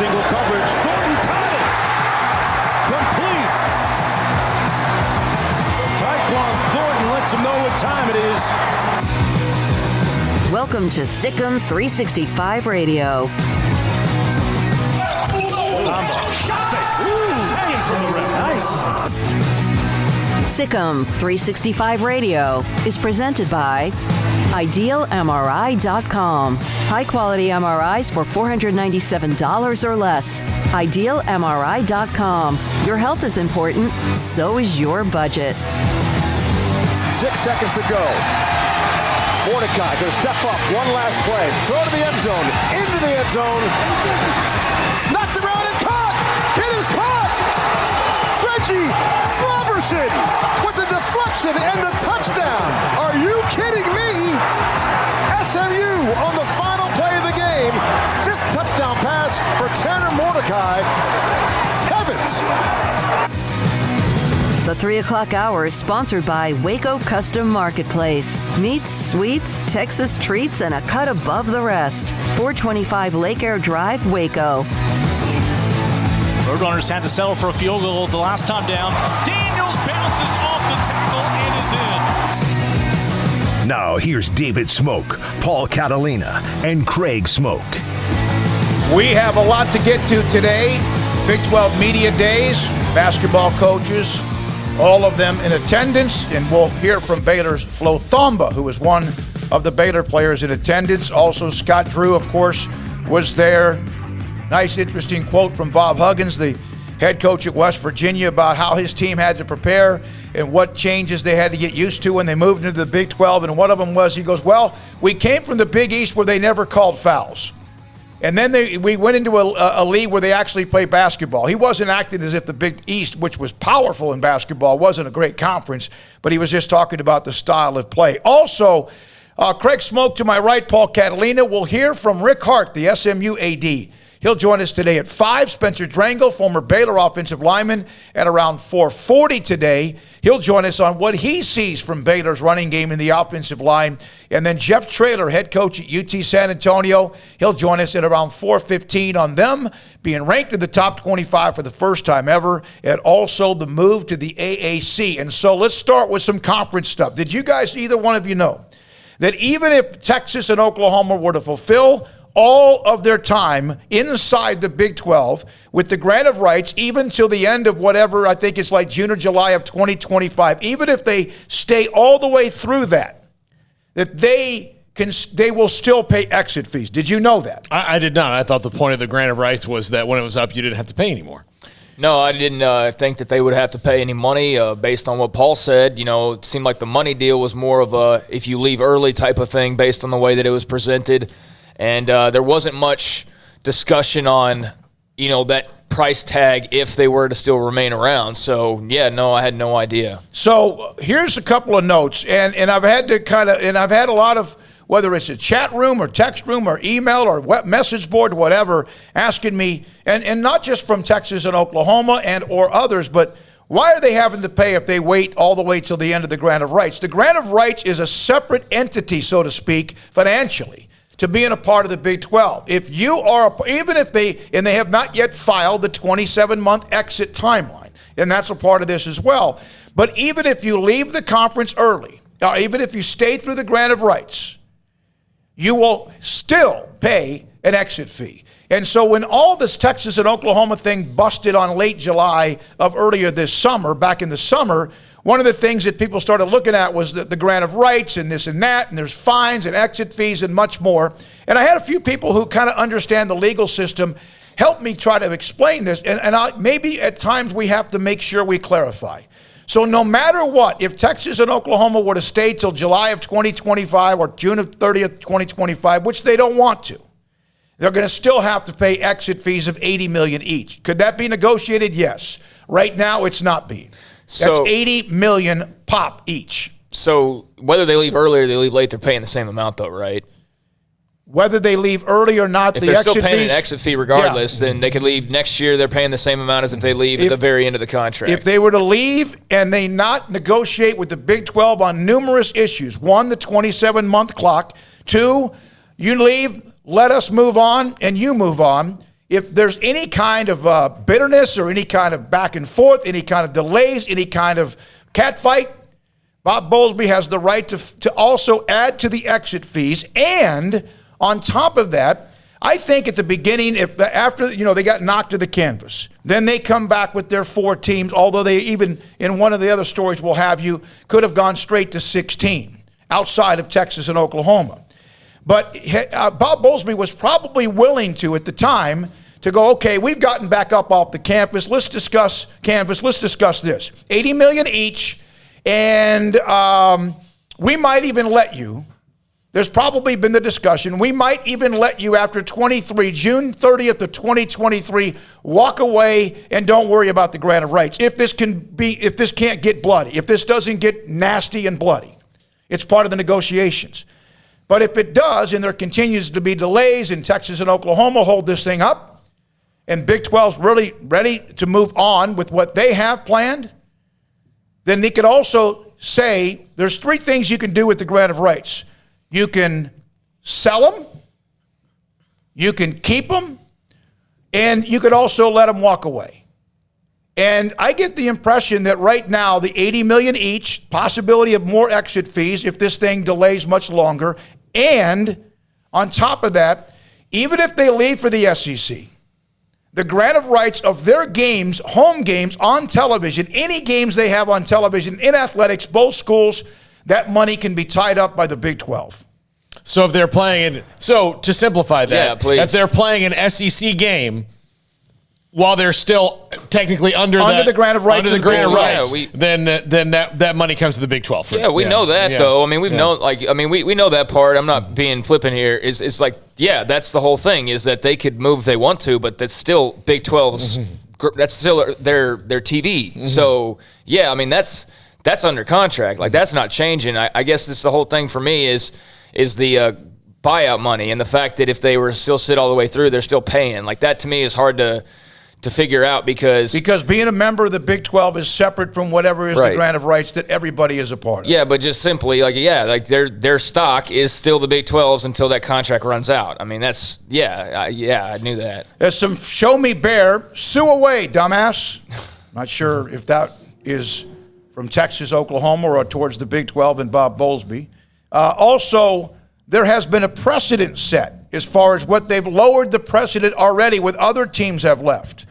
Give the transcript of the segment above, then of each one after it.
Single coverage. Thornton caught it. Complete. Tyquan Thornton lets him know what time it is. Welcome to Sikkim 365 Radio. Thamba shot it. Hanging from the rim. Nice. Sikkim 365 Radio is presented by IdealMRI.com. High-quality MRIs for $497 or less. IdealMRI.com. Your health is important, so is your budget. 6 seconds to go. Mordecai going to step up. One last play. Throw to the end zone. Into the end zone. Knocked around and caught. It is caught. Reggie Robertson with the deflection and the touchdown. Are you kidding me? SMU on the final play of the game. 5th touchdown pass for Tanner Mordecai. Heavens. The 3 o'clock hour is sponsored by Waco Custom Marketplace. Meats, sweets, Texas treats, and a cut above the rest. 425 Lake Air Drive, Waco. Roadrunners had to settle for a field goal the last time down. Daniels bounces off the tackle and is in. Now here's David Smoak, Paul Catalina, and Craig Smoak. We have a lot to get to today. Big 12 Media Days, basketball coaches, all of them in attendance, and we'll hear from Baylor's Flo Thamba, who was one of the Baylor players in attendance. Also, Scott Drew, of course, was there. Nice, interesting quote from Bob Huggins, the head coach at West Virginia, about how his team had to prepare and what changes they had to get used to when they moved into the Big 12. And one of them was, he goes, well, we came from the Big East where they never called fouls. And then we went into a league where they actually play basketball. He wasn't acting as if the Big East, which was powerful in basketball, wasn't a great conference, but he was just talking about the style of play. Also, Craig Smoak to my right, Paul Catalina. We'll hear from Rick Hart, the SMU AD. He'll join us today at 5. Spencer Drango, former Baylor offensive lineman, at around 4:40 today. He'll join us on what he sees from Baylor's running game in the offensive line. And then Jeff Traylor, head coach at UT San Antonio, he'll join us at around 4:15 on them being ranked in the top 25 for the first time ever, and also the move to the AAC. And so let's start with some conference stuff. Did you guys, either one of you, know that even if Texas and Oklahoma were to fulfill all of their time inside the Big 12 with the grant of rights, even till the end of whatever, I think it's like June or July of 2025, even if they stay all the way through that they will still pay exit fees? Did you know that? I did not. I thought the point of the grant of rights was that when it was up, you didn't have to pay anymore. No, I didn't think that they would have to pay any money based on what Paul said. You know, it seemed like the money deal was more of a if you leave early type of thing based on the way that it was presented. And there wasn't much discussion on, that price tag if they were to still remain around. So, yeah, no, I had no idea. So here's a couple of notes. And I've had to I've had a lot of, whether it's a chat room or text room or email or web message board, whatever, asking me, and not just from Texas and Oklahoma or others, but why are they having to pay if they wait all the way till the end of the grant of rights? The grant of rights is a separate entity, so to speak, financially, to being a part of the Big 12. If you are, even if they have not yet filed the 27-month exit timeline, and that's a part of this as well. But even if you leave the conference early, even if you stay through the grant of rights, you will still pay an exit fee. And so when all this Texas and Oklahoma thing busted on late July of earlier this summer, back in the summer, one of the things that people started looking at was the grant of rights and this and that, and there's fines and exit fees and much more. And I had a few people who kind of understand the legal system help me try to explain this, and maybe at times we have to make sure we clarify. So no matter what, if Texas and Oklahoma were to stay till July of 2025 or June of 30th, 2025, which they don't want to, they're going to still have to pay exit fees of $80 million each. Could that be negotiated? Yes. Right now, it's not being. That's $80 million pop each. So whether they leave early or they leave late, they're paying the same amount, though, right? Whether they leave early or not, if the they're exit still paying fees, an exit fee regardless, then they could leave next year. They're paying the same amount as if they leave at the very end of the contract. If they were to leave and they not negotiate with the Big 12 on numerous issues, one, the 27-month clock, two, you leave, let us move on, and you move on. If there's any kind of bitterness or any kind of back and forth, any kind of delays, any kind of catfight, Bob Bowlsby has the right to also add to the exit fees. And on top of that, I think at the beginning, after they got knocked to the canvas, then they come back with their 4 teams, although they even, in one of the other stories we'll have you, could have gone straight to 16 outside of Texas and Oklahoma. But Bob Bowlsby was probably willing to, at the time, to go, okay, we've gotten back up off the campus. Let's discuss this. $80 million each, and we might even let you. There's probably been the discussion. We might even let you after June 30th of 2023, walk away and don't worry about the grant of rights. If this can't get bloody, if this doesn't get nasty and bloody, it's part of the negotiations. But if it does, and there continues to be delays, and Texas and Oklahoma hold this thing up, and Big 12's really ready to move on with what they have planned, then they could also say there's 3 things you can do with the grant of rights. You can sell them, you can keep them, and you could also let them walk away. And I get the impression that right now, the $80 million each, possibility of more exit fees if this thing delays much longer, and on top of that, even if they leave for the SEC, the grant of rights of their games, home games on television, any games they have on television in athletics, both schools, that money can be tied up by the Big 12. So if they're playing, to simplify that, if they're playing an SEC game while they're still technically under the grant of rights, then that money comes to the Big 12. We know that though. I mean, we know that part. I'm not being flippant here. It's like, that's the whole thing, is that they could move if they want to, but that's still Big 12's. That's still their TV. Mm-hmm. So I mean that's under contract. Like, that's not changing. I guess this the whole thing for me is the buyout money, and the fact that if they were still sit all the way through, they're still paying. Like, that to me is hard to figure out because being a member of the Big 12 is separate from whatever is the grant of rights that everybody is a part of. Yeah, but just simply their stock is still the Big 12's until that contract runs out. I mean, that's I knew that. There's some show me bear, sue away, dumbass. Not sure if that is from Texas, Oklahoma, or towards the Big 12 and Bob Bowlsby. Also, there has been a precedent set as far as what they've lowered the precedent already with other teams have left.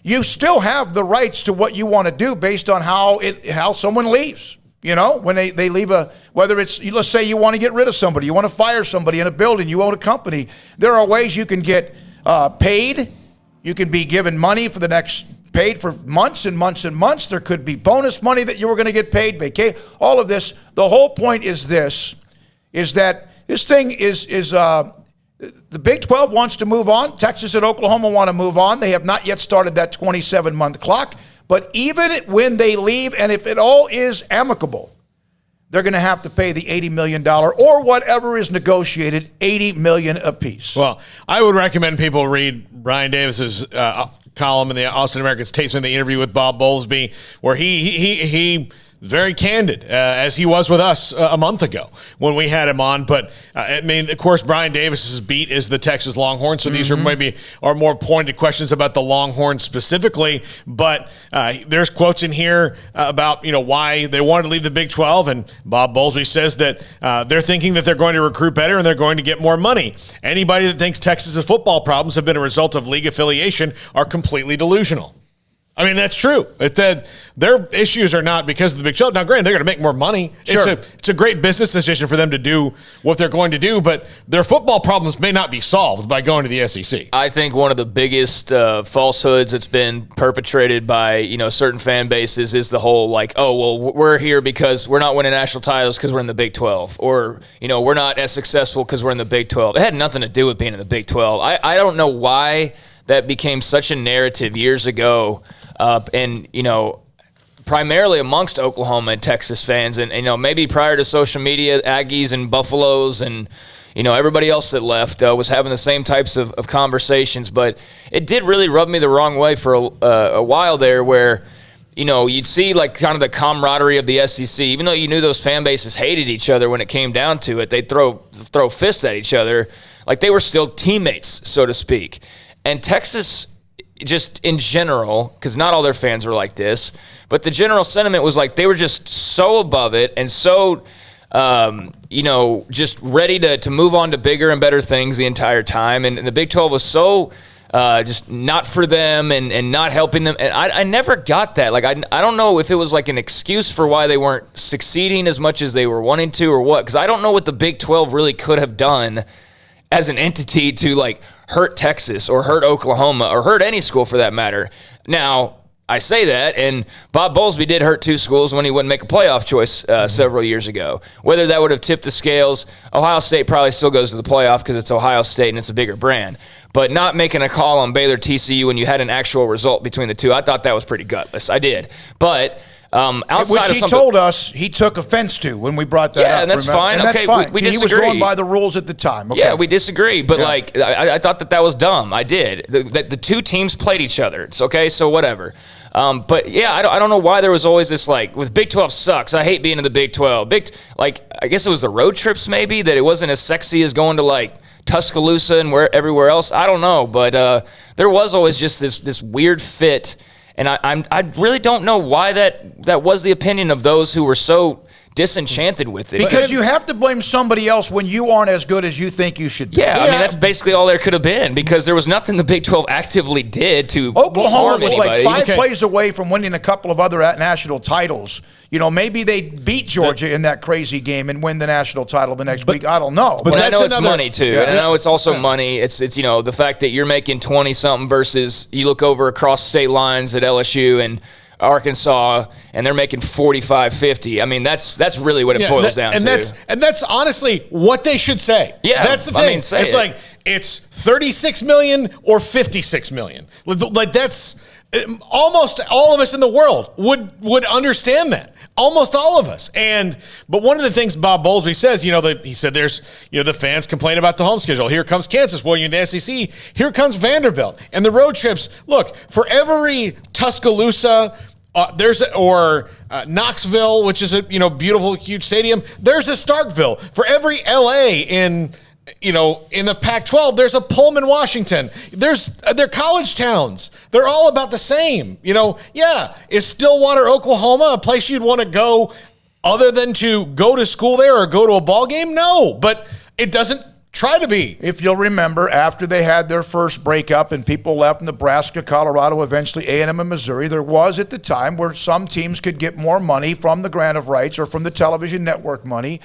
You still have the rights to what you want to do based on how someone leaves. When they leave whether it's, let's say you want to get rid of somebody, you want to fire somebody in a building, you own a company. There are ways you can get paid. You can be given money for paid for months and months and months. There could be bonus money that you were going to get paid, vacation, all of this. The whole point is that this thing is the Big 12 wants to move on. Texas and Oklahoma want to move on. They have not yet started that 27-month clock. But even when they leave, and if it all is amicable, they're going to have to pay the $80 million or whatever is negotiated, $80 million apiece. Well, I would recommend people read Brian Davis's column in the Austin American-Statesman, the interview with Bob Bowlsby, where he very candid, as he was with us a month ago when we had him on. But, I mean, of course, Brian Davis's beat is the Texas Longhorns, so these are more pointed questions about the Longhorns specifically. But there's quotes in here about, why they wanted to leave the Big 12, and Bob Bowlsby says that they're thinking that they're going to recruit better and they're going to get more money. Anybody that thinks Texas's football problems have been a result of league affiliation are completely delusional. I mean, that's true. Their issues are not because of the Big 12. Now, granted, they're going to make more money. Sure. It's a great business decision for them to do what they're going to do, but their football problems may not be solved by going to the SEC. I think one of the biggest falsehoods that's been perpetrated by certain fan bases is the whole we're here because we're not winning national titles because we're in the Big 12, or we're not as successful because we're in the Big 12. It had nothing to do with being in the Big 12. I don't know why that became such a narrative years ago. And primarily amongst Oklahoma and Texas fans, and maybe prior to social media, Aggies and Buffaloes and everybody else that left was having the same types of conversations. But it did really rub me the wrong way for a while there, where you'd see kind of the camaraderie of the SEC, even though you knew those fan bases hated each other. When it came down to it, they'd throw fists at each other, like they were still teammates, so to speak. And Texas, just in general, because not all their fans were like this, but the general sentiment was like they were just so above it and so, just ready to move on to bigger and better things the entire time. And the Big 12 was so just not for them and not helping them. And I never got that. I don't know if it was like an excuse for why they weren't succeeding as much as they were wanting to or what, because I don't know what the Big 12 really could have done as an entity to hurt Texas or hurt Oklahoma or hurt any school for that matter. Now, I say that, and Bob Bowlsby did hurt two schools when he wouldn't make a playoff choice several years ago. Whether that would have tipped the scales, Ohio State probably still goes to the playoff because it's Ohio State and it's a bigger brand. But not making a call on Baylor TCU when you had an actual result between the two, I thought that was pretty gutless. I did. But outside which he told us he took offense to when we brought that up. Yeah, and that's fine. And okay, that's fine. We disagree. He was going by the rules at the time. Okay. Yeah, we disagree. But I thought that was dumb. I did. The two teams played each other. It's okay, so whatever. But yeah, I don't know why there was always this with Big 12 sucks. I hate being in the Big 12. I guess it was the road trips maybe, that it wasn't as sexy as going to Tuscaloosa and everywhere else. I don't know, but there was always just this weird fit. And I really don't know why that was the opinion of those who were so disenchanted with it. Because you have to blame somebody else when you aren't as good as you think you should be. Yeah, I mean, that's basically all there could have been, because there was nothing the Big 12 actively did to Oklahoma was anybody. five plays away from winning a couple of other national titles. Maybe they beat Georgia in that crazy game and win the national title the next week. I don't know. But I know it's money, too. Yeah. And I know it's also money. It's the fact that you're making 20-something versus you look over across state lines at LSU and Arkansas, and they're making 45-50. I mean, that's really what it boils down to. And that's honestly what they should say. Yeah, that's the thing. I mean, it's it's $36 million or $56 million. That's almost all of us in the world would understand that. Almost all of us. But one of the things Bob Bowlsby says, he said there's, the fans complain about the home schedule. Here comes Kansas. Well, you're in the SEC. Here comes Vanderbilt. And the road trips. Look, for every Tuscaloosa, Knoxville, which is a beautiful, huge stadium, there's a Starkville. For every LA in the Pac-12, there's a Pullman, Washington. They're college towns. They're all about the same. Is Stillwater, Oklahoma a place you'd want to go other than to go to school there or go to a ball game? No, but it doesn't try to be. If you'll remember, after they had their first breakup and people left Nebraska, Colorado, eventually A&M and Missouri, there was at the time where some teams could get more money from the grant of rights or from the television network money.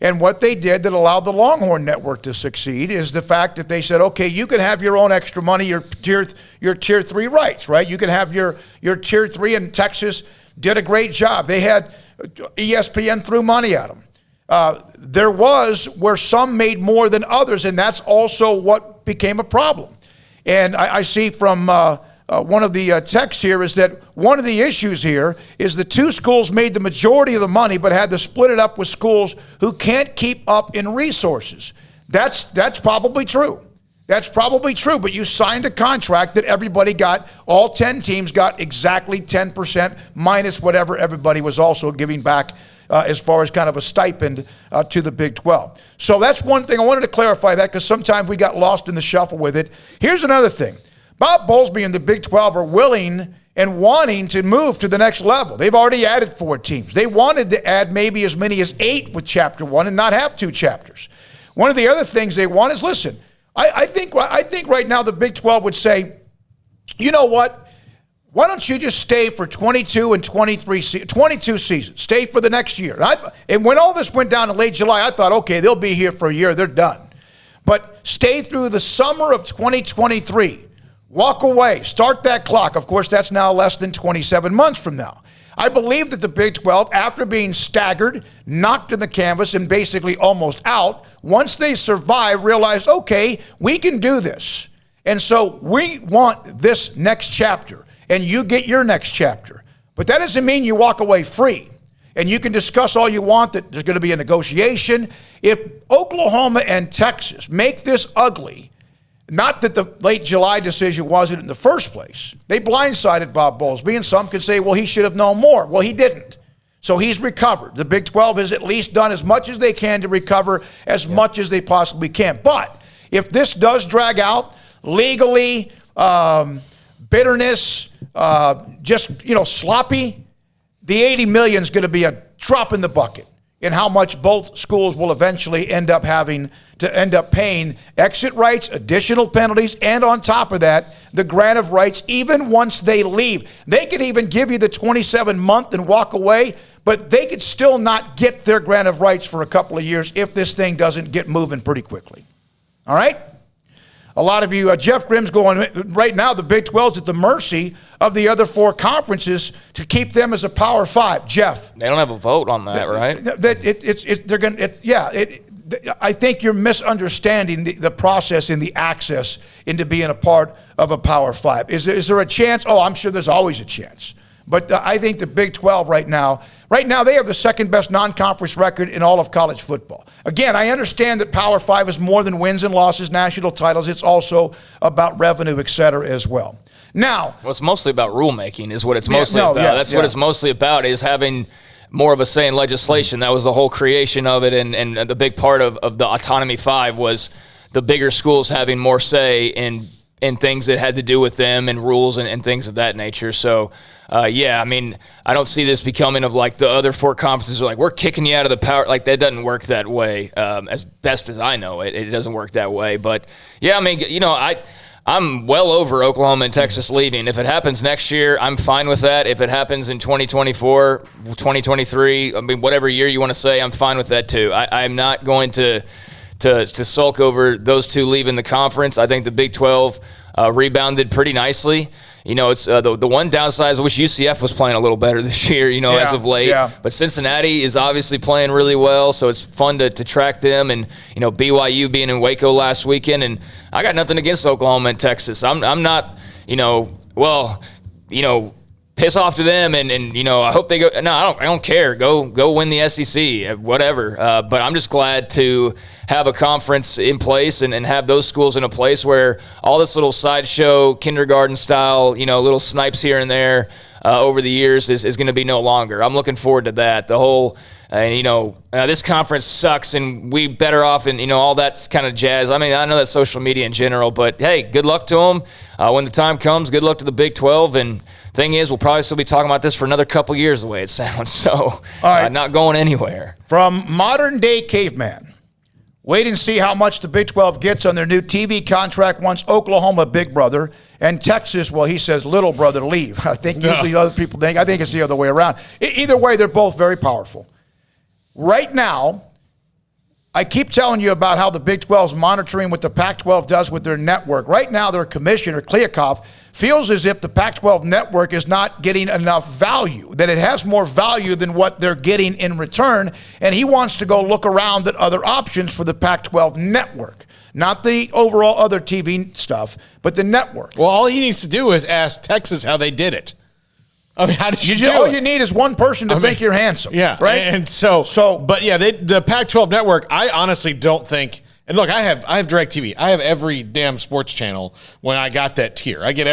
And what they did that allowed the Longhorn Network to succeed is the fact that they said, okay, you can have your own extra money, your tier 3 rights, right? You can have your tier 3, and Texas did a great job. They had ESPN threw money at them. There was where some made more than others, and that's also what became a problem. And I see from one of the texts here is that one of the issues here is the two schools made the majority of the money but had to split it up with schools who can't keep up in resources. That's probably true. That's probably true, but you signed a contract that everybody got, all 10 teams got exactly 10% minus whatever everybody was also giving back as far as kind of a stipend to the Big 12. So that's one thing. I wanted to clarify that because sometimes we got lost in the shuffle with it. Here's another thing. Bob Bowlsby and the Big 12 are willing and wanting to move to the next level. They've already added 4 teams. They wanted to add maybe as many as 8 with Chapter 1 and not have 2 chapters. One of the other things they want is, listen, I think right now the Big 12 would say, you know what? Why don't you just stay for 22 and 22 seasons? Stay for the next year. And when all this went down in late July, I thought, okay, they'll be here for a year. They're done. But stay through the summer of 2023. Walk away. Start that clock. Of course, that's now less than 27 months from now. I believe that the Big 12, after being staggered, knocked in the canvas, and basically almost out, once they survive, realized, okay, we can do this. And so we want this next chapter, and you get your next chapter. But that doesn't mean you walk away free. And you can discuss all you want that there's going to be a negotiation. If Oklahoma and Texas make this ugly, not that the late July decision wasn't in the first place. They blindsided Bob Bowlsby, and some could say, well, he should have known more. Well, he didn't. So he's recovered. The Big 12 has at least done as much as they can to recover as much as they possibly can. But if this does drag out legally, bitterness, sloppy, the $80 million is going to be a drop in the bucket in how much both schools will eventually end up having to end up paying exit rights, additional penalties, and on top of that, the grant of rights even once they leave. They could even give you the 27-month and walk away, but they could still not get their grant of rights for a couple of years if this thing doesn't get moving pretty quickly. All right? A lot of you, Jeff Grimm's going, right now the Big 12's at the mercy of the other 4 conferences to keep them as a Power 5. Jeff. They don't have a vote on that, right? I think you're misunderstanding the process and the access into being a part of a Power 5. Is there a chance? Oh, I'm sure there's always a chance. But I think the Big 12 right now they have the second best non-conference record in all of college football. Again, I understand that Power 5 is more than wins and losses, national titles. It's also about revenue, et cetera, as well. Now, well, it's mostly about rulemaking is what it's mostly about. That's what it's mostly about, is having more of a say in legislation. That was the whole creation of it, and the big part of the Autonomy 5 was the bigger schools having more say in things that had to do with them and rules and things of that nature. So, I don't see this becoming of like the other 4 conferences are like, we're kicking you out of the power. Like, that doesn't work that way. As best as I know it doesn't work that way. But, I'm well over Oklahoma and Texas leaving. If it happens next year, I'm fine with that. If it happens in 2024, 2023, whatever year you want to say, I'm fine with that too. I'm not going to sulk over those 2 leaving the conference. I think the Big 12 rebounded pretty nicely. It's the one downside is I wish UCF was playing a little better this year, as of late. Yeah. But Cincinnati is obviously playing really well, so it's fun to track them. And, BYU being in Waco last weekend. And I got nothing against Oklahoma and Texas. I'm not, piss off to them and I hope they go. No, I don't care. Go win the SEC, whatever. But I'm just glad to have a conference in place and have those schools in a place where all this little sideshow, kindergarten style, little snipes here and there over the years is going to be no longer. I'm looking forward to that. The whole, this conference sucks and we better off and, all that's kind of jazz. I know that's social media in general, but hey, good luck to them. When the time comes, good luck to the Big 12. And thing is, we'll probably still be talking about this for another couple years the way it sounds. So, not going anywhere. From modern day caveman. Wait and see how much the Big 12 gets on their new TV contract once Oklahoma Big Brother and Texas, well, he says little brother leave. I think usually other people think. I think it's the other way around. Either way, they're both very powerful. Right now, I keep telling you about how the Big 12 is monitoring what the Pac-12 does with their network. Right now, their commissioner, Kliakoff, feels as if the Pac-12 network is not getting enough value, that it has more value than what they're getting in return, and he wants to go look around at other options for the Pac-12 network. Not the overall other TV stuff, but the network. Well, all he needs to do is ask Texas how they did it. How did you do all it? You need is one person to think you're handsome. Yeah. Right? And so but yeah, the Pac-12 network, I honestly don't think, And look, I have DirecTV. I have every damn sports channel when I got that tier. I get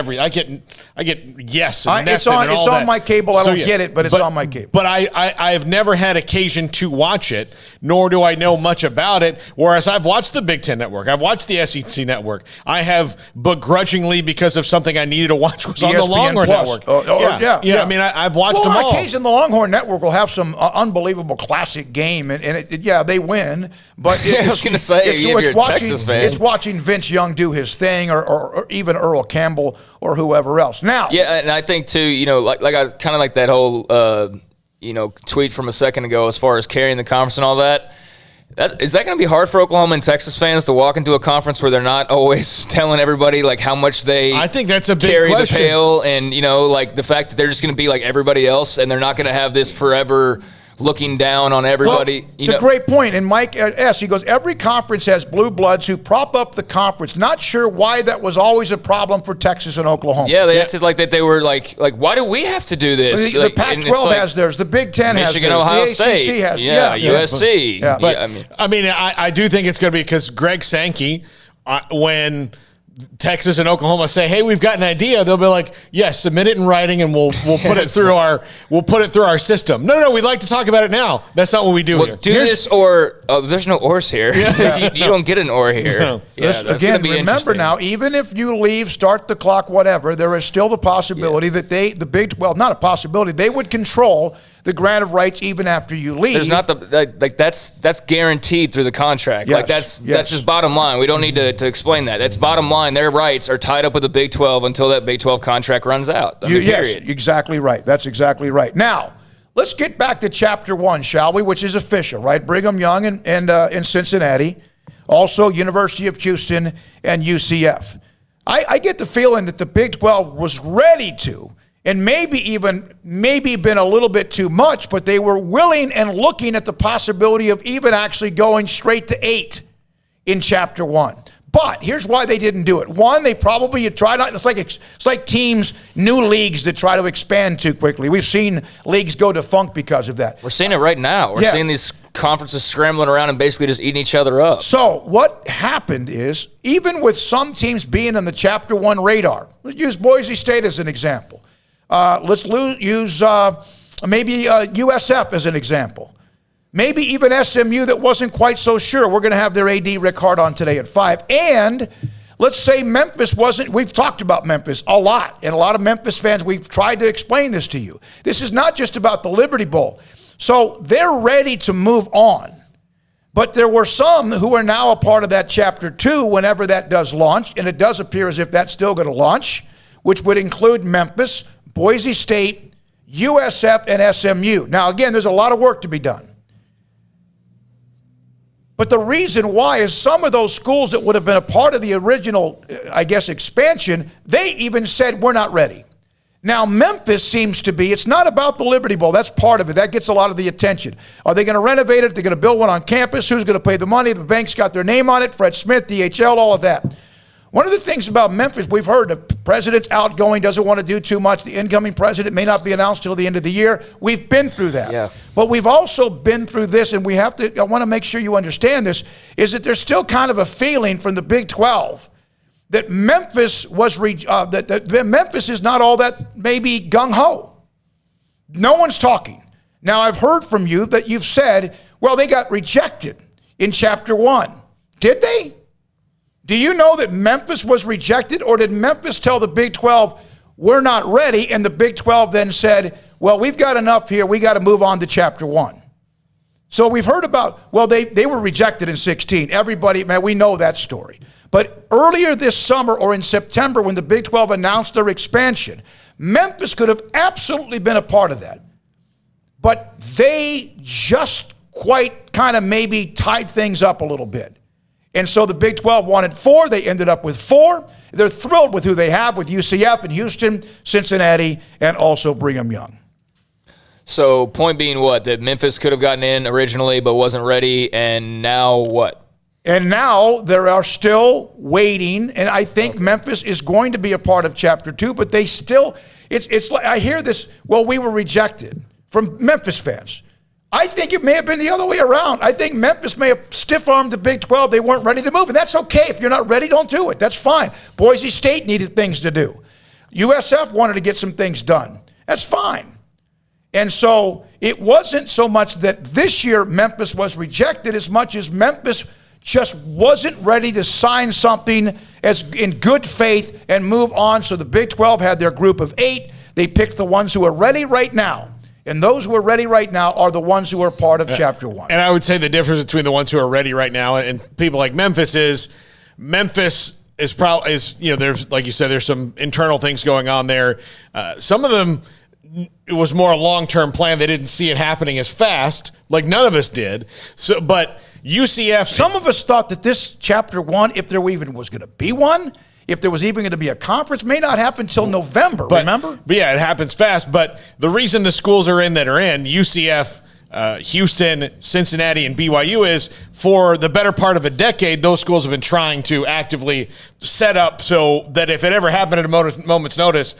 Yes and it's on my cable. I don't get it, but it's on my cable. But I have never had occasion to watch it, nor do I know much about it. Whereas I've watched the Big Ten Network. I've watched the SEC Network. I have begrudgingly because of something I needed to watch was on the Longhorn Network. Yeah. I mean, I've watched them all. On occasion, the Longhorn Network will have some unbelievable classic game, and they win. But I was going to say, if you're a Texas fan. It's watching Vince Young do his thing, or even Earl Campbell or whoever else. Now, yeah, and I think too, like I kind of like that whole tweet from a second ago as far as carrying the conference and all that. Is that going to be hard for Oklahoma and Texas fans to walk into a conference where they're not always telling everybody like how much they? I think that's a big carry question. The pail, and like the fact that they're just going to be like everybody else, and they're not going to have this forever looking down on everybody. Well, it's a great point. And Mike S., he goes, every conference has blue bloods who prop up the conference. Not sure why that was always a problem for Texas and Oklahoma. Yeah, they acted like that. They were like, why do we have to do this? The Pac-12 has theirs. The Big Ten has theirs. Michigan, Ohio State. The ACC has USC. Yeah. But, I do think it's going to be because Greg Sankey, when Texas and Oklahoma say, "Hey, we've got an idea," they'll be like, "Yes, submit it in writing, and we'll put it through our system." No, we'd like to talk about it now. That's not what we do here. Do this or there's no ors here. You don't get an or here. No. Again, remember now, even if you leave, start the clock, whatever, there is still the possibility that not a possibility, they would control the grant of rights even after you leave. There's not that's guaranteed through the contract. Yes, That's just bottom line. We don't need to explain that. That's bottom line. Their rights are tied up with the Big 12 until that Big 12 contract runs out. Yes, exactly right. That's exactly right. Now, let's get back to Chapter 1, shall we, which is official, right? Brigham Young and in Cincinnati, also University of Houston and UCF. I get the feeling that the Big 12 was ready to, and maybe been a little bit too much, but they were willing and looking at the possibility of even actually going straight to 8 in Chapter 1. But here's why they didn't do it. One, they probably tried not. It's like teams, new leagues that try to expand too quickly. We've seen leagues go defunct because of that. We're seeing it right now. We're seeing these conferences scrambling around and basically just eating each other up. So what happened is, even with some teams being on the Chapter 1 radar, let's use Boise State as an example. Let's use maybe USF as an example. Maybe even SMU that wasn't quite so sure. We're going to have their AD Rick Hart on today at 5. And let's say Memphis wasn't. We've talked about Memphis a lot. And a lot of Memphis fans, we've tried to explain this to you. This is not just about the Liberty Bowl. So they're ready to move on. But there were some who are now a part of that Chapter 2 whenever that does launch. And it does appear as if that's still going to launch, which would include Memphis, Boise State, USF, and SMU. Now, again, there's a lot of work to be done. But the reason why is some of those schools that would have been a part of the original, expansion, they even said, we're not ready. Now, Memphis seems to be, it's not about the Liberty Bowl. That's part of it. That gets a lot of the attention. Are they going to renovate it? They're going to build one on campus. Who's going to pay the money? The bank's got their name on it. Fred Smith, DHL, all of that. One of the things about Memphis, we've heard the president's outgoing, doesn't want to do too much. The incoming president may not be announced till the end of the year. We've been through that. Yeah. But we've also been through this, and I want to make sure you understand this, is that there's still kind of a feeling from the Big 12 that Memphis that Memphis is not all that maybe gung-ho. No one's talking. Now, I've heard from you that you've said, well, they got rejected in Chapter 1. Did they? Do you know that Memphis was rejected, or did Memphis tell the Big 12, we're not ready, and the Big 12 then said, well, we've got enough here, we got to move on to Chapter 1? So we've heard about, well, they were rejected in 16. Everybody, man, we know that story. But earlier this summer or in September when the Big 12 announced their expansion, Memphis could have absolutely been a part of that. But they just quite kind of maybe tied things up a little bit. And so the Big 12 wanted 4. They ended up with 4. They're thrilled with who they have with UCF and Houston, Cincinnati, and also Brigham Young. So point being what? That Memphis could have gotten in originally but wasn't ready, and now what? And now they are still waiting, and I think Memphis is going to be a part of Chapter 2, but they still, it's like, I hear this, well, we were rejected from Memphis fans. I think it may have been the other way around. I think Memphis may have stiff-armed the Big 12. They weren't ready to move, and that's okay. If you're not ready, don't do it. That's fine. Boise State needed things to do. USF wanted to get some things done. That's fine. And so it wasn't so much that this year Memphis was rejected as much as Memphis just wasn't ready to sign something as in good faith and move on. So the Big 12 had their group of 8. They picked the ones who are ready right now. And those who are ready right now are the ones who are part of Chapter 1. And I would say the difference between the ones who are ready right now and people like Memphis is probably, there's, like you said, there's some internal things going on there. Some of them, it was more a long-term plan. They didn't see it happening as fast, like none of us did. So, but UCF... Some of us thought that this Chapter 1, if there even was going to be one, if there was even going to be a conference, may not happen until November, remember? But yeah, it happens fast. But the reason the schools are in that are in, UCF, Houston, Cincinnati, and BYU, is for the better part of a decade, those schools have been trying to actively set up so that if it ever happened at a moment's notice,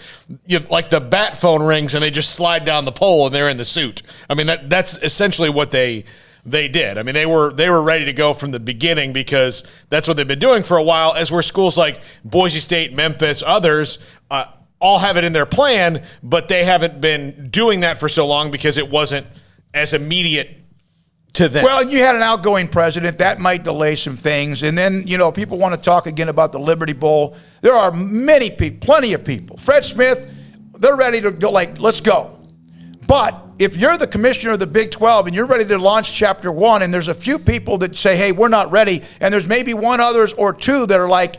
like the bat phone rings and they just slide down the pole and they're in the suit. I mean, that's essentially what they did. I mean, they were ready to go from the beginning because that's what they've been doing for a while, as where schools like Boise State, Memphis, others all have it in their plan, but they haven't been doing that for so long because it wasn't as immediate to them. Well, you had an outgoing president. That might delay some things. And then, people want to talk again about the Liberty Bowl. There are many people, plenty of people. Fred Smith, they're ready to go, let's go. But if you're the commissioner of the Big 12 and you're ready to launch Chapter 1 and there's a few people that say, hey, we're not ready, and there's maybe one others or two that are like,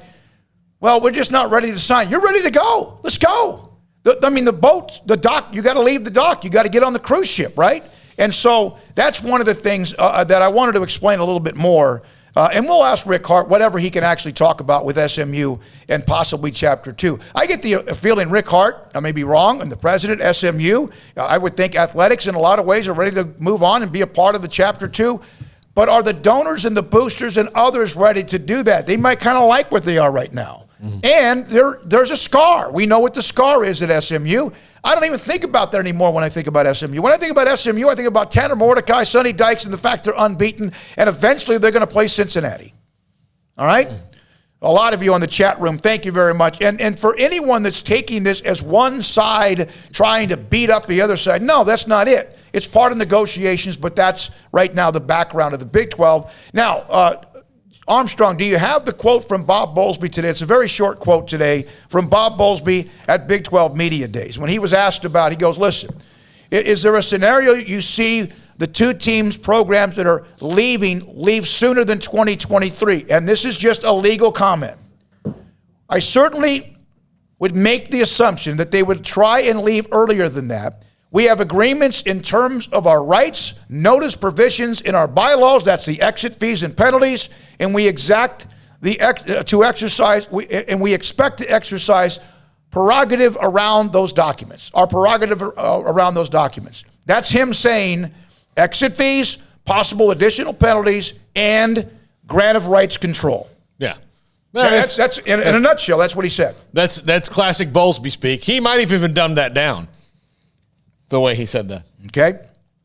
well, we're just not ready to sign. You're ready to go. Let's go. The boat, the dock, you got to leave the dock. You got to get on the cruise ship, right? And so that's one of the things that I wanted to explain a little bit more. And we'll ask Rick Hart whatever he can actually talk about with SMU and possibly Chapter 2. I get the feeling Rick Hart, I may be wrong, and the president, SMU, I would think athletics in a lot of ways are ready to move on and be a part of the Chapter 2. But are the donors and the boosters and others ready to do that? They might kind of like what they are right now. Mm-hmm. And there's a scar. We know what the scar is at SMU. I don't even think about that anymore when I think about SMU. When I think about SMU, I think about Tanner Mordecai, Sonny Dykes, and the fact they're unbeaten, and eventually they're going to play Cincinnati. All right? A lot of you on the chat room, thank you very much. And for anyone that's taking this as one side trying to beat up the other side, no, that's not it. It's part of negotiations, but that's right now the background of the Big 12. Now, Armstrong, do you have the quote from Bob Bowlsby today? It's a very short quote today from Bob Bowlsby at Big 12 Media Days. When he was asked about, he goes, listen, is there a scenario you see the two teams, programs that are leave sooner than 2023? And this is just a legal comment. I certainly would make the assumption that they would try and leave earlier than that. We have agreements in terms of our rights, notice provisions in our bylaws, that's the exit fees and penalties, and we expect to exercise prerogative around those documents, our prerogative around those documents. That's him saying exit fees, possible additional penalties, and grant of rights control. Yeah. That's in a nutshell, that's what he said. That's classic Bowlsby speak. He might have even dumbed that down, the way he said that. Okay.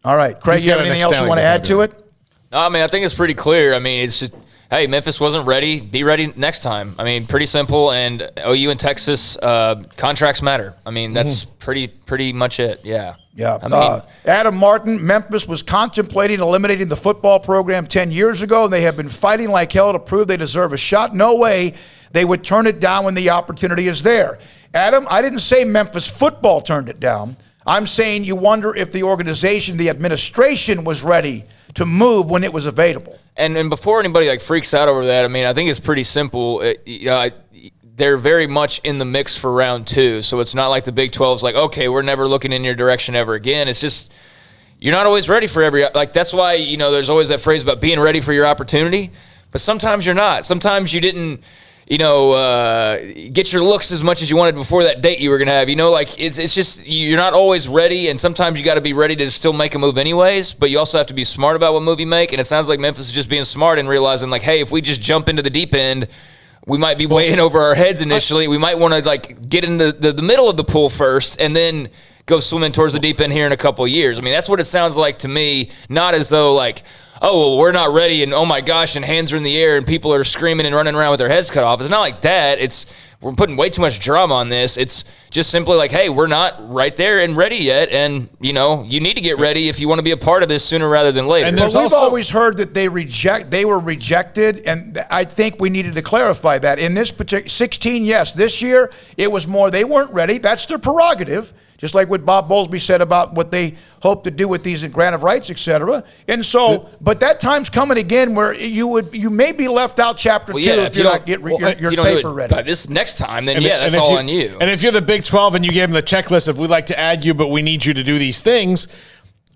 All right. Craig, you have anything else you want to add to it? No, I think it's pretty clear. It's just, hey, Memphis wasn't ready. Be ready next time. Pretty simple. And OU and Texas, contracts matter. That's pretty much it. Yeah. Yeah. Adam Martin, Memphis was contemplating eliminating the football program 10 years ago, and they have been fighting like hell to prove they deserve a shot. No way they would turn it down when the opportunity is there. Adam, I didn't say Memphis football turned it down. I'm saying you wonder if the organization, the administration, was ready to move when it was available. And before anybody freaks out over that, I think it's pretty simple. They're very much in the mix for round 2, so it's not like the Big 12's like, okay, we're never looking in your direction ever again. It's just you're not always ready for that's why there's always that phrase about being ready for your opportunity, but sometimes you're not. Sometimes you didn't get your looks as much as you wanted before that date you were going to have. It's just you're not always ready, and sometimes you got to be ready to still make a move anyways, but you also have to be smart about what move you make, and it sounds like Memphis is just being smart and realizing, hey, if we just jump into the deep end, we might be way in over our heads initially. We might want to, get in the middle of the pool first and then go swimming towards the deep end here in a couple of years. I mean, that's what it sounds like to me, not as though like, oh, well, we're not ready and oh my gosh, and hands are in the air and people are screaming and running around with their heads cut off. It's not like that. We're putting way too much drama on this. It's just simply like, hey, we're not right there and ready yet, and you need to get ready if you want to be a part of this sooner rather than later. And we've always heard that they were rejected, and I think we needed to clarify that. In this particular 16, yes, this year it was more they weren't ready. That's their prerogative. Just like what Bob Bowlsby said about what they hope to do with these grant of rights, et cetera. And so, but that time's coming again where you may be left out chapter 2 if you don't get your paper ready. By this next time, then that's all on you. And if you're the Big 12 and you gave them the checklist of we'd like to add you, but we need you to do these things,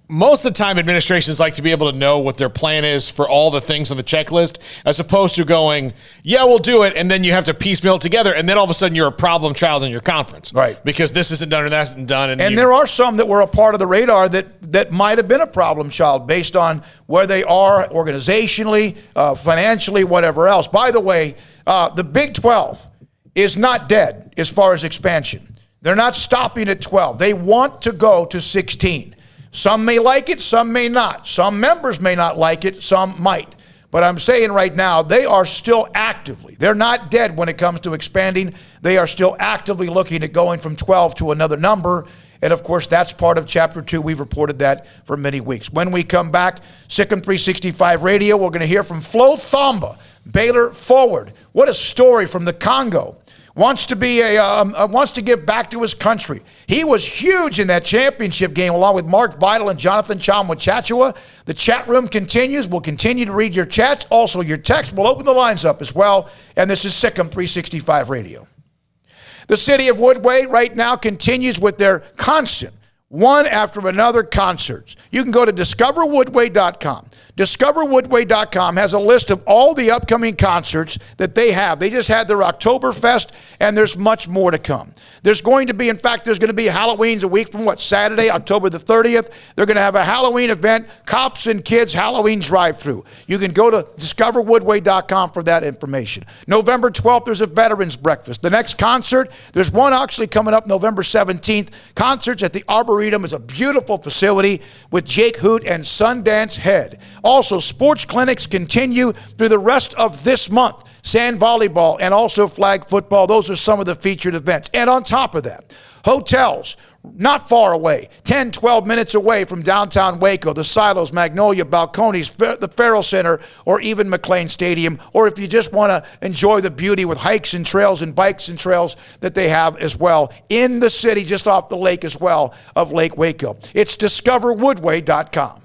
most of the time administrations like to be able to know what their plan is for all the things on the checklist, as opposed to going, yeah, we'll do it, and then you have to piecemeal it together, and then all of a sudden you're a problem child in your conference. Right. Because this isn't done and that isn't done. And there are some that were a part of the radar that might have been a problem child based on where they are organizationally, financially, whatever else. By the way, the Big 12 is not dead as far as expansion. They're not stopping at 12. They want to go to 16. Some may like it, some may not. Some members may not like it, some might. But I'm saying right now, they are still they're not dead when it comes to expanding. They are still actively looking at going from 12 to another number. And of course, that's part of Chapter 2. We've reported that for many weeks. When we come back, Sikkim 365 Radio, we're going to hear from Flo Thamba, Baylor forward. What a story from the Congo. Wants to give back to his country. He was huge in that championship game along with Mark Vidal and Jonathan Chachua. The chat room continues. We'll continue to read your chats, also your texts. We'll open the lines up as well. And this is Sikkim 365 Radio. The city of Woodway right now continues with their constant one after another concerts. You can go to discoverwoodway.com. Discoverwoodway.com has a list of all the upcoming concerts that they have. They just had their Oktoberfest, and there's much more to come. There's going to be Halloween's a week from Saturday, October the 30th. They're going to have a Halloween event, Cops and Kids Halloween drive-thru. You can go to discoverwoodway.com for that information. November 12th, there's a Veterans Breakfast. The next concert, there's one actually coming up November 17th. Concerts at the Arboretum is a beautiful facility with Jake Hoot and Sundance Head. Also, sports clinics continue through the rest of this month. Sand volleyball and also flag football. Those are some of the featured events. And on top of that, hotels not far away, 10, 12 minutes away from downtown Waco, the Silos, Magnolia, Balcones, the Farrell Center, or even McLean Stadium. Or if you just want to enjoy the beauty with hikes and trails and bikes and trails that they have as well in the city, just off the lake as well of Lake Waco. It's discoverwoodway.com.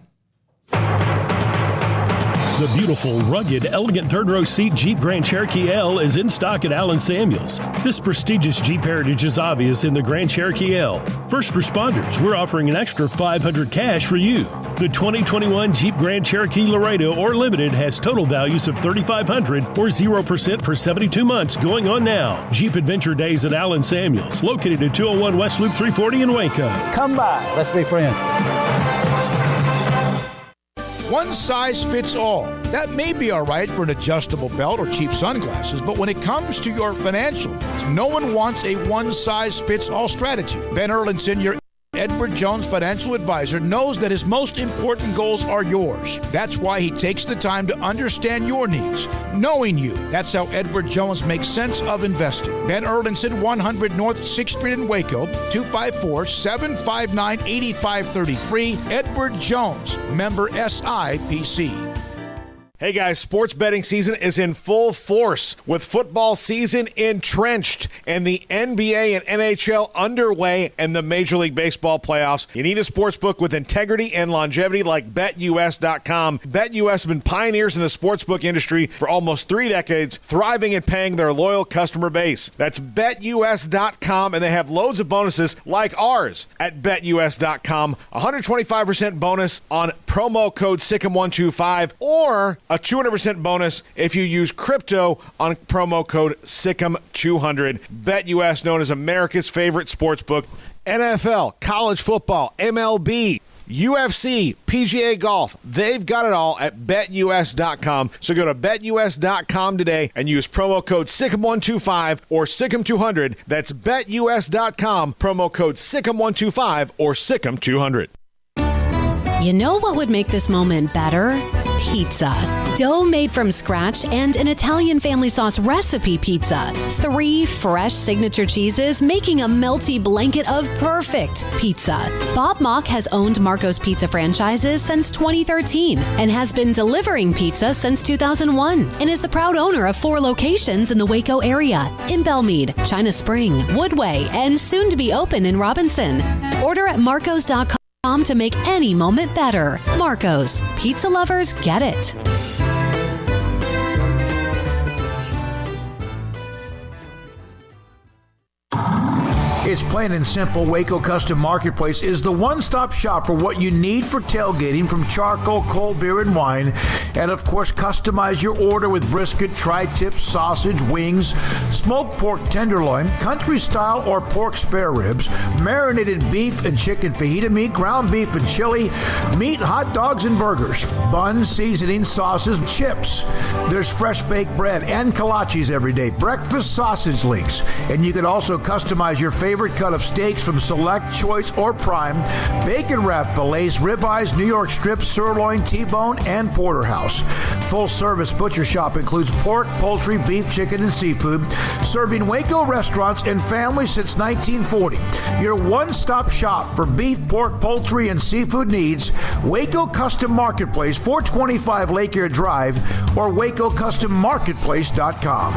The beautiful, rugged, elegant third-row seat Jeep Grand Cherokee L is in stock at Allen Samuels. This prestigious Jeep heritage is obvious in the Grand Cherokee L. First responders, we're offering an extra $500 cash for you. The 2021 Jeep Grand Cherokee Laredo or Limited has total values of $3,500 or 0% for 72 months going on now. Jeep Adventure Days at Allen Samuels, located at 201 West Loop 340 in Waco. Come by. Let's be friends. One size fits all. That may be all right for an adjustable belt or cheap sunglasses, but when it comes to your financial needs, no one wants a one-size-fits-all strategy. Ben Erlinson, your Edward Jones financial advisor, knows that his most important goals are yours. That's why he takes the time to understand your needs, knowing you. That's how Edward Jones makes sense of investing. Ben Erlinson, 100 North 6th Street in Waco, 254-759-8533. Edward Jones, member SIPC. Hey guys, sports betting season is in full force with football season entrenched and the NBA and NHL underway and the Major League Baseball playoffs. You need a sports book with integrity and longevity like BetUS.com. BetUS has been pioneers in the sportsbook industry for almost 3 decades, thriving and paying their loyal customer base. That's BetUS.com, and they have loads of bonuses like ours at BetUS.com. 125% bonus on promo code SICKM125 or a 200% bonus if you use crypto on promo code SICKM200. BetUS, known as America's favorite sportsbook. NFL, college football, MLB, UFC, PGA Golf, they've got it all at BetUS.com. So go to BetUS.com today and use promo code SICK'EM125 or SICK'EM200. That's BetUS.com, promo code SICK'EM125 or SICK'EM200. You know what would make this moment better? Pizza. Dough made from scratch and an Italian family sauce recipe pizza. 3 fresh signature cheeses making a melty blanket of perfect pizza. Bob Mock has owned Marco's Pizza franchises since 2013 and has been delivering pizza since 2001 and is the proud owner of 4 locations in the Waco area, in Belmead, China Spring, Woodway, and soon to be open in Robinson. Order at marcos.com to make any moment better. Marco's. Pizza lovers get it. It's plain and simple. Waco Custom Marketplace is the one-stop shop for what you need for tailgating, from charcoal, cold beer, and wine. And, of course, customize your order with brisket, tri-tip, sausage, wings, smoked pork tenderloin, country-style or pork spare ribs, marinated beef and chicken fajita meat, ground beef and chili, meat, hot dogs, and burgers, buns, seasoning, sauces, chips. There's fresh baked bread and kolaches every day, breakfast sausage links. And you can also customize your favorite cut of steaks from Select, Choice, or Prime, bacon wrap fillets, ribeyes, New York strips, sirloin, T-bone, and porterhouse. Full service butcher shop includes pork, poultry, beef, chicken, and seafood, serving Waco restaurants and families since 1940. Your one-stop shop for beef, pork, poultry, and seafood needs. Waco Custom Marketplace, 425 Lake Air Drive, or WacoCustomMarketplace.com.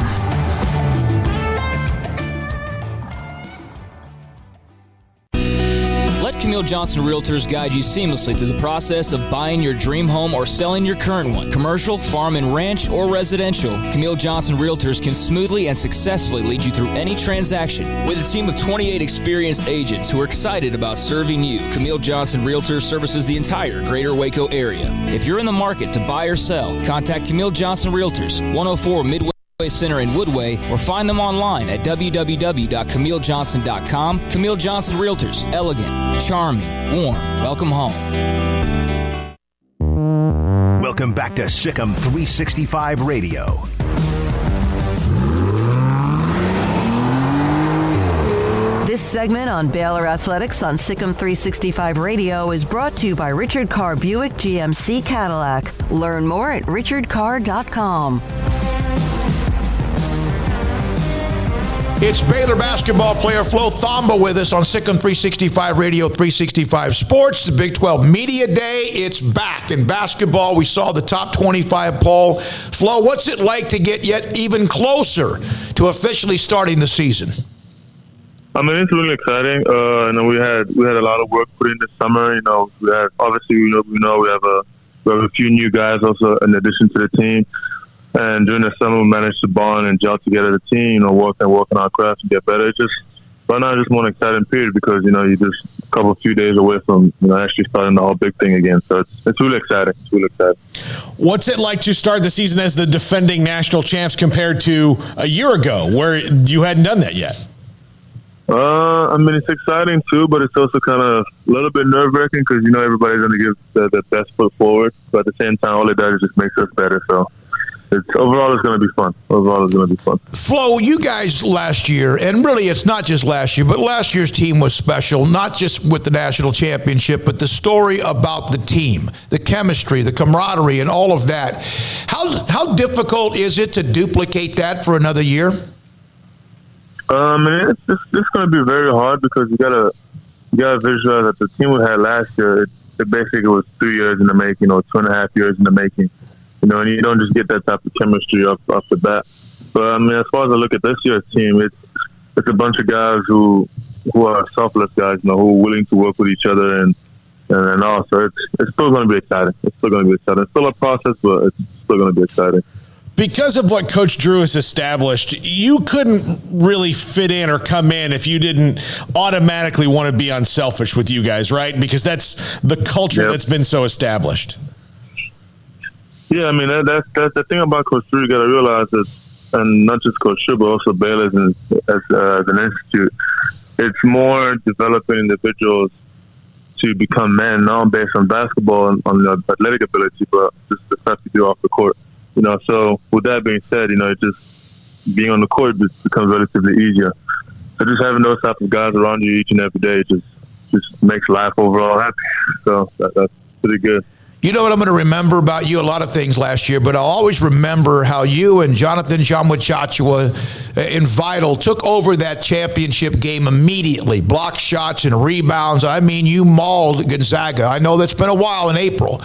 Let Camille Johnson Realtors guide you seamlessly through the process of buying your dream home or selling your current one. Commercial, farm and ranch, or residential, Camille Johnson Realtors can smoothly and successfully lead you through any transaction. With a team of 28 experienced agents who are excited about serving you, Camille Johnson Realtors services the entire greater Waco area. If you're in the market to buy or sell, contact Camille Johnson Realtors, 104 Midway Center in Woodway, or find them online at www.CamilleJohnson.com. Camille Johnson Realtors, elegant, charming, warm. Welcome home. Welcome back to Sikkim 365 Radio. This segment on Baylor Athletics on Sikkim 365 Radio is brought to you by Richard Carr Buick GMC Cadillac. Learn more at richardcarr.com. It's Baylor basketball player Flo Thamba with us on Sikkim 365 Radio, 365 Sports, the Big 12 Media Day. It's back in basketball. We saw the top 25 poll. Flo, what's it like to get yet even closer to officially starting the season? I mean, it's really exciting. We had a lot of work put in this summer. We had, obviously we have a few new guys also in addition to the team. And during the summer, we managed to bond and gel together the team, work on our craft and get better. It's just right now, just one exciting period because you're just a few days away from actually starting the whole big thing again. So it's really exciting. It's really exciting. What's it like to start the season as the defending national champs compared to a year ago, where you hadn't done that yet? I mean, it's exciting too, but it's also kind of a little bit nerve-wracking because everybody's going to give the best foot forward. But at the same time, all it does is just makes us better. So. Overall, it's going to be fun. Flo, you guys last year, and really it's not just last year, but last year's team was special, not just with the national championship, but the story about the team, the chemistry, the camaraderie, and all of that. How difficult is it to duplicate that for another year? It's going to be very hard because you got to visualize that the team we had last year, it basically was 3 years in the making, 2.5 years in the making. And you don't just get that type of chemistry off the bat. But, as far as I look at this year's team, it's a bunch of guys who are selfless guys, who are willing to work with each other and also it's still going to be exciting. It's still a process, but it's still going to be exciting. Because of what Coach Drew has established, you couldn't really fit in or come in if you didn't automatically want to be unselfish with you guys, right? Because that's the culture that's been so established. Yeah, that's the thing about Coach Drew. You got to realize that, and not just Coach Drew, but also Baylor as an institute. It's more developing individuals to become men, not based on basketball and on the athletic ability, but just the stuff you do off the court. So with that being said, it just being on the court just becomes relatively easier. So just having those type of guys around you each and every day just makes life overall happy. So that's pretty good. You know what I'm going to remember about you? A lot of things last year, but I'll always remember how you and Jonathan Jamwachachua and Vital took over that championship game immediately. Block shots and rebounds. I mean, you mauled Gonzaga. I know that's been a while in April.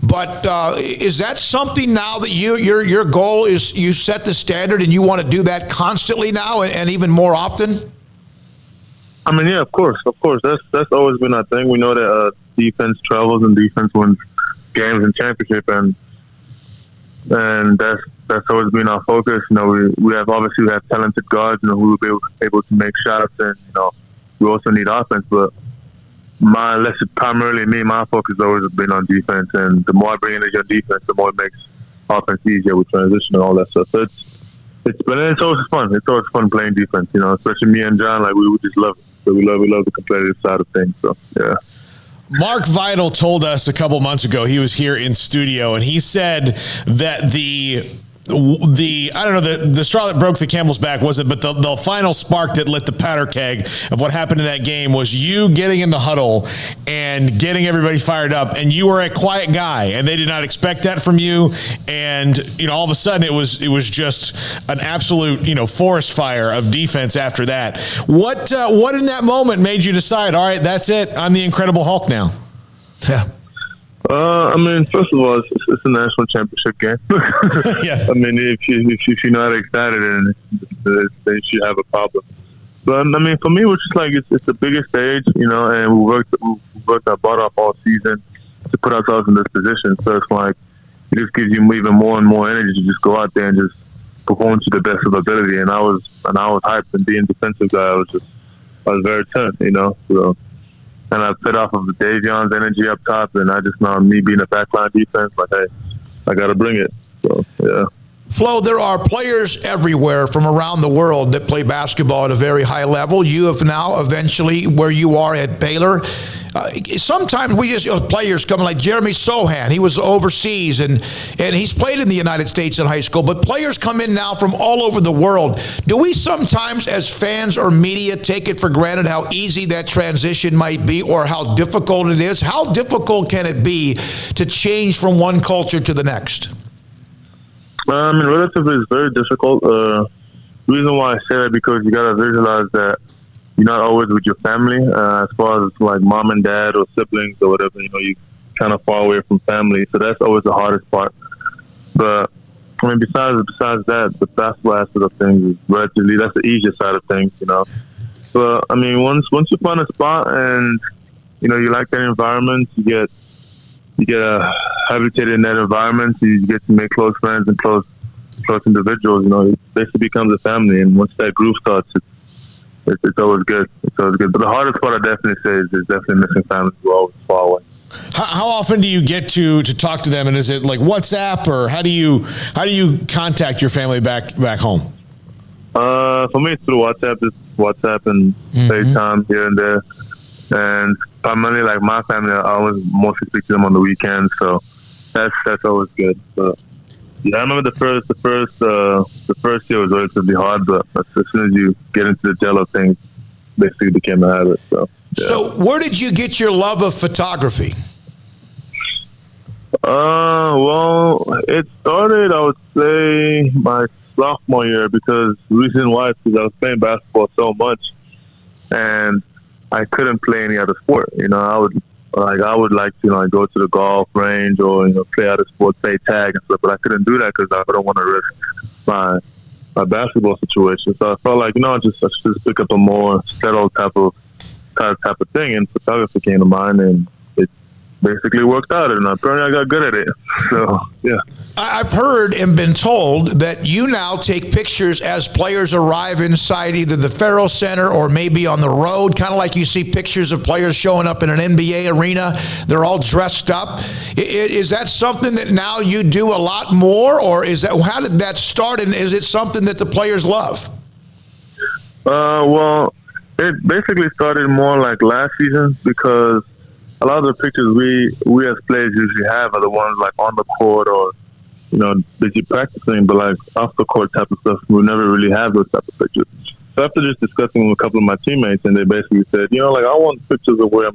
But is that something now that your goal is you set the standard and you want to do that constantly now and even more often? I mean, yeah, of course. That's always been our thing. We know that defense travels and defense wins games and championship, and that's always been our focus. We have talented guards, who will be able to make shots, and we also need offense. But my focus has always been on defense, and the more I bring in your defense, the more it makes offense easier with transition and all that stuff. So it's always fun. It's always fun playing defense, especially me and John. Like we just love it. So we love the competitive side of things. So yeah. Mark Vital told us a couple months ago, he was here in studio, and he said that the straw that broke the camel's back wasn't, but the final spark that lit the powder keg of what happened in that game was you getting in the huddle and getting everybody fired up. And you were a quiet guy, and they did not expect that from you. And all of a sudden it was just an absolute forest fire of defense after that. What in that moment made you decide, all right, that's it, I'm the Incredible Hulk now? Yeah. I mean, first of all, it's a national championship game. Yeah. I mean, if you're not excited, then you should have a problem. But I mean, for me, it's just like it's the biggest stage, and we worked our butt off all season to put ourselves in this position. So it's like it just gives you even more and more energy to just go out there and just perform to the best of ability. And I was hyped, and being defensive guy, I was very turned, So. And I fed off of Davion's energy up top, and I just know me being a backline defense, like, hey, I got to bring it. So, yeah. Flo, there are players everywhere from around the world that play basketball at a very high level. You have now eventually, where you are at Baylor, sometimes we just players come like Jeremy Sohan. He was overseas and he's played in the United States in high school, but players come in now from all over the world. Do we sometimes as fans or media take it for granted how easy that transition might be or how difficult it is? How difficult can it be to change from one culture to the next? I mean, relatively, it's very difficult. The reason why I say that because you got to visualize that you're not always with your family, as far as like mom and dad or siblings or whatever. You kind of far away from family, so that's always the hardest part. But I mean, besides that, the basketball aspect of things is relatively that's the easier side of things, But I mean, once you find a spot and you like that environment, you get habituated in that environment, so you get to make close friends and close individuals. It basically becomes a family, and once that groove starts, it's always good. It's always good. But the hardest part, I definitely say, is definitely missing families who are always far away. How often do you get to talk to them, and is it like WhatsApp, or how do you contact your family back home? For me, it's through WhatsApp. Just WhatsApp and FaceTime here and there, and primarily like my family, I always mostly speak to them on the weekends, so that's always good. But yeah, I remember the first year was relatively hard, but as soon as you get into the gel of things, basically became a habit. So, yeah. So where did you get your love of photography? Well, it started, I would say, my sophomore year, because the reason why is because I was playing basketball so much, and I couldn't play any other sport. I would like to go to the golf range or play other sports, play tag and stuff, but I couldn't do that because I don't want to risk my basketball situation. So I felt like I should pick up a more settled type of thing, and photography came to mind, and it basically worked out, and apparently I got good at it. So yeah. I've heard and been told that you now take pictures as players arrive inside either the Ferrell Center or maybe on the road, kind of like you see pictures of players showing up in an NBA arena. They're all dressed up. Is that something that now you do a lot more, or how did that start, and is it something that the players love? Well, it basically started more like last season, because a lot of the pictures we as players usually have are the ones like on the court or, that you're practicing, but like off the court type of stuff, we never really have those type of pictures. So after just discussing with a couple of my teammates, and they basically said, I want pictures of where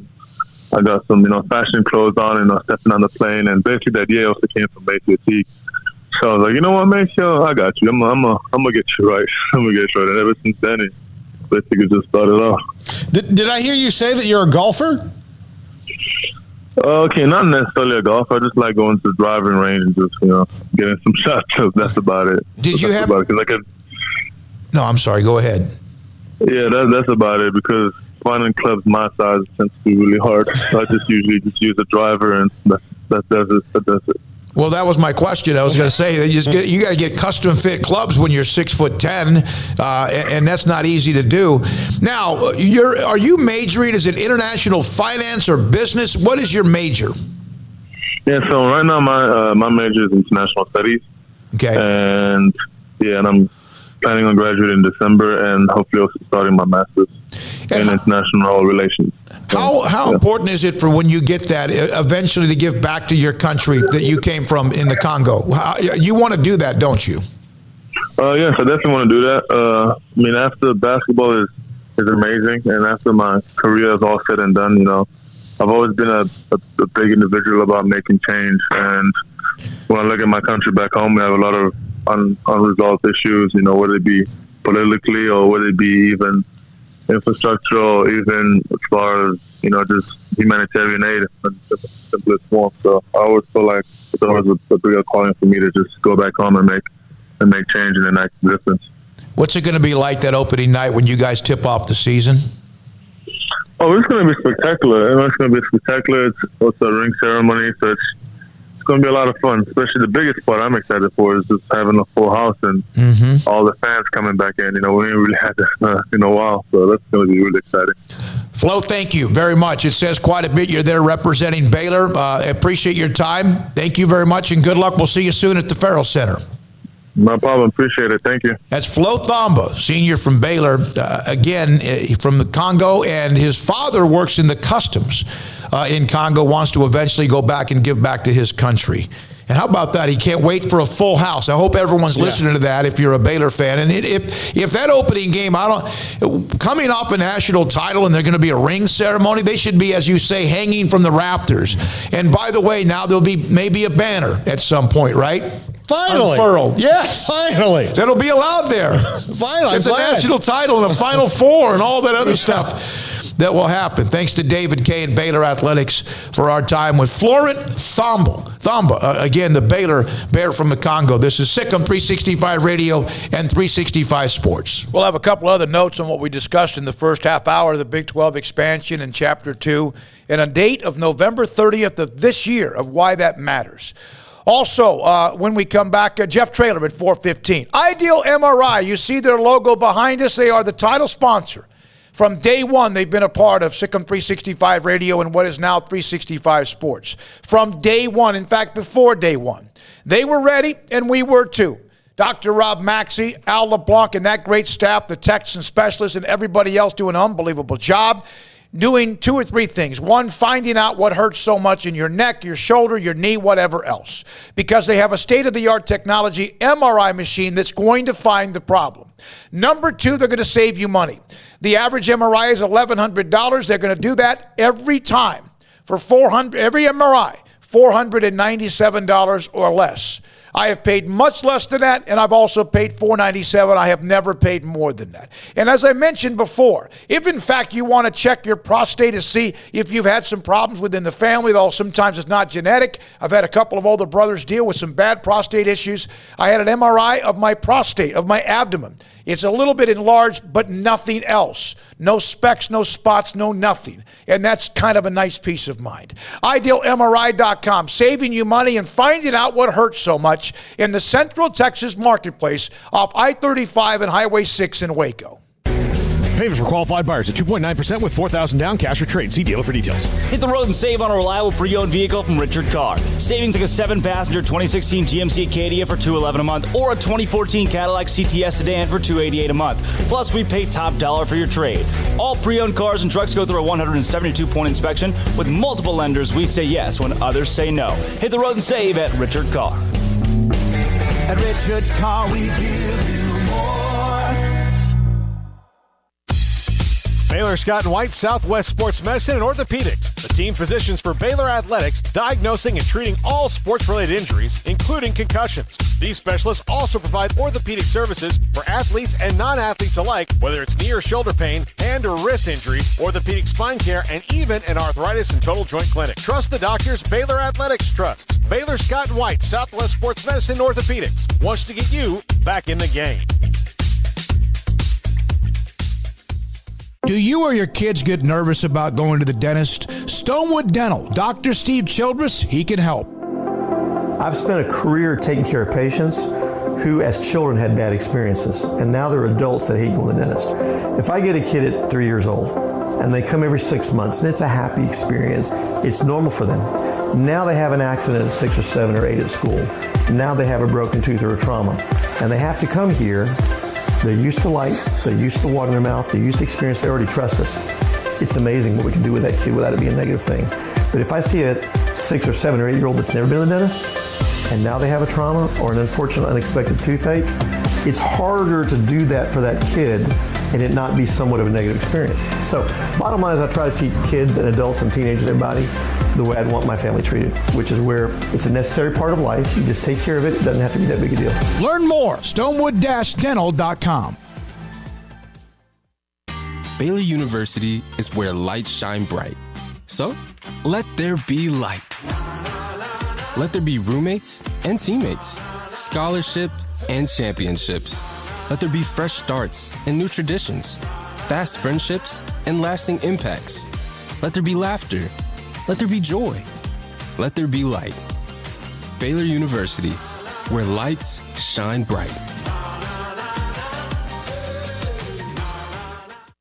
I got some, fashion clothes on and stepping on the plane, and basically that idea also came from AT&T. So I was like, you know what, man, I got you. I'm gonna get you right. I'm gonna get you right. And ever since then, it basically just started off. Did I hear you say that you're a golfer? Okay, not necessarily a golfer. I just like going to the driving range and just, getting some shots. That's about it. No, I'm sorry. Go ahead. Yeah, that's about it, because finding clubs my size tends to be really hard. So I just usually use a driver, and that does it. Well, that was my question. I was going to say that you got to get custom fit clubs when you're 6'10", and that's not easy to do. Now, are you majoring? Is it international finance or business? What is your major? Yeah, so right now my major is international studies. Okay. And I'm planning on graduating in December, and hopefully also starting my master's in international relations. How important is it for when you get that eventually to give back to your country that you came from in the Congo? You want to do that, don't you? Yes, I definitely want to do that. After basketball is amazing, and after my career is all said and done, I've always been a big individual about making change. And when I look at my country back home, we have a lot of unresolved issues, whether it be politically or whether it be even infrastructural, even as far as, just humanitarian aid in the simplest form. So I always feel like it's always a bigger calling for me to just go back home and make change and enact a difference. What's it going to be like that opening night when you guys tip off the season? Oh, it's going to be spectacular. It's going to be spectacular. It's also a ring ceremony, so it's going to be a lot of fun. Especially the biggest part I'm excited for is just having a full house and all the fans coming back in. We ain't really had that in a while, so that's going to be really exciting. Flo, thank you very much. It says quite a bit you're there representing Baylor. I appreciate your time. Thank you very much, and good luck. We'll see you soon at the Farrell Center. No problem. Appreciate it. Thank you. That's Flo Thamba, senior from Baylor, again, from the Congo, and his father works in the customs in Congo, wants to eventually go back and give back to his country. And how about that? He can't wait for a full house. I hope everyone's listening to that if you're a Baylor fan. And if that opening game, coming off a national title and there's going to be a ring ceremony, they should be, as you say, hanging from the rafters. And by the way, now there'll be maybe a banner at some point, right? Finally. Unfurled. Yes. Finally. That'll be allowed there. Finally. It's a national title and a Final Four and all that other stuff that will happen. Thanks to David Kay and Baylor Athletics for our time with Flo Thamba, again, the Baylor Bear from the Congo. This is Sick on 365 Radio and 365 Sports. We'll have a couple other notes on what we discussed in the first half hour of the Big 12 expansion in Chapter 2 and a date of November 30th of this year of why that matters. Also, when we come back, Jeff Traylor at 4:15. Ideal MRI, you see their logo behind us. They are the title sponsor. From day one, they've been a part of Sick on 365 Radio and what is now 365 Sports. From day one, in fact, before day one. They were ready, and we were too. Dr. Rob Maxey, Al LeBlanc, and that great staff, the Texans specialists, and everybody else doing an unbelievable job. Doing two or three things. One, finding out what hurts so much in your neck, your shoulder, your knee, whatever else. Because they have a state-of-the-art technology MRI machine that's going to find the problem. Number two, they're going to save you money. The average MRI is $1,100. They're going to do that every time. For every MRI, $497 or less. I have paid much less than that, and I've also paid $497. I have never paid more than that. And as I mentioned before, if in fact you want to check your prostate to see if you've had some problems within the family, though sometimes it's not genetic. I've had a couple of older brothers deal with some bad prostate issues. I had an MRI of my prostate, of my abdomen. It's a little bit enlarged, but nothing else. No specks, no spots, no nothing. And that's kind of a nice peace of mind. IdealMRI.com, saving you money and finding out what hurts so much in the Central Texas marketplace off I-35 and Highway 6 in Waco. payments for qualified buyers at 2.9% with $4,000 down, cash or trade. See dealer for details. Hit the road and save on a reliable pre-owned vehicle from Richard Carr. Savings like a 7-passenger 2016 GMC Acadia for $211 a month or a 2014 Cadillac CTS sedan for $288 a month. Plus, we pay top dollar for your trade. All pre-owned cars and trucks go through a 172-point inspection. With multiple lenders, we say yes when others say no. Hit the road and save at Richard Carr. At Richard Carr, we give you more. Baylor Scott and White, Southwest Sports Medicine and Orthopedics. The team physicians for Baylor Athletics, diagnosing and treating all sports-related injuries, including concussions. These specialists also provide orthopedic services for athletes and non-athletes alike, whether it's knee or shoulder pain, hand or wrist injuries, orthopedic spine care, and even an arthritis and total joint clinic. Trust the doctors Baylor Athletics trusts. Baylor Scott and White, Southwest Sports Medicine and Orthopedics wants to get you back in the game. Do you or your kids get nervous about going to the dentist? Stonewood Dental, Dr. Steve Childress, he can help. I've spent a career taking care of patients who as children had bad experiences, and now they're adults that hate going to the dentist. If I get a kid at 3 years old and they come every 6 months and it's a happy experience, it's normal for them. Now they have an accident at 6 or 7 or 8 at school. Now they have a broken tooth or a trauma, and they have to come here. They're used to lights, they're used to the water in their mouth, they're used to experience, they already trust us. It's amazing what we can do with that kid without it being a negative thing. But if I see a 6 or 7 or 8 year old that's never been to the dentist, and now they have a trauma or an unfortunate unexpected toothache, it's harder to do that for that kid and it not be somewhat of a negative experience. So bottom line is I try to teach kids and adults and teenagers and everybody the way I'd want my family treated, which is where it's a necessary part of life. You just take care of it. It doesn't have to be that big a deal. Learn more, stonewood-dental.com. Baylor University is where lights shine bright. So, let there be light. Let there be roommates and teammates, scholarship and championships. Let there be fresh starts and new traditions, fast friendships and lasting impacts. Let there be laughter. Let there be joy. Let there be light. Baylor University, where lights shine bright.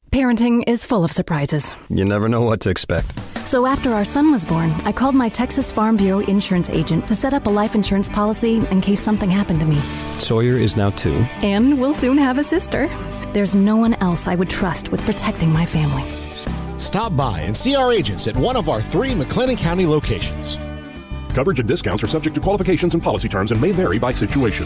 Parenting is full of surprises. You never know what to expect. So after our son was born, I called my Texas Farm Bureau insurance agent to set up a life insurance policy in case something happened to me. Sawyer is now 2. And we'll soon have a sister. There's no one else I would trust with protecting my family. Stop by and see our agents at one of our 3 McLennan County locations. Coverage and discounts are subject to qualifications and policy terms and may vary by situation.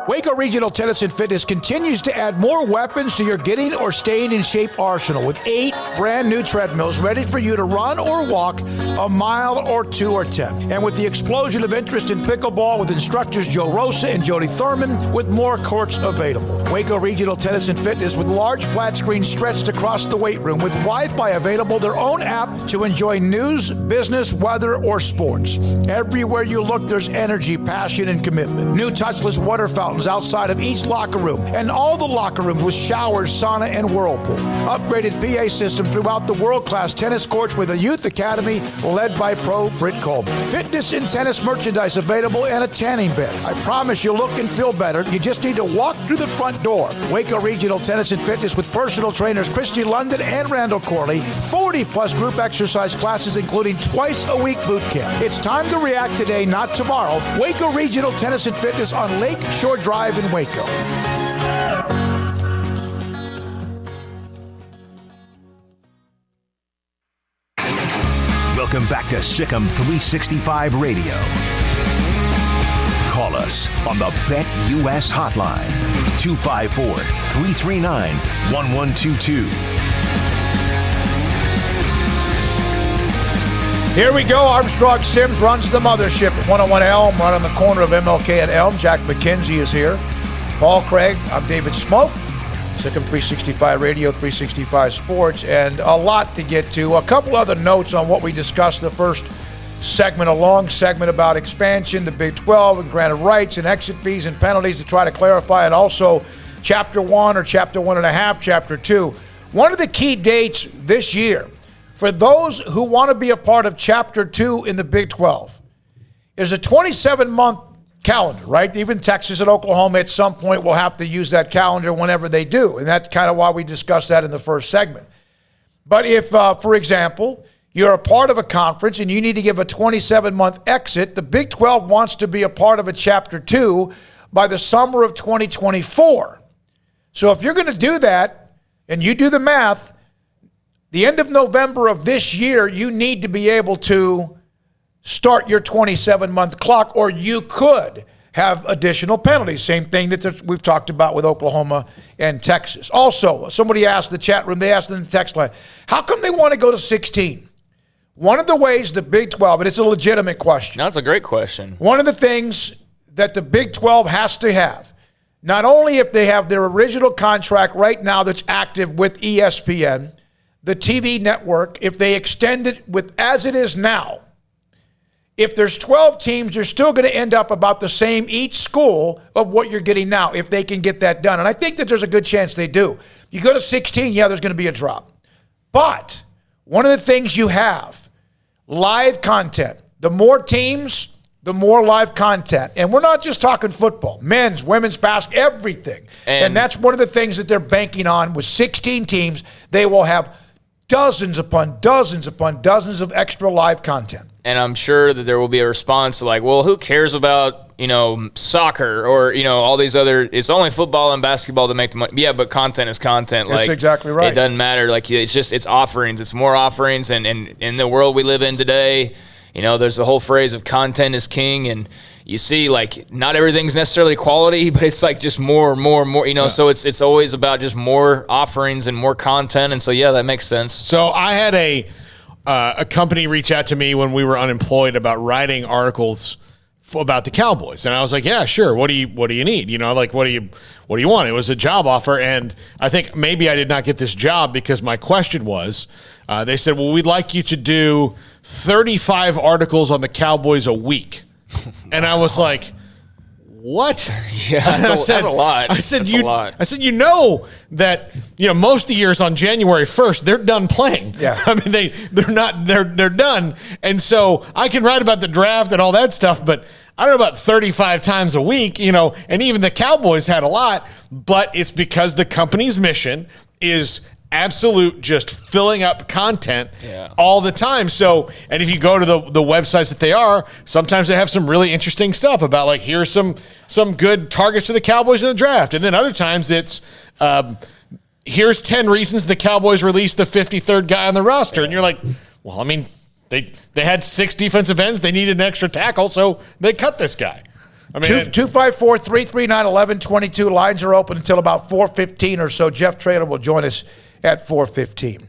Waco Regional Tennis and Fitness continues to add more weapons to your getting or staying in shape arsenal with 8 brand new treadmills ready for you to run or walk a mile or 2 or 10. And with the explosion of interest in pickleball with instructors Joe Rosa and Jody Thurman with more courts available. Waco Regional Tennis and Fitness with large flat screens stretched across the weight room with Wi-Fi available, their own app to enjoy news, business, weather, or sports. Everywhere you look, there's energy, passion, and commitment. New touchless water fountains outside of each locker room, and all the locker rooms with showers, sauna, and whirlpool. Upgraded PA system throughout the world-class tennis courts with a youth academy led by pro Britt Coleman. Fitness and tennis merchandise available and a tanning bed. I promise you'll look and feel better. You just need to walk through the front door. Waco Regional Tennis and Fitness with personal trainers Christy London and Randall Corley. 40-plus group exercise classes, including twice-a-week boot camp. It's time to react today, not tomorrow. Waco Regional Tennis and Fitness on Lake Shore Drive in Waco. Welcome back to Sikkim 365 Radio. Call us on the BetUS hotline, 254-339-1122. Here we go. Armstrong Sims runs the mothership at 101 Elm, right on the corner of MLK and Elm. Jack McKenzie is here. Paul Craig, I'm David Smoak. Sikkim 365 Radio, 365 Sports, and a lot to get to. A couple other notes on what we discussed the first segment, a long segment about expansion, the Big 12, and granted rights and exit fees and penalties to try to clarify, and also Chapter 1 or Chapter 1.5, Chapter 2. One of the key dates this year for those who want to be a part of Chapter 2 in the Big 12 is a 27-month calendar, right? Even Texas and Oklahoma at some point will have to use that calendar whenever they do. And that's kind of why we discussed that in the first segment. But if, for example, you're a part of a conference and you need to give a 27-month exit, the Big 12 wants to be a part of a Chapter 2 by the summer of 2024. So if you're going to do that, and you do the math, the end of November of this year, you need to be able to start your 27-month clock, or you could have additional penalties. Same thing that we've talked about with Oklahoma and Texas. Also, somebody asked the chat room, they asked in the text line, how come they want to go to 16? One of the ways the Big 12, and it's a legitimate question. That's a great question. One of the things that the Big 12 has to have, not only if they have their original contract right now that's active with ESPN, the TV network, if they extend it with as it is now, if there's 12 teams, you're still going to end up about the same each school of what you're getting now, if they can get that done. And I think that there's a good chance they do. You go to 16, yeah, there's going to be a drop. But one of the things you have, live content. The more teams, the more live content. And we're not just talking football. Men's, women's basketball, everything. And that's one of the things that they're banking on. With 16 teams, they will have dozens upon dozens upon dozens of extra live content. And I'm sure that there will be a response to like, well, who cares about, soccer or, all these other, it's only football and basketball that make the money. Yeah, but content is content. That's exactly right. It doesn't matter. Like, it's offerings. It's more offerings. And in the world we live in today, there's the whole phrase of content is king. And you see, like, not everything's necessarily quality, but it's like just more, Yeah. So it's always about just more offerings and more content. And so, yeah, that makes sense. So I had a company reach out to me when we were unemployed about writing articles about the Cowboys, and I was like, "Yeah, sure. What do you need? What do you want?" It was a job offer, and I think maybe I did not get this job because my question was, they said, "Well, we'd like you to do 35 articles on the Cowboys a week," and I was like, what? Yeah, that's a lot. I said, that's a lot. I said, that most of the years on January 1st, they're done playing. Yeah. I mean, they're done. And so I can write about the draft and all that stuff, but I don't know about 35 times a week, and even the Cowboys had a lot, but it's because the company's mission is absolute just filling up content all the time. So, and if you go to the websites that they are, sometimes they have some really interesting stuff about like, here's some good targets to the Cowboys in the draft. And then other times it's, here's 10 reasons the Cowboys released the 53rd guy on the roster. And you're like, well, I mean, they had 6 defensive ends. They needed an extra tackle, so they cut this guy. I mean, 254-339-1122. Lines are open until about 4:15 or so. Jeff Traylor will join us at 4:15.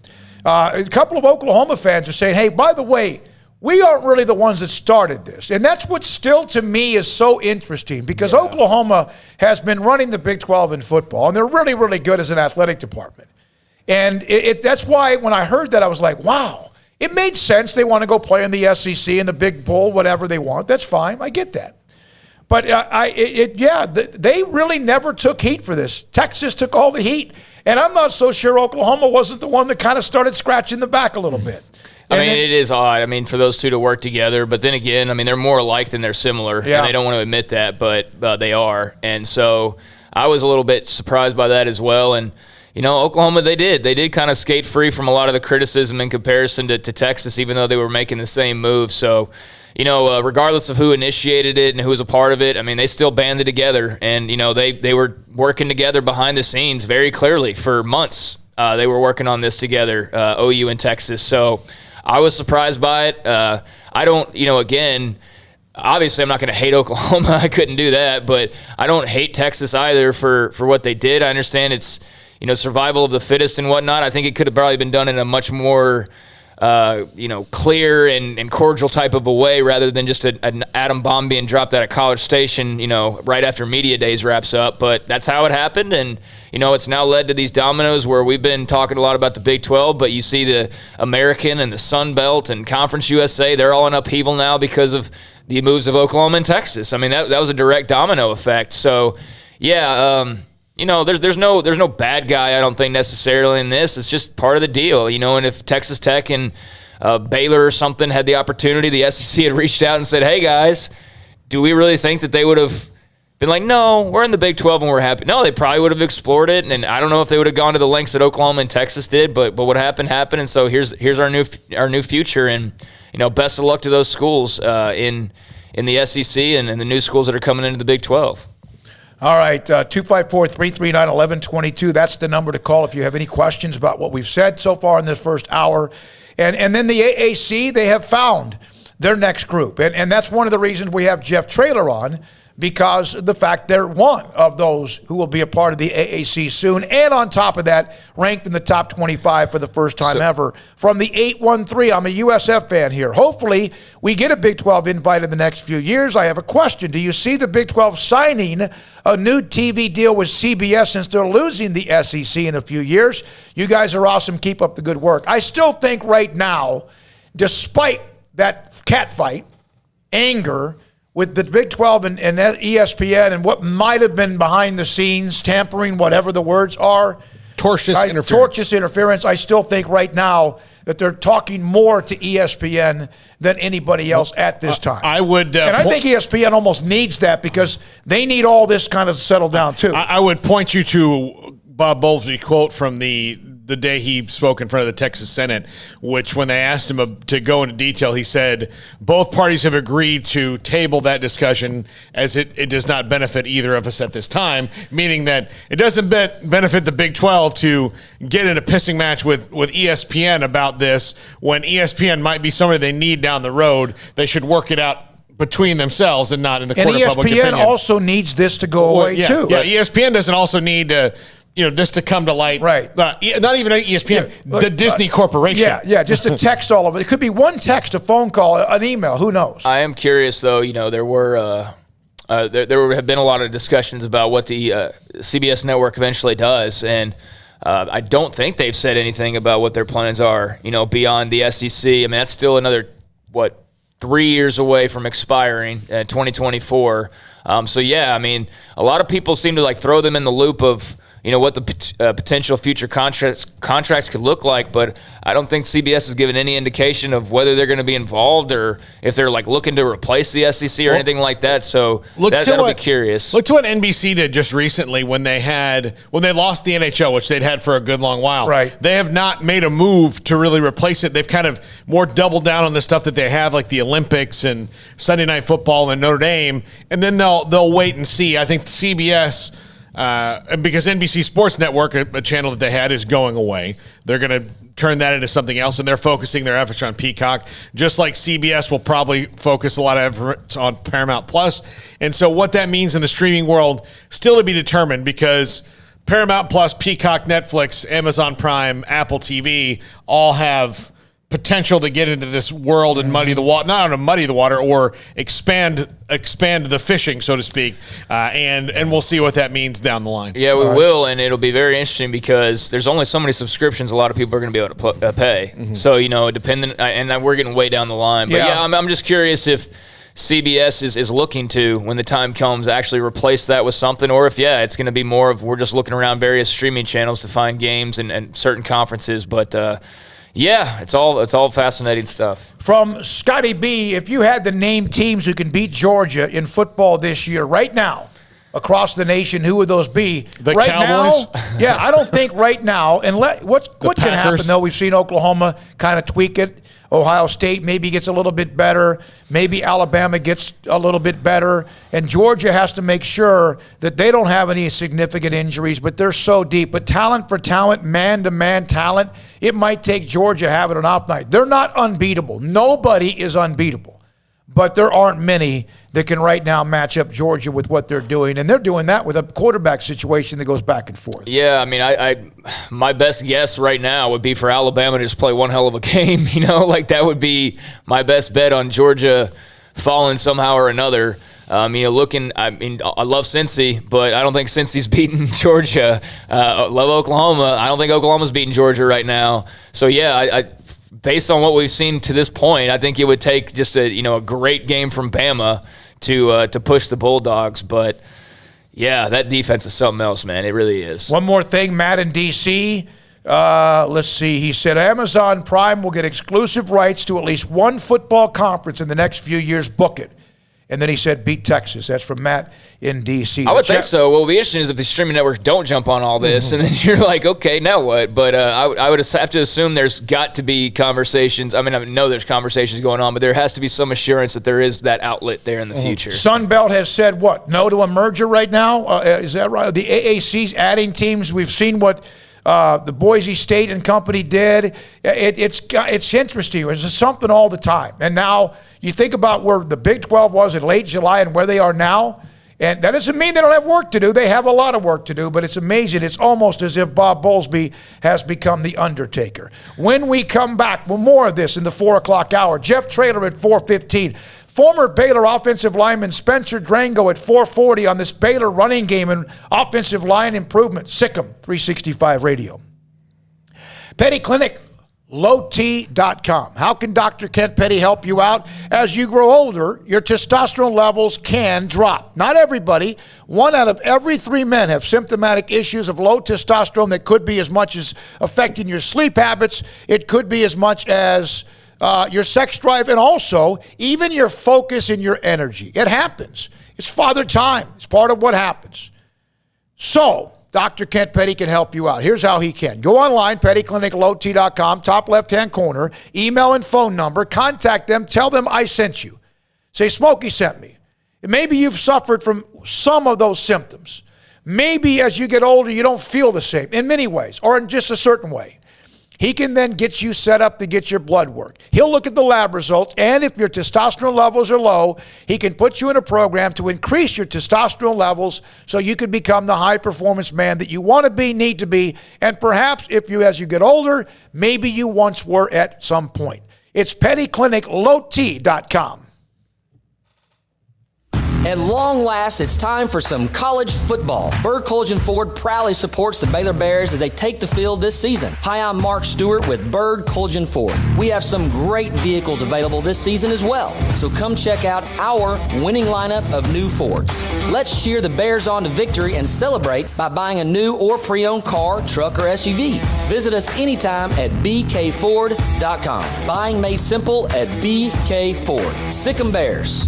A couple of Oklahoma fans are saying, hey, by the way, we aren't really the ones that started this. And that's what still to me is so interesting, because Oklahoma has been running the Big 12 in football, and they're really, really good as an athletic department. And that's why when I heard that, I was like, wow, it made sense. They want to go play in the SEC and the Big Bowl, whatever they want. That's fine. I get that. But they really never took heat for this. Texas took all the heat. And I'm not so sure Oklahoma wasn't the one that kind of started scratching the back a little bit. It is odd. I mean, for those two to work together. But then again, I mean, they're more alike than they're similar. Yeah. And they don't want to admit that, but they are. And so I was a little bit surprised by that as well. And, Oklahoma, they did kind of skate free from a lot of the criticism in comparison to Texas, even though they were making the same move. So, regardless of who initiated it and who was a part of it, I mean, they still banded together. And, they were working together behind the scenes very clearly for months. They were working on this together, OU and Texas. So I was surprised by it. I don't, again, obviously I'm not going to hate Oklahoma. I couldn't do that. But I don't hate Texas either for what they did. I understand it's, survival of the fittest and whatnot. I think it could have probably been done in a much more clear and cordial type of a way, rather than just an atom bomb being dropped at a College Station, right after media days wraps up. But that's how it happened. And, it's now led to these dominoes where we've been talking a lot about the Big 12, but you see the American and the Sun Belt and Conference USA, they're all in upheaval now because of the moves of Oklahoma and Texas. I mean, that was a direct domino effect. So, there's no bad guy, I don't think, necessarily in this. It's just part of the deal, and if Texas Tech and Baylor or something had the opportunity, the SEC had reached out and said, hey, guys, do we really think that they would have been like, no, we're in the Big 12 and we're happy? No, they probably would have explored it, and I don't know if they would have gone to the lengths that Oklahoma and Texas did, but what happened, and so here's our new future, and best of luck to those schools in the SEC and the new schools that are coming into the Big 12. All right, 254-339-1122. That's the number to call if you have any questions about what we've said so far in this first hour. And then the AAC, they have found their next group. And that's one of the reasons we have Jeff Traylor on, because of the fact they're one of those who will be a part of the AAC soon. And on top of that, ranked in the top 25 for the first time ever. From the 813, I'm a USF fan here. Hopefully, we get a Big 12 invite in the next few years. I have a question. Do you see the Big 12 signing a new TV deal with CBS since they're losing the SEC in a few years? You guys are awesome. Keep up the good work. I still think right now, despite that catfight, anger, with the Big 12 and ESPN and what might have been behind the scenes, tampering, whatever the words are. Tortious interference. I still think right now that they're talking more to ESPN than anybody else at this time. I would, and I think ESPN almost needs that because they need all this kind of settled down too. I would point you to Bob Bowlsby quote from the day he spoke in front of the Texas Senate, which when they asked him to go into detail, he said, both parties have agreed to table that discussion as it does not benefit either of us at this time, meaning that it doesn't benefit the Big 12 to get in a pissing match with ESPN about this when ESPN might be somebody they need down the road. They should work it out between themselves and not in the court of public opinion. And ESPN also needs this to go away too. Yeah, ESPN doesn't also need to this to come to light. Right. Not even ESPN, the Disney Corporation. Yeah, just to text all of it. It could be one text, a phone call, an email. Who knows? I am curious, though. There were there have been a lot of discussions about what the CBS network eventually does, and I don't think they've said anything about what their plans are, beyond the SEC. I mean, that's still another, 3 years away from expiring, 2024. So, yeah, I mean, a lot of people seem to, throw them in the loop of, what the potential future contracts could look like, but I don't think CBS has given any indication of whether they're going to be involved or if they're looking to replace the SEC or anything like that. So that'll be curious. Look to what NBC did just recently when they lost the NHL, which they'd had for a good long while. Right. They have not made a move to really replace it. They've kind of more doubled down on the stuff that they have, like the Olympics and Sunday Night Football and Notre Dame, and then they'll wait and see. I think CBS. Because NBC Sports Network, a channel that they had, is going away. They're going to turn that into something else, and they're focusing their efforts on Peacock, just like CBS will probably focus a lot of efforts on Paramount Plus. And so what that means in the streaming world, still to be determined, because Paramount Plus, Peacock, Netflix, Amazon Prime, Apple TV all have potential to get into this world and muddy the water, not to muddy the water or expand the fishing, so to speak, and we'll see what that means down the line. Yeah, we will, and it'll be very interesting because there's only so many subscriptions a lot of people are going to be able to pay. Mm-hmm. So, dependent, and we're getting way down the line. But I'm just curious if CBS is looking to, when the time comes, actually replace that with something, or if, it's going to be more of we're just looking around various streaming channels to find games and certain conferences, but it's all fascinating stuff. From Scotty B, if you had to name teams who can beat Georgia in football this year, right now, across the nation, who would those be? The right Cowboys? Now, I don't think right now. And what can happen, though? We've seen Oklahoma kind of tweak it. Ohio State maybe gets a little bit better. Maybe Alabama gets a little bit better. And Georgia has to make sure that they don't have any significant injuries, but they're so deep. But talent for talent, man-to-man talent, it might take Georgia having an off night. They're not unbeatable. Nobody is unbeatable. But there aren't many that can right now match up Georgia with what they're doing. And they're doing that with a quarterback situation that goes back and forth. Yeah, I mean, my best guess right now would be for Alabama to just play one hell of a game. That would be my best bet on Georgia falling somehow or another. I love Cincy, but I don't think Cincy's beating Georgia. Love Oklahoma. I don't think Oklahoma's beating Georgia right now. So, based on what we've seen to this point, I think it would take just a great game from Bama to push the Bulldogs. But that defense is something else, man. It really is. One more thing, Matt in D.C. Let's see. He said Amazon Prime will get exclusive rights to at least one football conference in the next few years. Book it. And then he said, beat Texas. That's from Matt in D.C. I would think so. What will be interesting is if the streaming networks don't jump on all this, and then you're like, okay, now what? But I would have to assume there's got to be conversations. I know there's conversations going on, but there has to be some assurance that there is that outlet there in the future. Sunbelt has said what? No to a merger right now? Is that right? The AAC's adding teams. We've seen what the Boise State and company did. It's interesting. There's something all the time. And now you think about where the Big 12 was in late July and where they are now. And that doesn't mean they don't have work to do. They have a lot of work to do, but it's amazing. It's almost as if Bob Bowlsby has become the Undertaker. When we come back, well, more of this in the 4 o'clock hour. Jeff Traylor at 4:15. Former Baylor offensive lineman Spencer Drango at 4:40 on this Baylor running game and offensive line improvement. Sikkim 365 Radio. Petty Clinic, lowt.com. How can Dr. Kent Petty help you out? As you grow older, your testosterone levels can drop. Not everybody. 1 out of every 3 men have symptomatic issues of low testosterone that could be as much as affecting your sleep habits. It could be as much as your sex drive, and also even your focus and your energy. It happens. It's father time. It's part of what happens. So, Dr. Kent Petty can help you out. Here's how he can. Go online, pettycliniclowt.com, top left-hand corner, email and phone number. Contact them. Tell them I sent you. Say, Smokey sent me. And maybe you've suffered from some of those symptoms. Maybe as you get older, you don't feel the same in many ways or in just a certain way. He can then get you set up to get your blood work. He'll look at the lab results, and if your testosterone levels are low, he can put you in a program to increase your testosterone levels so you can become the high-performance man that you want to be, need to be, and perhaps if you, as you get older, maybe you once were at some point. It's pettycliniclowt.com. At long last, it's time for some college football. Bird Collision Ford proudly supports the Baylor Bears as they take the field this season. Hi, I'm Mark Stewart with Bird Collision Ford. We have some great vehicles available this season as well, so come check out our winning lineup of new Fords. Let's cheer the Bears on to victory and celebrate by buying a new or pre-owned car, truck, or SUV. Visit us anytime at bkford.com. Buying made simple at BK Ford. Sick 'em Bears.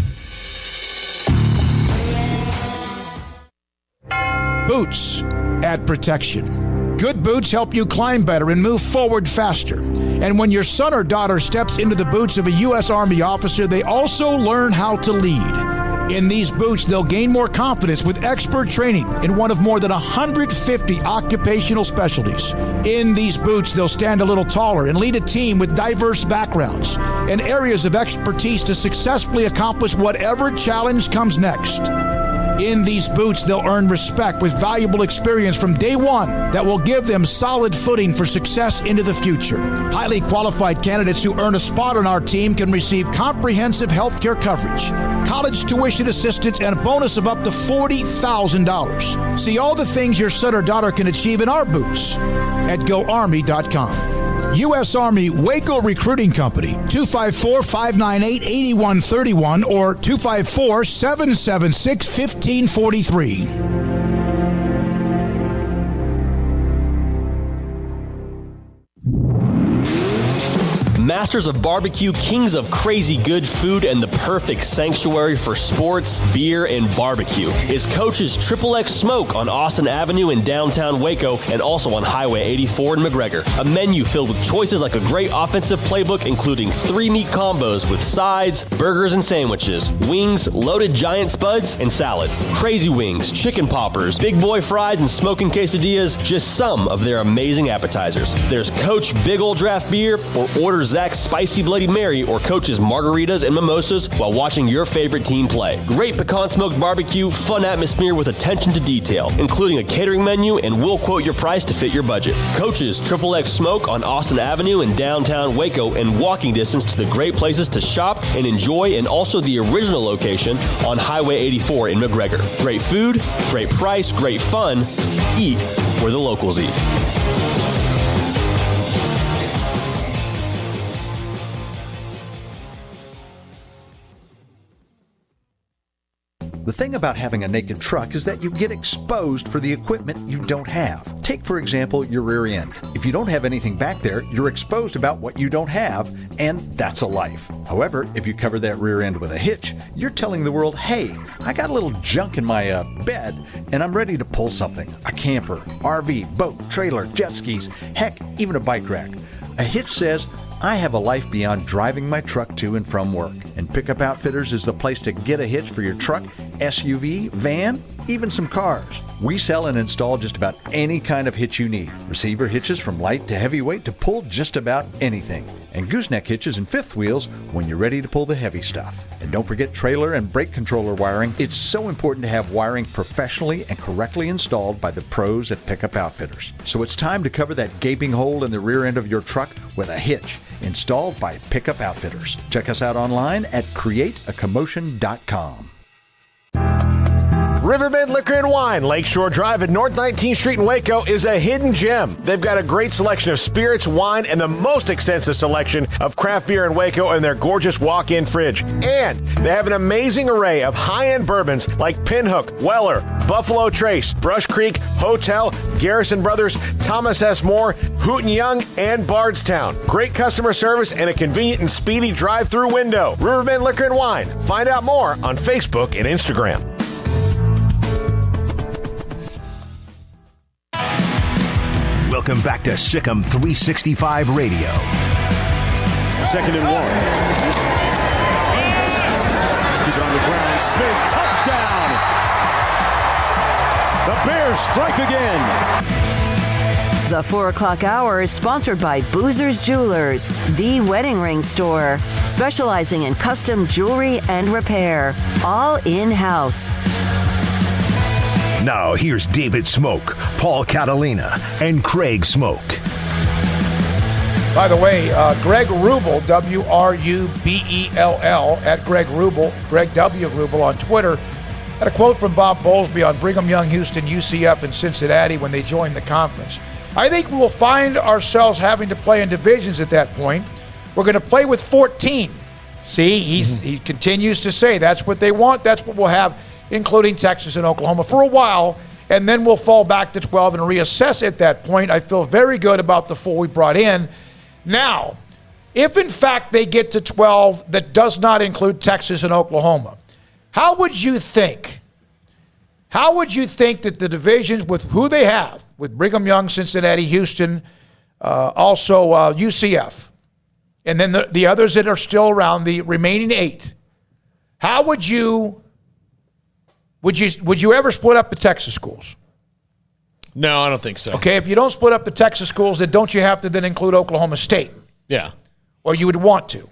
Boots add protection. Good boots help you climb better and move forward faster. And when your son or daughter steps into the boots of a U.S. Army officer, they also learn how to lead. In these boots, they'll gain more confidence with expert training in one of more than 150 occupational specialties. In these boots, they'll stand a little taller and lead a team with diverse backgrounds and areas of expertise to successfully accomplish whatever challenge comes next. In these boots, they'll earn respect with valuable experience from day one that will give them solid footing for success into the future. Highly qualified candidates who earn a spot on our team can receive comprehensive health care coverage, college tuition assistance, and a bonus of up to $40,000. See all the things your son or daughter can achieve in our boots at GoArmy.com. U.S. Army Waco Recruiting Company, 254-598-8131 or 254-776-1543. Masters of Barbecue, kings of crazy good food, and the perfect sanctuary for sports, beer, and barbecue is Coach's XXX Smoke on Austin Avenue in downtown Waco and also on Highway 84 in McGregor. A menu filled with choices like a great offensive playbook, including 3 meat combos with sides, burgers, and sandwiches, wings, loaded giant spuds, and salads, crazy wings, chicken poppers, big boy fries, and smoking quesadillas, just some of their amazing appetizers. There's Coach Big Ol' Draft Beer, or order Zach's Spicy Bloody Mary or Coach's margaritas and mimosas while watching your favorite team play. Great pecan smoked barbecue, fun atmosphere with attention to detail, including a catering menu, and we'll quote your price to fit your budget. Coach's XXX Smoke on Austin Avenue in downtown Waco and walking distance to the great places to shop and enjoy, and also the original location on Highway 84 in McGregor. Great food, great price, great fun. Eat where the locals eat. The thing about having a naked truck is that you get exposed for the equipment you don't have. Take, for example, your rear end. If you don't have anything back there, you're exposed about what you don't have, and that's a life. However, if you cover that rear end with a hitch, you're telling the world, hey, I got a little junk in my bed, and I'm ready to pull something. A camper, RV, boat, trailer, jet skis, heck, even a bike rack. A hitch says, I have a life beyond driving my truck to and from work. And Pickup Outfitters is the place to get a hitch for your truck, SUV, van, even some cars. We sell and install just about any kind of hitch you need. Receiver hitches from light to heavyweight to pull just about anything. And gooseneck hitches and fifth wheels when you're ready to pull the heavy stuff. And don't forget trailer and brake controller wiring. It's so important to have wiring professionally and correctly installed by the pros at Pickup Outfitters. So it's time to cover that gaping hole in the rear end of your truck with a hitch. Installed by Pickup Outfitters. Check us out online at createacommotion.com. Riverbend Liquor and Wine, Lakeshore Drive at North 19th Street in Waco, is a hidden gem. They've got a great selection of spirits, wine, and the most extensive selection of craft beer in Waco in their gorgeous walk-in fridge. And they have an amazing array of high-end bourbons like Pinhook, Weller, Buffalo Trace, Brush Creek, Hotel, Garrison Brothers, Thomas S. Moore, Hooten Young, and Bardstown. Great customer service and a convenient and speedy drive-through window. Riverbend Liquor and Wine. Find out more on Facebook and Instagram. Welcome back to Sikkim 365 Radio. 2nd and 1. Keep it on the ground. Smith, touchdown. The Bears strike again. The 4 o'clock hour is sponsored by Boozer's Jewelers, the wedding ring store, specializing in custom jewelry and repair, all in-house. Now, here's David Smoak, Paul Catalina, and Craig Smoak. By the way, Greg Rubel, W-R-U-B-E-L-L, at Greg Rubel, Greg W. Rubel on Twitter, had a quote from Bob Bowlsby on Brigham Young, Houston, UCF, and Cincinnati when they joined the conference. I think we'll find ourselves having to play in divisions at that point. We're going to play with 14. See, he continues to say that's what they want, that's what we'll have, including Texas and Oklahoma for a while, and then we'll fall back to 12 and reassess at that point. I feel very good about the 4 we brought in. Now, if in fact they get to 12 that does not include Texas and Oklahoma, how would you think that the divisions with who they have, with Brigham Young, Cincinnati, Houston, also UCF, and then the others that are still around, the remaining 8, how would you ever split up the Texas schools? No, I don't think so. Okay, if you don't split up the Texas schools, then don't you have to then include Oklahoma State? Yeah. Or you would want to?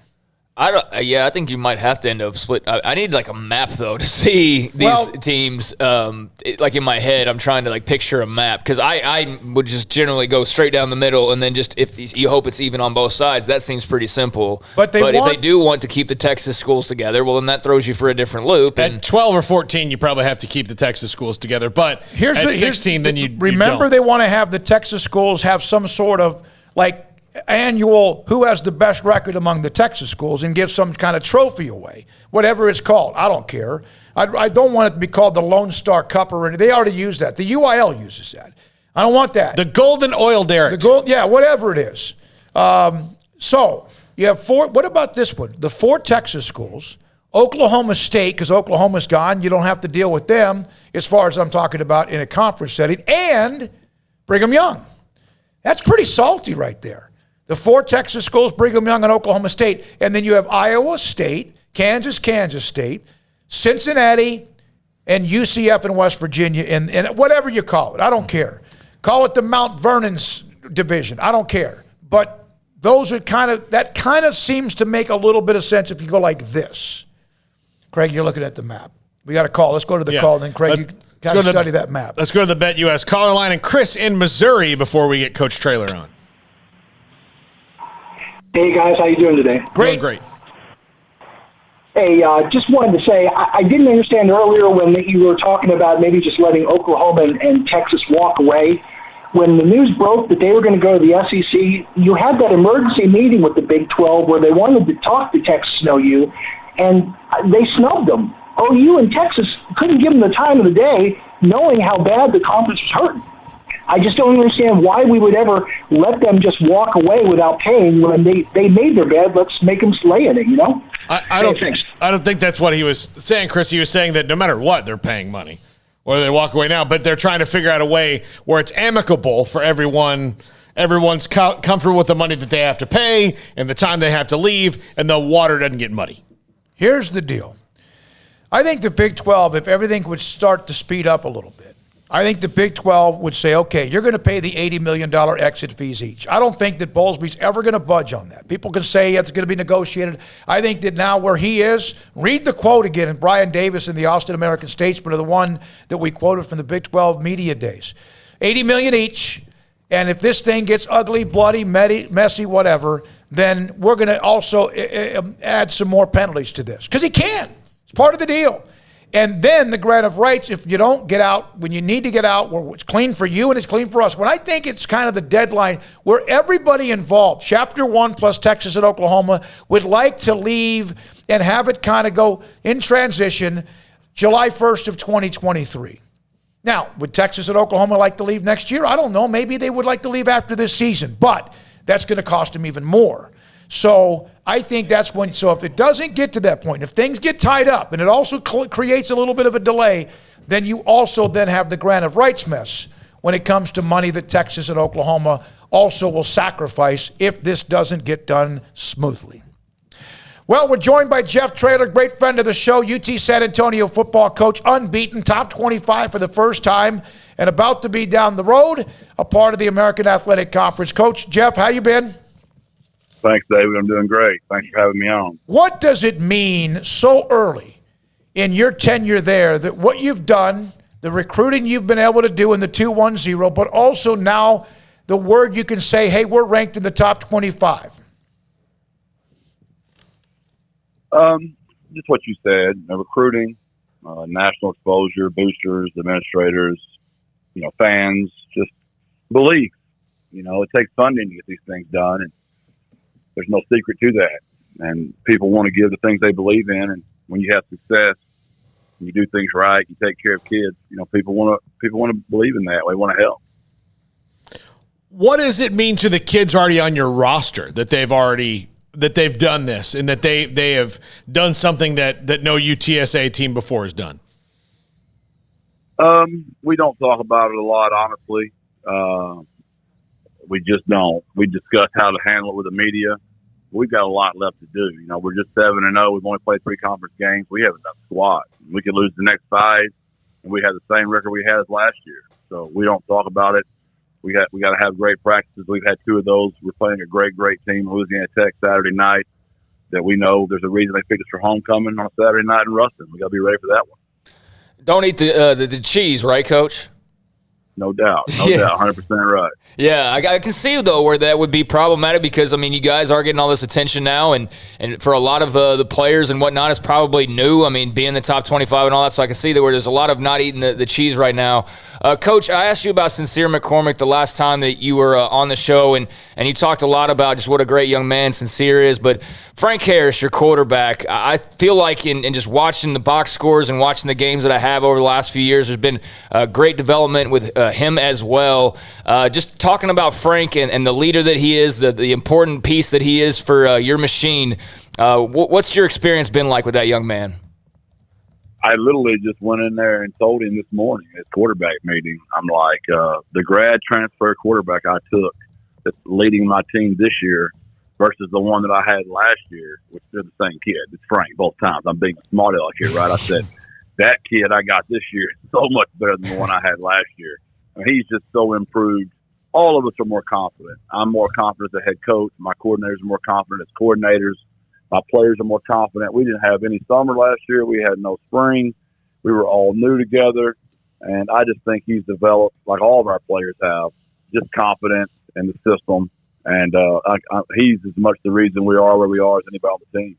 I think you might have to end up split. I need like a map though to see these teams. Like in my head, I'm trying to like picture a map because I would just generally go straight down the middle and then just if you hope it's even on both sides. That seems pretty simple. But if they do want to keep the Texas schools together, well then that throws you for a different loop. At 12 or 14, you probably have to keep the Texas schools together. But at 16, then you remember they want to have the Texas schools have some sort of like annual who has the best record among the Texas schools and give some kind of trophy away, whatever it's called. I don't care. I don't want it to be called the Lone Star Cup or anything. They already use that. The UIL uses that. I don't want that. The Golden Oil Derrick. Whatever it is. So you have 4. What about this one? The 4 Texas schools, Oklahoma State, because Oklahoma's gone. You don't have to deal with them as far as I'm talking about in a conference setting, and Brigham Young. That's pretty salty right there. The 4 Texas schools, Brigham Young and Oklahoma State. And then you have Iowa State, Kansas State, Cincinnati, and UCF in West Virginia, and whatever you call it. I don't care. Call it the Mount Vernon's division. I don't care. But those are that kind of seems to make a little bit of sense if you go like this. Craig, you're looking at the map. We got a call. Let's go to the call. Then, Craig, you kind of study that map. Let's go to the BetUS caller line and Chris in Missouri before we get Coach Traylor on. Hey, guys. How you doing today? Great. Great. Hey, just wanted to say, I didn't understand earlier when you were talking about maybe just letting Oklahoma and Texas walk away. When the news broke that they were going to go to the SEC, you had that emergency meeting with the Big 12 where they wanted to talk to Texas and OU, and they snubbed them. OU and Texas couldn't give them the time of the day, knowing how bad the conference was hurting. I just don't understand why we would ever let them just walk away without paying when they made their bed. Let's make them lay in it, you know? I don't think that's what he was saying, Chris. He was saying that no matter what, they're paying money, or they walk away now. But they're trying to figure out a way where it's amicable for everyone. Everyone's comfortable with the money that they have to pay and the time they have to leave, and the water doesn't get muddy. Here's the deal. I think the Big 12, if everything would start to speed up a little bit, I think the Big 12 would say, okay, you're going to pay the $80 million exit fees each. I don't think that Bowlsby's ever going to budge on that. People can say it's going to be negotiated. I think that now where he is, read the quote again, and Brian Davis in the Austin American-Statesman are the one that we quoted from the Big 12 media days. $80 million each, and if this thing gets ugly, bloody, messy, whatever, then we're going to also add some more penalties to this. Because he can. It's part of the deal. And then the grant of rights, if you don't get out when you need to get out, where it's clean for you and it's clean for us. When I think it's kind of the deadline where everybody involved, Chapter 1 plus Texas and Oklahoma, would like to leave and have it kind of go in transition July 1st of 2023. Now, would Texas and Oklahoma like to leave next year? I don't know. Maybe they would like to leave after this season, but that's going to cost them even more. So I think that's when, so if it doesn't get to that point, if things get tied up and it also creates a little bit of a delay, then you also then have the grant of rights mess when it comes to money that Texas and Oklahoma also will sacrifice if this doesn't get done smoothly. Well, we're joined by Jeff Traylor, great friend of the show, UT San Antonio football coach, unbeaten, top 25 for the first time, and about to be down the road, a part of the American Athletic Conference. Coach, Jeff, how you been? Thanks, David. I'm doing great. Thanks for having me on. What does it mean so early in your tenure there that what you've done, the recruiting you've been able to do in the 2-1-0, but also now the word you can say, hey, we're ranked in the top 25? Just what you said, recruiting, national exposure, boosters, administrators, fans, just belief. It takes funding to get these things done, and there's no secret to that. And people want to give the things they believe in, and when you have success, you do things right, you take care of kids, people want to believe in that. They want to help. What does it mean to the kids already on your roster that they've done this and that they have done something that no UTSA team before has done? We don't talk about it a lot, honestly. We just don't. We discuss how to handle it with the media. We've got a lot left to do. We're just 7-0. We've only played 3 conference games. We haven't done squat. We could lose the next 5, and we have the same record we had as last year. So we don't talk about it. We got to have great practices. We've had 2 of those. We're playing a great team, Louisiana Tech, Saturday night, that we know there's a reason they picked us for homecoming on a Saturday night in Ruston. We got to be ready for that one. Don't eat the cheese, right, Coach? No doubt. No doubt. 100% right. Yeah, I can see, though, where that would be problematic because, you guys are getting all this attention now, and for a lot of the players and whatnot, it's probably new. Being in the top 25 and all that, so I can see that where there's a lot of not eating the cheese right now. Coach, I asked you about Sincere McCormick the last time that you were on the show, and you talked a lot about just what a great young man Sincere is, but Frank Harris, your quarterback, I feel like in just watching the box scores and watching the games that I have over the last few years, there's been great development with him as well. Just talking about Frank and the leader that he is, the important piece that he is for your machine, what's your experience been like with that young man? I literally just went in there and told him this morning at quarterback meeting, I'm like, the grad transfer quarterback I took that's leading my team this year versus the one that I had last year, which they're the same kid. It's Frank both times. I'm being a smart aleck here, right? I said, that kid I got this year is so much better than the one I had last year. He's just so improved. All of us are more confident. I'm more confident as a head coach. My coordinators are more confident as coordinators. My players are more confident. We didn't have any summer last year. We had no spring. We were all new together. And I just think he's developed, like all of our players have, just confidence in the system. And he's as much the reason we are where we are as anybody on the team.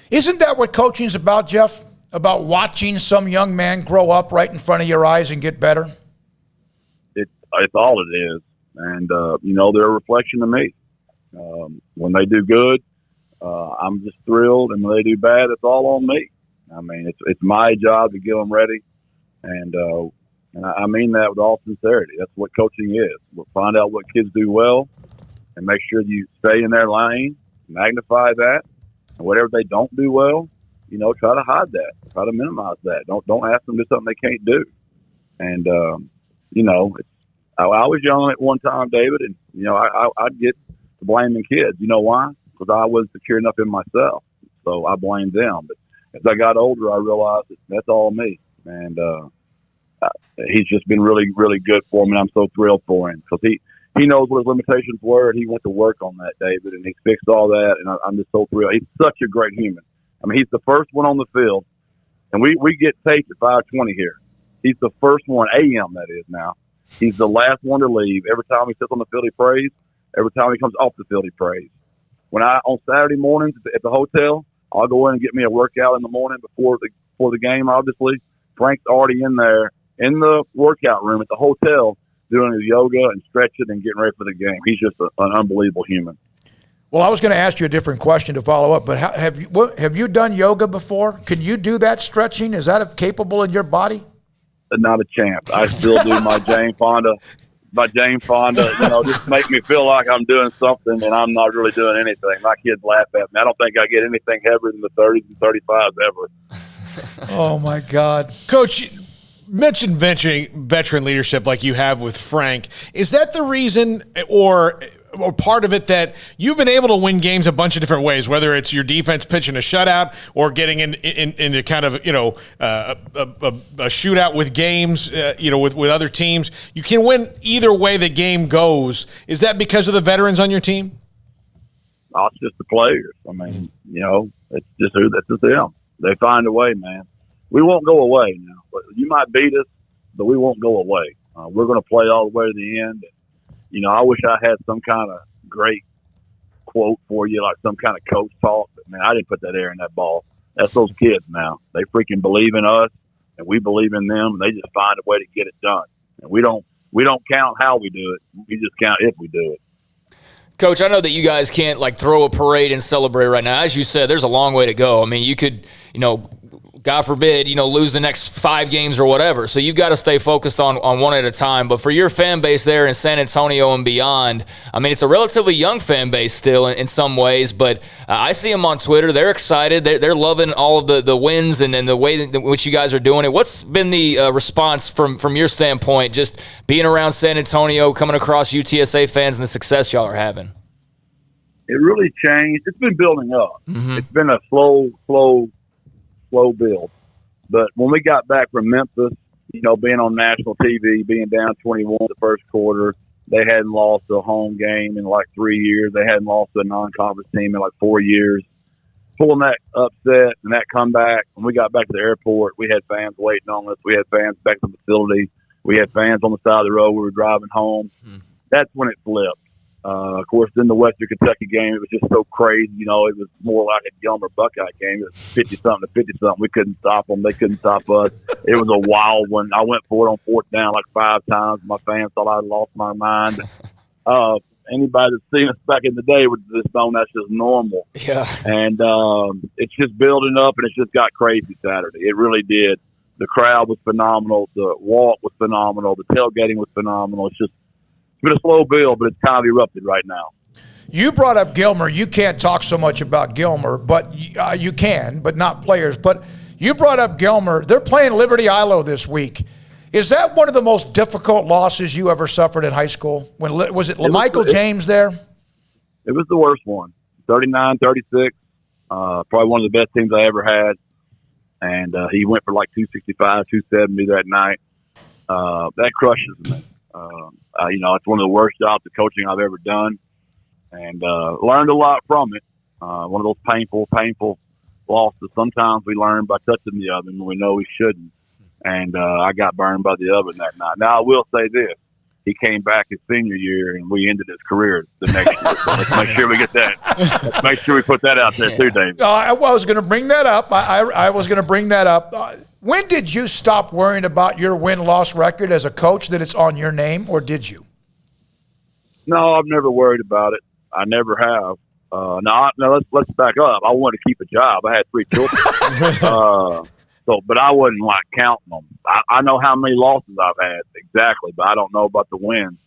Isn't that what coaching is about, Jeff? About watching some young man grow up right in front of your eyes and get better? It's all it is. And, they're a reflection of me. When they do good, I'm just thrilled. And when they do bad, it's all on me. I mean, it's my job to get them ready, and I mean that with all sincerity. That's what coaching is. We'll find out what kids do well, and make sure you stay in their lane, magnify that, and whatever they don't do well, try to hide that, try to minimize that. Don't ask them to do something they can't do. And I was young at one time, David, and I'd get to blaming kids. You know why? Because I wasn't secure enough in myself, so I blamed them. But as I got older, I realized that's all me, and he's just been really, really good for me. And I'm so thrilled for him because he knows what his limitations were, and he went to work on that, David, and he fixed all that. And I'm just so thrilled. He's such a great human. I mean, he's the first one on the field, and we get taped at 5:20 here. He's the first one, AM that is now. He's the last one to leave. Every time he sits on the field, he prays. Every time he comes off the field, he prays. On Saturday mornings at the hotel, I'll go in and get me a workout in the morning before the game, obviously. Frank's already in there in the workout room at the hotel doing his yoga and stretching and getting ready for the game. He's just an unbelievable human. Well, I was going to ask you a different question to follow up, but have you done yoga before? Can you do that stretching? Is that capable in your body? Not a chance. I still do my Jane Fonda. Just make me feel like I'm doing something, and I'm not really doing anything. My kids laugh at me. I don't think I get anything heavier than the 30s and 35s ever. Oh, my God. Coach, you mentioned veteran leadership like you have with Frank. Is that the reason or part of it that you've been able to win games a bunch of different ways, whether it's your defense pitching a shutout or getting into kind of, a shootout with games, with other teams? You can win either way the game goes. Is that because of the veterans on your team? No, it's just the players. I mean, it's just them. They find a way, man. We won't go away now. But you might beat us, but we won't go away. We're going to play all the way to the end. I wish I had some kind of great quote for you, like some kind of coach talk. But, man, I didn't put that air in that ball. That's those kids now. They freaking believe in us, and we believe in them, and they just find a way to get it done. And we don't count how we do it. We just count if we do it. Coach, I know that you guys can't, throw a parade and celebrate right now. As you said, there's a long way to go. I mean, you could, God forbid, lose the next 5 games or whatever. So you've got to stay focused on one at a time. But for your fan base there in San Antonio and beyond, I mean, it's a relatively young fan base still in some ways. But I see them on Twitter. They're excited. They're loving all of the wins and the way in which you guys are doing it. What's been the response from your standpoint, just being around San Antonio, coming across UTSA fans and the success y'all are having? It really changed. It's been building up. Mm-hmm. It's been a slow build. But when we got back from Memphis, being on national TV, being down 21 the first quarter, they hadn't lost a home game in 3 years. They hadn't lost to a non-conference team in 4 years. Pulling that upset and that comeback, when we got back to the airport, we had fans waiting on us. We had fans back at the facility. We had fans on the side of the road. We were driving home. That's when it flipped. Of course, in the Western Kentucky game, it was just so crazy. It was more like a Gilmer Buckeye game. It was 50-something to 50-something. We couldn't stop them. They couldn't stop us. It was a wild one. I went for it on 4th down 5 times. My fans thought I'd lost my mind. Anybody that's seen us back in the day would just know that's just normal. Yeah. And it's just building up, and it's just got crazy Saturday. It really did. The crowd was phenomenal. The walk was phenomenal. The tailgating was phenomenal. It's been a slow build, but it's kind of erupted right now. You brought up Gilmer. You can't talk so much about Gilmer, but you can, but not players. But you brought up Gilmer. They're playing Liberty Ilo this week. Is that one of the most difficult losses you ever suffered in high school? Was it LaMichael James there? It was the worst one. 39-36. Probably one of the best teams I ever had. And he went for 265, 270 that night. That crushes me. It's one of the worst jobs of coaching I've ever done, and learned a lot from it. One of those painful losses. Sometimes we learn by touching the oven when we know we shouldn't, and I got burned by the oven that night. Now, I will say this. He came back his senior year, and we ended his career the next year. So let's make sure we get that. Let's make sure we put that out there too, David. I was going to bring that up. I was going to bring that up. When did you stop worrying about your win-loss record as a coach, that it's on your name, or did you? No, I've never worried about it. I never have. No, let's back up. I wanted to keep a job. I had 3 children. But I wasn't like counting them. I know how many losses I've had exactly, but I don't know about the wins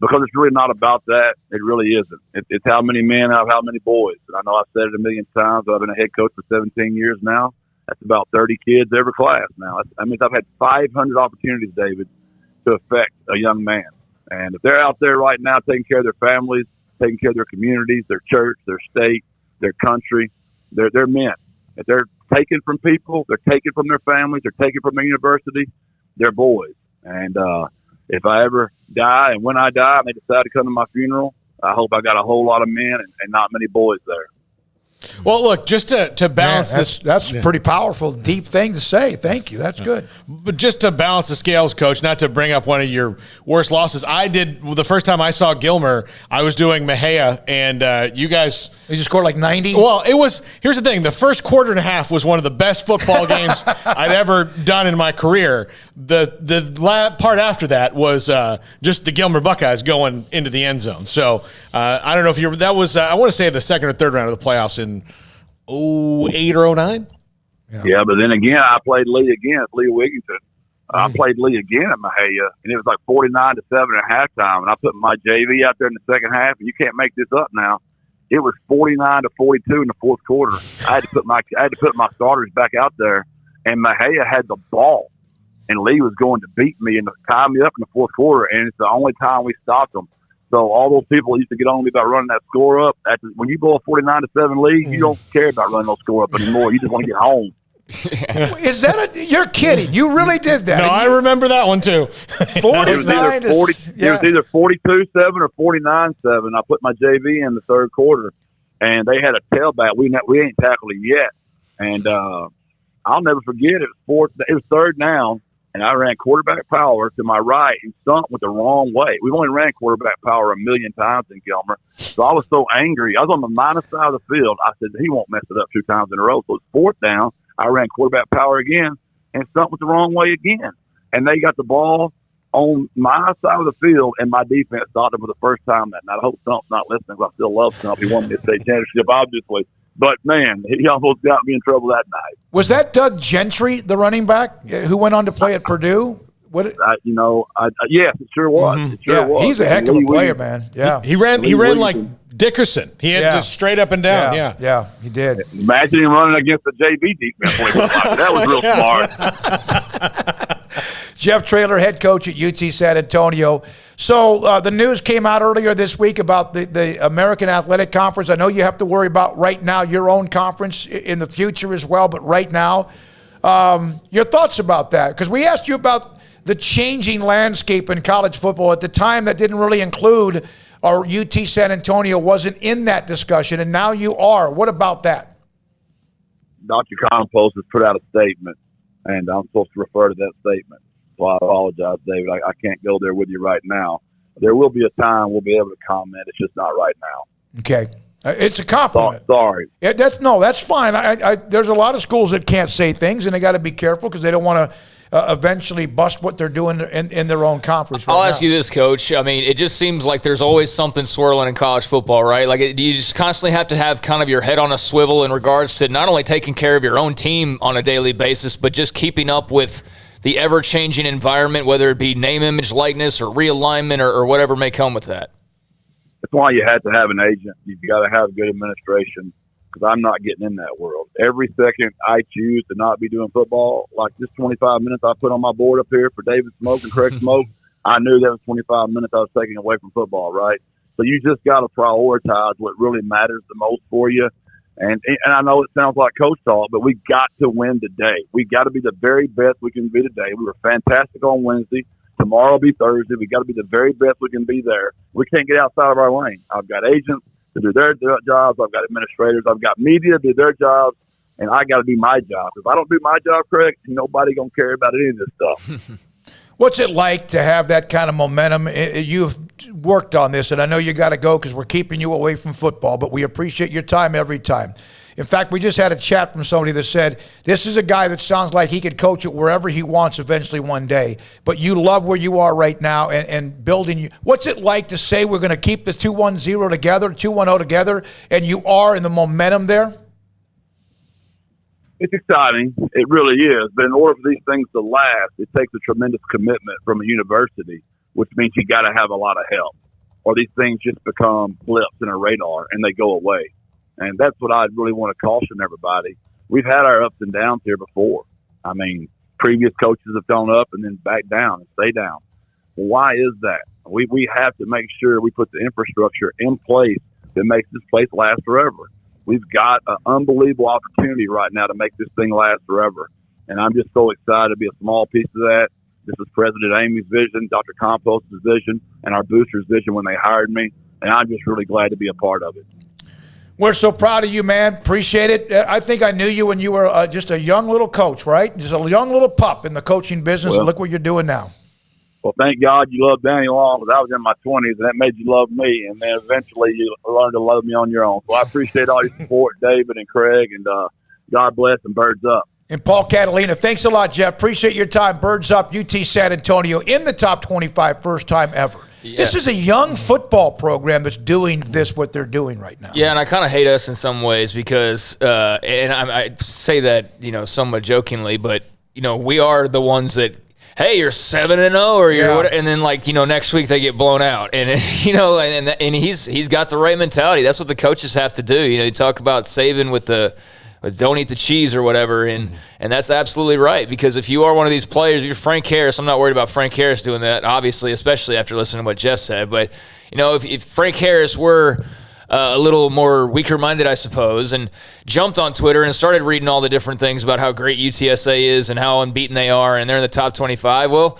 because it's really not about that. It really isn't. It's how many men I have, how many boys. And I know I've said it a million times. I've been a head coach for 17 years now. That's about 30 kids every class now. That means I've had 500 opportunities, David, to affect a young man. And if they're out there right now taking care of their families, taking care of their communities, their church, their state, their country, they're men. If they're taken from people, they're taken from their families, they're taken from their university, they're boys. And if I ever die and when I die and they decide to come to my funeral, I hope I got a whole lot of men and not many boys there. Well, look, just to balance this. That's a pretty powerful, deep thing to say. Thank you. That's good. But just to balance the scales, Coach, not to bring up one of your worst losses, the first time I saw Gilmer, I was doing Mejia, and you guys. You just scored like 90? Well, here's the thing. The first quarter and a half was one of the best football games I'd ever done in my career. The part after that was just the Gilmer Buckeyes going into the end zone. So I don't know if that was, I want to say the second or third round of the playoffs in 08 or 09? Yeah, but then again, I played Lee again at Lee Wigington. I played Lee again at Mejia, and it was like 49-7 at halftime. And I put my JV out there in the second half, and you can't make this up now. It was 49-42 in the fourth quarter. I had to put my starters back out there, and Mejia had the ball, and Lee was going to beat me and tie me up in the fourth quarter, and it's the only time we stopped them. So all those people used to get on me about running that score up. When you blow a 49-7 lead, you don't care about running those score up anymore. You just want to get home. Is that you're kidding? You really did that? No, I remember that one too. 49 it was either 42-7 or 49-7. I put my JV in the third quarter, and they had a tailback. We ain't tackled it yet, and I'll never forget it. It was third down, and I ran quarterback power to my right and sunk with the wrong way. We've only ran quarterback power a million times in Gilmer, so I was so angry. I was on the minus side of the field. I said he won't mess it up 2 times in a row. So it's fourth down. I ran quarterback power again and sunk with the wrong way again. And they got the ball on my side of the field, and my defense stopped him for the first time that night. I hope Stump's not listening, because I still love Stump. He won me a state championship, obviously. But, man, he almost got me in trouble that night. Was that Doug Gentry, the running back, who went on to play at Purdue? Yes, it sure was. Mm-hmm. It sure was. He's a heck of a player, man. Yeah, he ran like Dickerson. He had just straight up and down. Yeah, he did. Imagine him running against the JV defense. That was real smart. Jeff Traylor, head coach at UT San Antonio. So the news came out earlier this week about the American Athletic Conference. I know you have to worry about right now your own conference in the future as well, but right now, your thoughts about that? Because we asked you about the changing landscape in college football. At the time, that didn't really include, or UT San Antonio wasn't in that discussion, and now you are. What about that? Dr. Compost has put out a statement, and I'm supposed to refer to that statement. So I apologize, David. I can't go there with you right now. There will be a time we'll be able to comment. It's just not right now. Okay. It's a compliment. Sorry. Yeah, that's fine. There's a lot of schools that can't say things, and they got to be careful because they don't want to eventually bust what they're doing in their own conference. I'll ask you this, Coach. I mean, it just seems like there's always something swirling in college football, right? Like, do you just constantly have to have kind of your head on a swivel in regards to not only taking care of your own team on a daily basis, but just keeping up with the ever-changing environment, whether it be name, image, likeness, or realignment, or whatever may come with that? That's why you have to have an agent. You've got to have good administration, because I'm not getting in that world. Every second I choose to not be doing football, like this 25 minutes I put on my board up here for David Smoak and Craig Smoak, I knew that was 25 minutes I was taking away from football, right? So you just got to prioritize what really matters the most for you. And I know it sounds like coach talk, but we got to win today. We got to be the very best we can be today. We were fantastic on Wednesday. Tomorrow will be Thursday. We got to be the very best we can be there. We can't get outside of our lane. I've got agents to do their jobs. I've got administrators. I've got media to do their jobs. And I got to do my job. If I don't do my job, Craig, nobody going to care about any of this stuff. What's it like to have that kind of momentum? You've worked on this, and I know you got to go because we're keeping you away from football, but we appreciate your time every time. In fact, we just had a chat from somebody that said, this is a guy that sounds like he could coach it wherever he wants eventually one day. But you love where you are right now and building. What's it like to say we're going to keep the 2-1-0 together, 2-1-0 together, and you are in the momentum there? It's exciting. It really is. But in order for these things to last, it takes a tremendous commitment from a university, which means you got to have a lot of help, or these things just become blips in a radar and they go away. And that's what I really want to caution everybody. We've had our ups and downs here before. I mean, previous coaches have gone up and then back down and stay down. Why is that? We have to make sure we put the infrastructure in place that makes this place last forever. We've got an unbelievable opportunity right now to make this thing last forever. And I'm just so excited to be a small piece of that. This is President Amy's vision, Dr. Compost's vision, and our boosters' vision when they hired me. And I'm just really glad to be a part of it. We're so proud of you, man. Appreciate it. I think I knew you when you were just a young little coach, right? Just a young little pup in the coaching business, and look what you're doing now. Well, thank God you loved Danny long, because I was in my 20s, and that made you love me, and then eventually you learned to love me on your own. So I appreciate all your support, David and Craig, and God bless and birds up. And Paul Catalina, thanks a lot, Jeff. Appreciate your time. Birds up, UT San Antonio in the top 25, first time ever. Yeah. This is a young football program that's doing what they're doing right now. Yeah, and I kind of hate us in some ways because, and I say that, somewhat jokingly, but, we are the ones that, hey, you're 7-0, or you're what, and then next week they get blown out, and and he's got the right mentality. That's what the coaches have to do. You talk about saving with don't eat the cheese or whatever, and that's absolutely right, because if you are one of these players, if you're Frank Harris, I'm not worried about Frank Harris doing that, obviously, especially after listening to what Jeff said, but if Frank Harris were a little more weaker-minded, I suppose, and jumped on Twitter and started reading all the different things about how great UTSA is and how unbeaten they are, and they're in the top 25, well,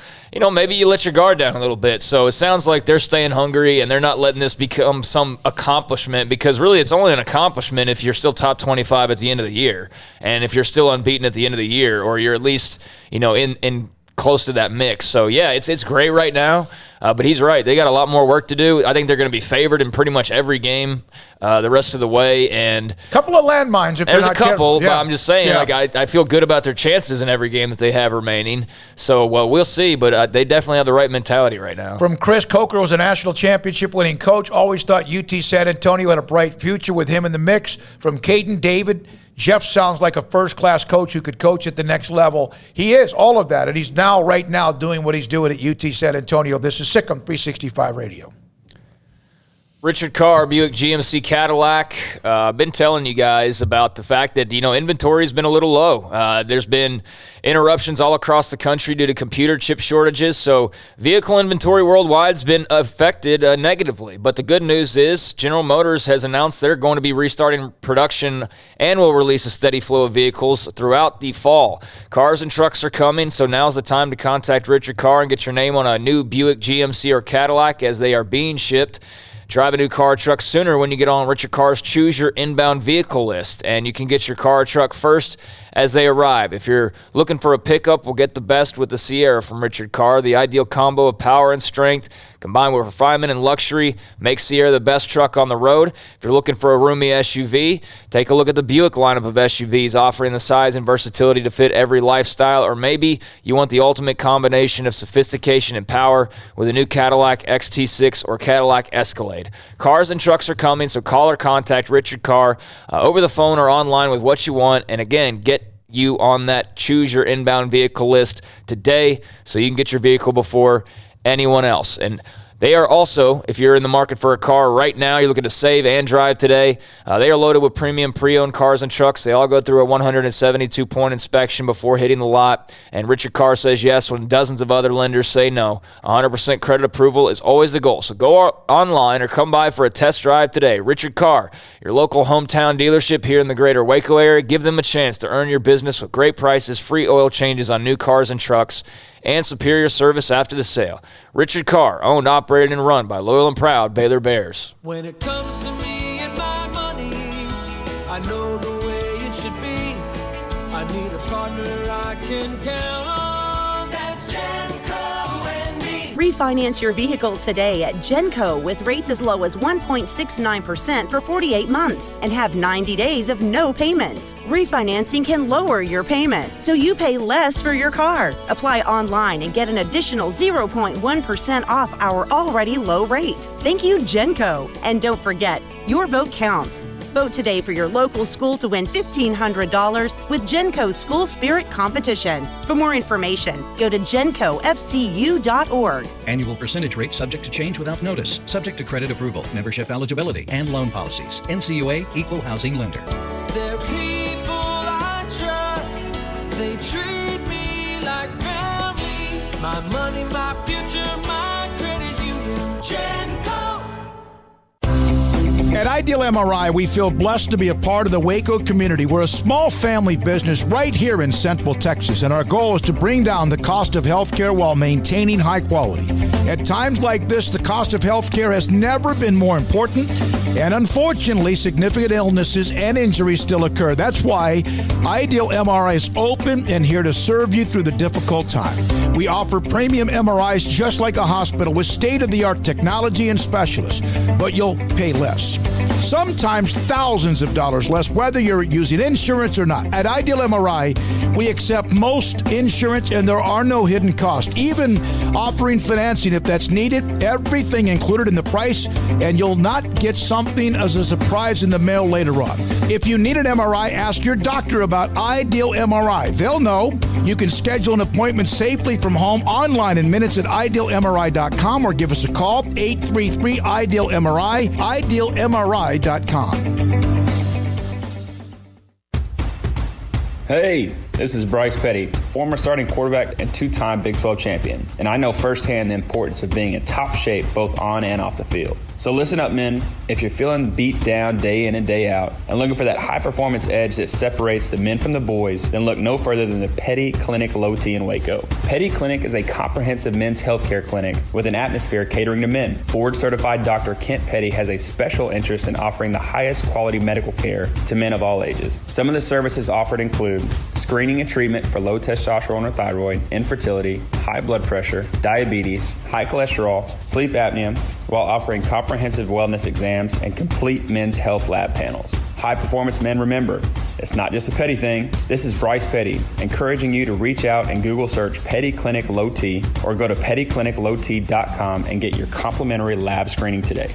maybe you let your guard down a little bit. So it sounds like they're staying hungry and they're not letting this become some accomplishment, because really it's only an accomplishment if you're still top 25 at the end of the year, and if you're still unbeaten at the end of the year, or you're at least, in close to that mix. So, yeah, it's great right now. But he's right. They got a lot more work to do. I think they're going to be favored in pretty much every game the rest of the way. And a couple of landmines. If there's a couple, but I'm just saying, I feel good about their chances in every game that they have remaining. So, we'll see. But they definitely have the right mentality right now. From Chris Coker, who's a national championship-winning coach, always thought UT San Antonio had a bright future with him in the mix. From Caden David, Jeff sounds like a first-class coach who could coach at the next level. He is all of that, and he's right now doing what he's doing at UT San Antonio. This is Sikkim 365 Radio. Richard Carr, Buick GMC Cadillac. I've been telling you guys about the fact that, inventory's been a little low. There's been interruptions all across the country due to computer chip shortages, so vehicle inventory worldwide's been affected negatively. But the good news is General Motors has announced they're going to be restarting production and will release a steady flow of vehicles throughout the fall. Cars and trucks are coming, so now's the time to contact Richard Carr and get your name on a new Buick GMC or Cadillac as they are being shipped. Drive a new car or truck sooner when you get on Richard Carr's Choose Your Inbound Vehicle list, and you can get your car or truck first as they arrive. If you're looking for a pickup, we'll get the best with the Sierra from Richard Carr. The ideal combo of power and strength combined with refinement and luxury makes Sierra the best truck on the road. If you're looking for a roomy SUV, take a look at the Buick lineup of SUVs, offering the size and versatility to fit every lifestyle. Or maybe you want the ultimate combination of sophistication and power with a new Cadillac XT6 or Cadillac Escalade. Cars and trucks are coming, so call or contact Richard Carr over the phone or online with what you want. And again, get you on that Choose Your Inbound Vehicle list today so you can get your vehicle before anyone else. And they are also, if you're in the market for a car right now, you're looking to save and drive today, they are loaded with premium pre-owned cars and trucks. They all go through a 172-point inspection before hitting the lot. And Richard Carr says yes when dozens of other lenders say no. 100% credit approval is always the goal. So go online or come by for a test drive today. Richard Carr, your local hometown dealership here in the greater Waco area. Give them a chance to earn your business with great prices, free oil changes on new cars and trucks, and superior service after the sale. Richard Carr, owned, operated, and run by loyal and proud Baylor Bears. When it comes to me and my money, I know the way it should be. I need a partner I can count on. That's Drango and me. Refinance your vehicle today at Genco with rates as low as 1.69% for 48 months and have 90 days of no payments. Refinancing can lower your payment, so you pay less for your car. Apply online and get an additional 0.1% off our already low rate. Thank you, Genco. And don't forget, your vote counts. Vote today for your local school to win $1,500 with Genco's School Spirit Competition. For more information, go to gencofcu.org. Annual percentage rate subject to change without notice. Subject to credit approval, membership eligibility, and loan policies. NCUA Equal Housing Lender. They're people I trust. They treat me like family. My money, my future, my credit union. Genco. At Ideal MRI, we feel blessed to be a part of the Waco community. We're a small family business right here in Central Texas, and our goal is to bring down the cost of healthcare while maintaining high quality. At times like this, the cost of healthcare has never been more important, and unfortunately, significant illnesses and injuries still occur. That's why Ideal MRI is open and here to serve you through the difficult time. We offer premium MRIs just like a hospital with state-of-the-art technology and specialists, but you'll pay less. Sometimes thousands of dollars less, whether you're using insurance or not. At Ideal MRI, we accept most insurance and there are no hidden costs, even offering financing if that's needed. Everything included in the price, and you'll not get something as a surprise in the mail later on. If you need an MRI, ask your doctor about Ideal MRI. They'll know. You can schedule an appointment safely from home online in minutes at idealmri.com or give us a call, 833-IDEAL-MRI, idealmri.com. Hey, this is Bryce Petty, former starting quarterback and two-time Big 12 champion, and I know firsthand the importance of being in top shape both on and off the field. So listen up, men. If you're feeling beat down day in and day out and looking for that high-performance edge that separates the men from the boys, then look no further than the Petty Clinic Low T in Waco. Petty Clinic is a comprehensive men's healthcare clinic with an atmosphere catering to men. Board-certified Dr. Kent Petty has a special interest in offering the highest quality medical care to men of all ages. Some of the services offered include screening and treatment for low testosterone or thyroid, infertility, high blood pressure, diabetes, high cholesterol, sleep apnea, while offering comprehensive wellness exams and complete men's health lab panels. High performance men, remember, it's not just a Petty thing. This is Bryce Petty, encouraging you to reach out and Google search Petty Clinic Low T or go to pettycliniclowt.com and get your complimentary lab screening today.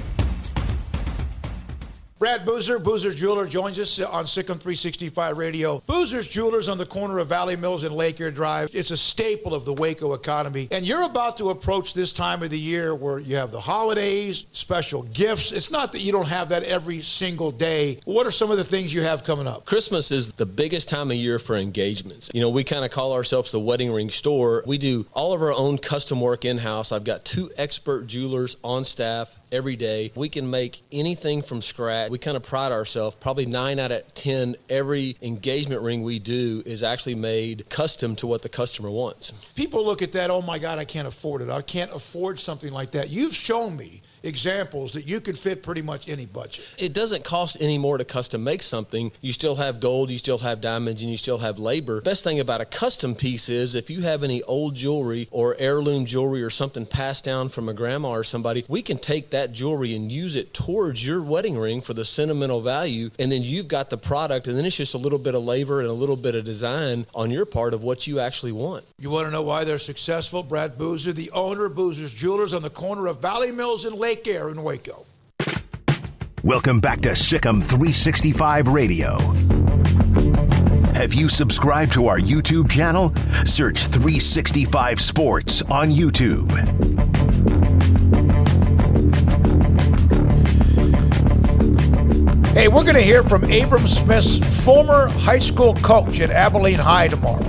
Brad Boozer, Boozer's Jeweler, joins us on Sikkim 365 Radio. Boozer's Jewelers on the corner of Valley Mills and Lake Air Drive. It's a staple of the Waco economy. And you're about to approach this time of the year where you have the holidays, special gifts. It's not that you don't have that every single day. What are some of the things you have coming up? Christmas is the biggest time of year for engagements. You know, we kind of call ourselves the wedding ring store. We do all of our own custom work in-house. I've got 2 expert jewelers on staff every day. We can make anything from scratch. We kind of pride ourselves, probably 9 out of 10, every engagement ring we do is actually made custom to what the customer wants. People look at that, oh my God, I can't afford it. I can't afford something like that. You've shown me examples that you could fit pretty much any budget. It doesn't cost any more to custom make something. You still have gold, you still have diamonds, and you still have labor. Best thing about a custom piece is if you have any old jewelry or heirloom jewelry or something passed down from a grandma or somebody, we can take that jewelry and use it towards your wedding ring for the sentimental value, and then you've got the product, and then it's just a little bit of labor and a little bit of design on your part of what you actually want. You want to know why they're successful? Brad Boozer, the owner of Boozer's Jewelers on the corner of Valley Mills and Lake Air in Waco. Welcome back to Sikkim 365 Radio. Have you subscribed to our YouTube channel? Search 365 Sports on YouTube. Hey, we're going to hear from Abram Smith's former high school coach at Abilene High tomorrow.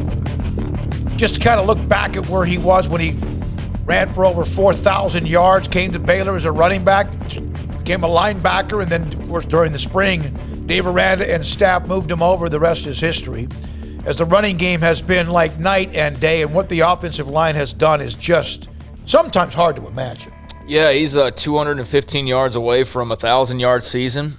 Just to kind of look back at where he was when he ran for over 4,000 yards, came to Baylor as a running back, became a linebacker, and then, of course, during the spring, Dave Aranda and staff moved him over. The rest is history. As the running game has been like night and day, and what the offensive line has done is just sometimes hard to imagine. Yeah, he's 215 yards away from a 1,000-yard season.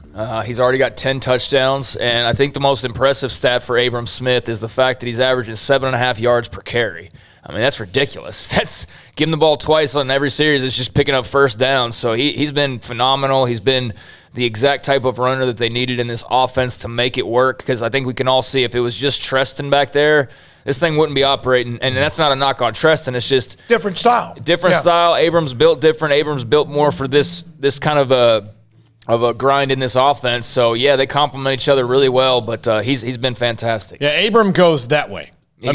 He's already got 10 touchdowns, and I think the most impressive stat for Abram Smith is the fact that he's averaging 7.5 yards per carry. I mean, that's ridiculous. That's give him the ball twice on every series. It's just picking up first down. So he's been phenomenal. He's been the exact type of runner that they needed in this offense to make it work, because I think we can all see if it was just Treston back there, this thing wouldn't be operating. And that's not a knock on Treston. It's just different style. Different style. Abrams built different. Abrams built more for this kind of a grind in this offense. So, yeah, they complement each other really well, but he's been fantastic. Yeah, Abram goes that way. He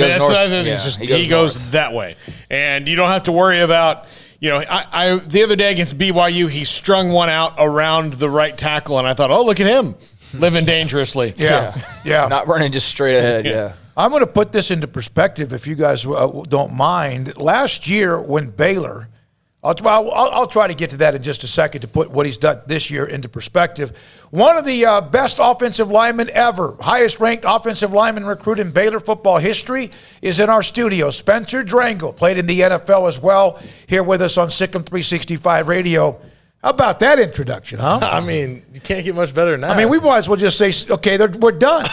goes that way. And you don't have to worry about, I the other day against BYU, he strung one out around the right tackle, and I thought, oh, look at him living dangerously. Yeah. Not running just straight ahead, yeah. I'm going to put this into perspective if you guys don't mind. Last year when Baylor, I'll try to get to that in just a second to put what he's done this year into perspective. One of the best offensive linemen ever, highest-ranked offensive lineman recruit in Baylor football history, is in our studio. Spencer Drango, played in the NFL as well, here with us on Sikkim 365 Radio. How about that introduction, huh? I mean, you can't get much better than that. I mean, we might as well just say, okay, we're done.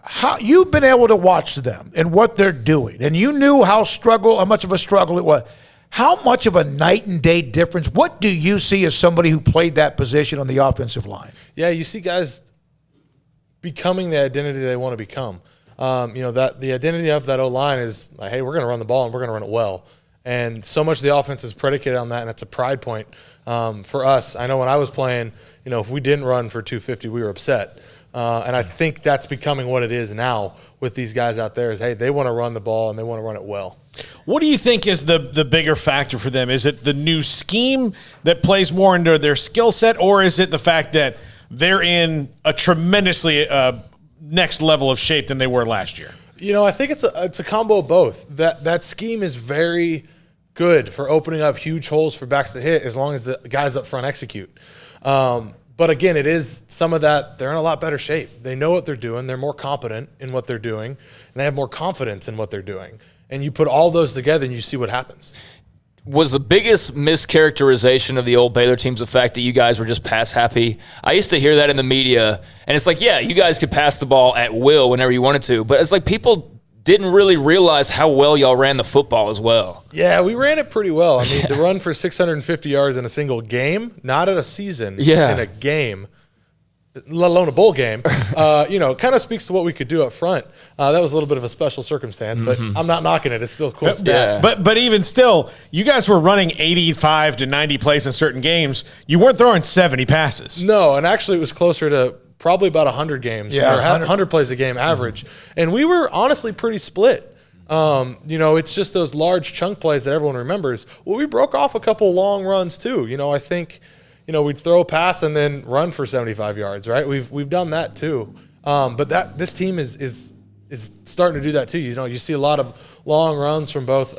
How you've been able to watch them and what they're doing, and you knew how much of a struggle it was. How much of a night and day difference? What do you see as somebody who played that position on the offensive line? Yeah, you see guys becoming the identity they want to become. That the identity of that O-line is like, hey, we're going to run the ball and we're going to run it well. And so much of the offense is predicated on that, and it's a pride point for us. I know when I was playing, if we didn't run for 250, we were upset. And I think that's becoming what it is now with these guys out there is, hey, they want to run the ball and they want to run it well. What do you think is the bigger factor for them? Is it the new scheme that plays more into their skill set, or is it the fact that they're in a tremendously next level of shape than they were last year? I think it's a combo of both. That scheme is very good for opening up huge holes for backs to hit as long as the guys up front execute. But again, it is some of that. They're in a lot better shape. They know what they're doing. They're more competent in what they're doing, and they have more confidence in what they're doing. And you put all those together and you see what happens. Was the biggest mischaracterization of the old Baylor teams the fact that you guys were just pass happy? I used to hear that in the media, and it's like, yeah, you guys could pass the ball at will whenever you wanted to, but it's like people didn't really realize how well y'all ran the football as well. Yeah, we ran it pretty well. I mean, to run for 650 yards in a single game, not in a season, in a game, let alone a bowl game, kind of speaks to what we could do up front. That was a little bit of a special circumstance, but I'm not knocking it. It's still a cool stat. Yeah. But even still, you guys were running 85 to 90 plays in certain games. You weren't throwing 70 passes. No, and actually it was closer to probably about 100 games, or 100 plays a game average. And we were honestly pretty split. It's just those large chunk plays that everyone remembers. Well, we broke off a couple long runs too. I think we'd throw a pass and then run for 75 yards, right? We've done that too. But this team is starting to do that too. You see a lot of long runs from both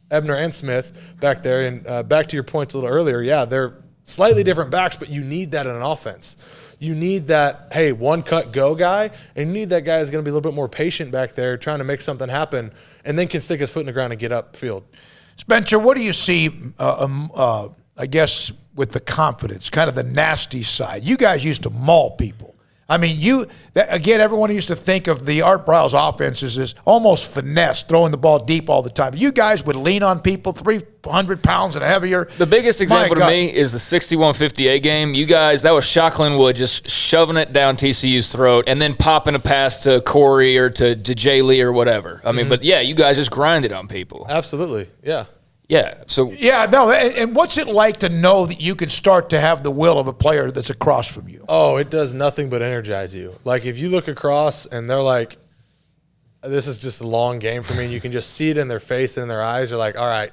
Ebner and Smith back there. And back to your points a little earlier, yeah, they're slightly different backs, but you need that in an offense. You need that, hey, one cut go guy, and you need that guy who's going to be a little bit more patient back there trying to make something happen and then can stick his foot in the ground and get upfield. Spencer, what do you see, I guess, with the confidence, kind of the nasty side? You guys used to maul people. I mean, everyone used to think of the Art Briles offenses as almost finesse, throwing the ball deep all the time. You guys would lean on people 300 pounds and heavier. The biggest example to me is the 61-58 game. You guys, that was Shocklin Wood just shoving it down TCU's throat and then popping a pass to Corey or to Jay Lee or whatever. I mean, but yeah, you guys just grinded on people. Absolutely, yeah. Yeah. So and what's it like to know that you can start to have the will of a player that's across from you? Oh, it does nothing but energize you. Like if you look across and they're like, this is just a long game for me, and you can just see it in their face and in their eyes. They're like, all right,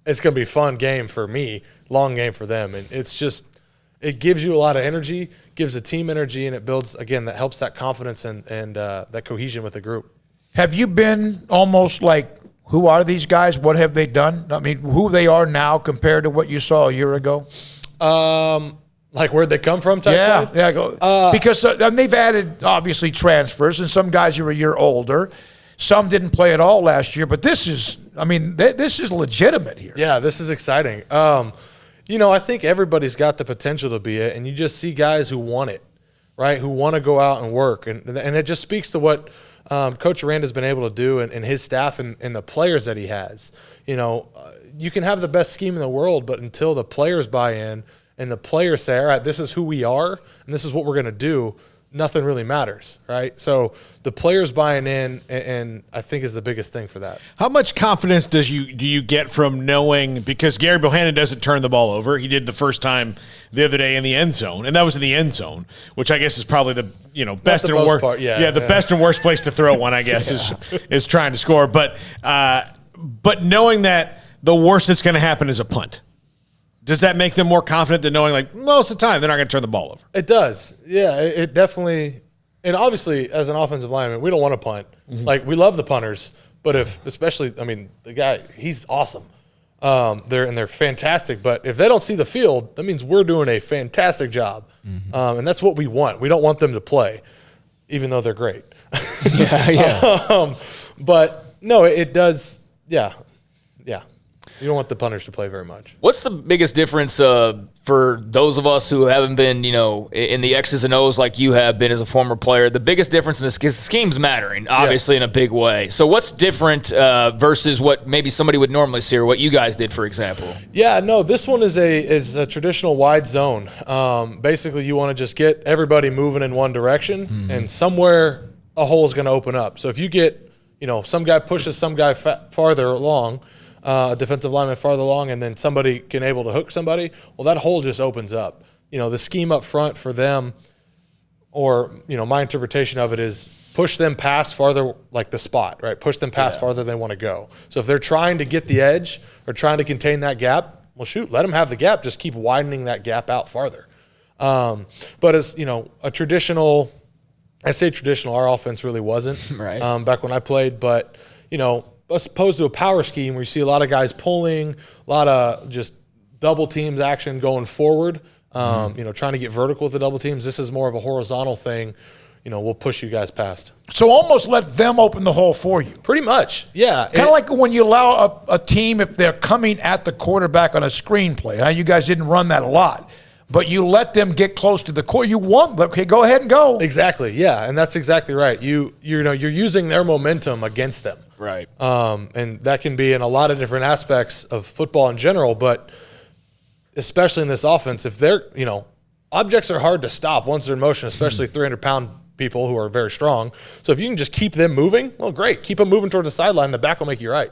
it's going to be a fun game for me, long game for them. And it's just, it gives you a lot of energy, gives the team energy, and it builds, again, that helps that confidence and that cohesion with the group. Have you been almost like, who are these guys? What have they done? I mean, who they are now compared to what you saw a year ago? Like where'd they come from type guys? Yeah. Because they've added, obviously, transfers, and some guys are a year older. Some didn't play at all last year, but this is legitimate here. Yeah, this is exciting. I think everybody's got the potential to be it, and you just see guys who want it, right? Who want to go out and work, and it just speaks to what Coach Aranda's been able to do and his staff and the players that he has. You can have the best scheme in the world, but until the players buy in and the players say, all right, this is who we are and this is what we're going to do, nothing really matters, right? So the players buying in, and I think is the biggest thing for that. How much confidence do you get from knowing, because Gary Bohannon doesn't turn the ball over. He did the first time the other day in the end zone, and that was in the end zone, which I guess is probably the best and worst part. Best and worst place to throw one, I guess, is trying to score. But knowing that the worst that's going to happen is a punt. Does that make them more confident than knowing, like, most of the time they're not going to turn the ball over? It does. Yeah, it definitely. And obviously, as an offensive lineman, we don't want to punt. Mm-hmm. Like, we love the punters, but the guy, he's awesome. They're fantastic. But if they don't see the field, that means we're doing a fantastic job. Mm-hmm. And that's what we want. We don't want them to play, even though they're great. Yeah. But no, it does. Yeah. You don't want the punters to play very much. What's the biggest difference for those of us who haven't been, in the X's and O's like you have been as a former player? The biggest difference in this is scheme's mattering, obviously, in a big way. So what's different versus what maybe somebody would normally see, or what you guys did, for example? Yeah, no, this one is a traditional wide zone. Basically, you want to just get everybody moving in one direction, and somewhere a hole is going to open up. So if you get, some guy pushes some guy farther along, a defensive lineman farther along, and then somebody can able to hook somebody, well, that hole just opens up. The scheme up front for them, or, my interpretation of it is push them past farther, like the spot, right? Push them past farther than they want to go. So if they're trying to get the edge or trying to contain that gap, well, shoot, let them have the gap. Just keep widening that gap out farther. But as, a traditional, I say traditional, our offense really wasn't back when I played, but, as opposed to a power scheme where you see a lot of guys pulling, a lot of just double teams action going forward, trying to get vertical with the double teams. This is more of a horizontal thing. We'll push you guys past. So almost let them open the hole for you. Pretty much, yeah. Kind of like when you allow a team, if they're coming at the quarterback on a screenplay. Now, you guys didn't run that a lot, but you let them get close to the core. You want them. Okay, go ahead and go. Exactly, yeah, and that's exactly right. You're using their momentum against them. Right. And that can be in a lot of different aspects of football in general, but especially in this offense, if they're, objects are hard to stop once they're in motion, especially 300-pound people who are very strong. So if you can just keep them moving, well, great. Keep them moving towards the sideline. The back will make you right.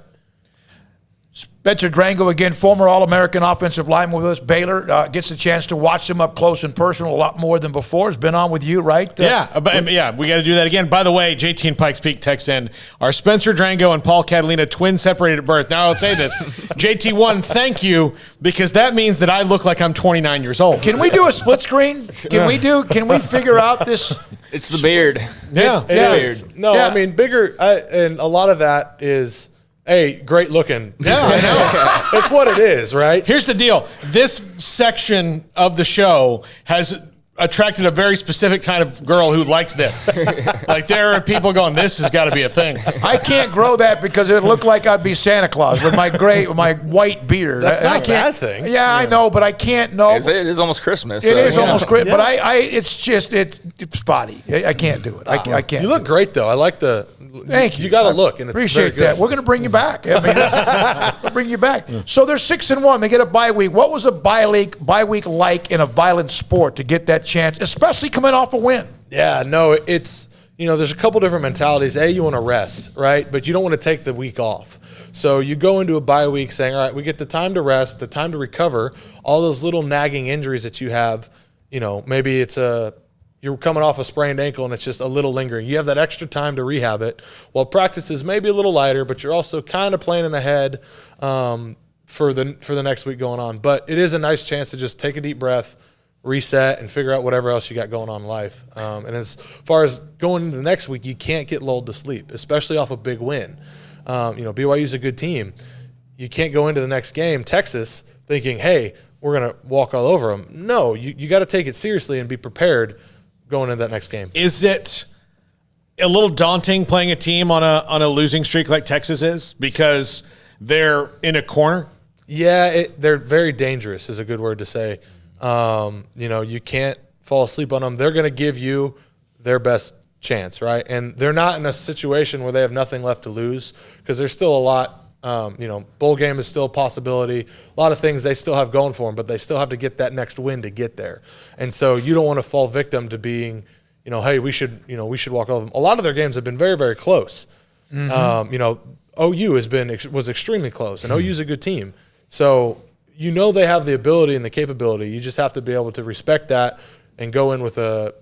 Spencer Drango, again, former All-American offensive lineman with us. Baylor gets a chance to watch them up close and personal a lot more than before. Has been on with you, right? We got to do that again. By the way, JT and Pikes Peak text in, are Spencer Drango and Paul Catalina twins separated at birth? Now I'll say this. JT1, thank you, because that means that I look like I'm 29 years old. Can we do a split screen? Can we figure out this? It's the beard. Yeah. It's the beard. No, I mean, bigger, and a lot of that is, great looking. Yeah, I know. It's what it is, right? Here's the deal. This section of the show has attracted a very specific kind of girl who likes this. Like, there are people going, this has got to be a thing. I can't grow that because it looked like I'd be Santa Claus with my white beard. That's not a bad thing. Yeah, I know, but I can't know. It is almost Christmas. It is almost Christmas, but it's spotty. I can't do it. I can't. You look great, though. I like the... Thank you. You got to look, and it's appreciate that. We're going to bring you back. We'll bring you back. So they're 6-1. They get a bye week. What was a bye week like in a violent sport to get that chance, especially coming off a win? Yeah, no, it's there's a couple different mentalities. You want to rest, right? But you don't want to take the week off. So you go into a bye week saying, all right, we get the time to rest, the time to recover, all those little nagging injuries that you have. Maybe it's you're coming off a sprained ankle and it's just a little lingering. You have that extra time to rehab it. Well, practice is maybe a little lighter, but you're also kind of planning ahead for the next week going on. But it is a nice chance to just take a deep breath, reset, and figure out whatever else you got going on in life. And as far as going into the next week, you can't get lulled to sleep, especially off a big win. BYU's a good team. You can't go into the next game, Texas, thinking, hey, we're going to walk all over them. No, you got to take it seriously and be prepared going into that next game. Is it a little daunting playing a team on a losing streak like Texas is, because they're in a corner? Yeah, they're very dangerous is a good word to say. You can't fall asleep on them. They're going to give you their best chance, right? And they're not in a situation where they have nothing left to lose because there's still a lot. Bowl game is still a possibility. A lot of things they still have going for them, but they still have to get that next win to get there. And so you don't want to fall victim to being, hey, we should walk over them. A lot of their games have been very, very close. OU was extremely close, and OU's a good team. So they have the ability and the capability. You just have to be able to respect that and go in with a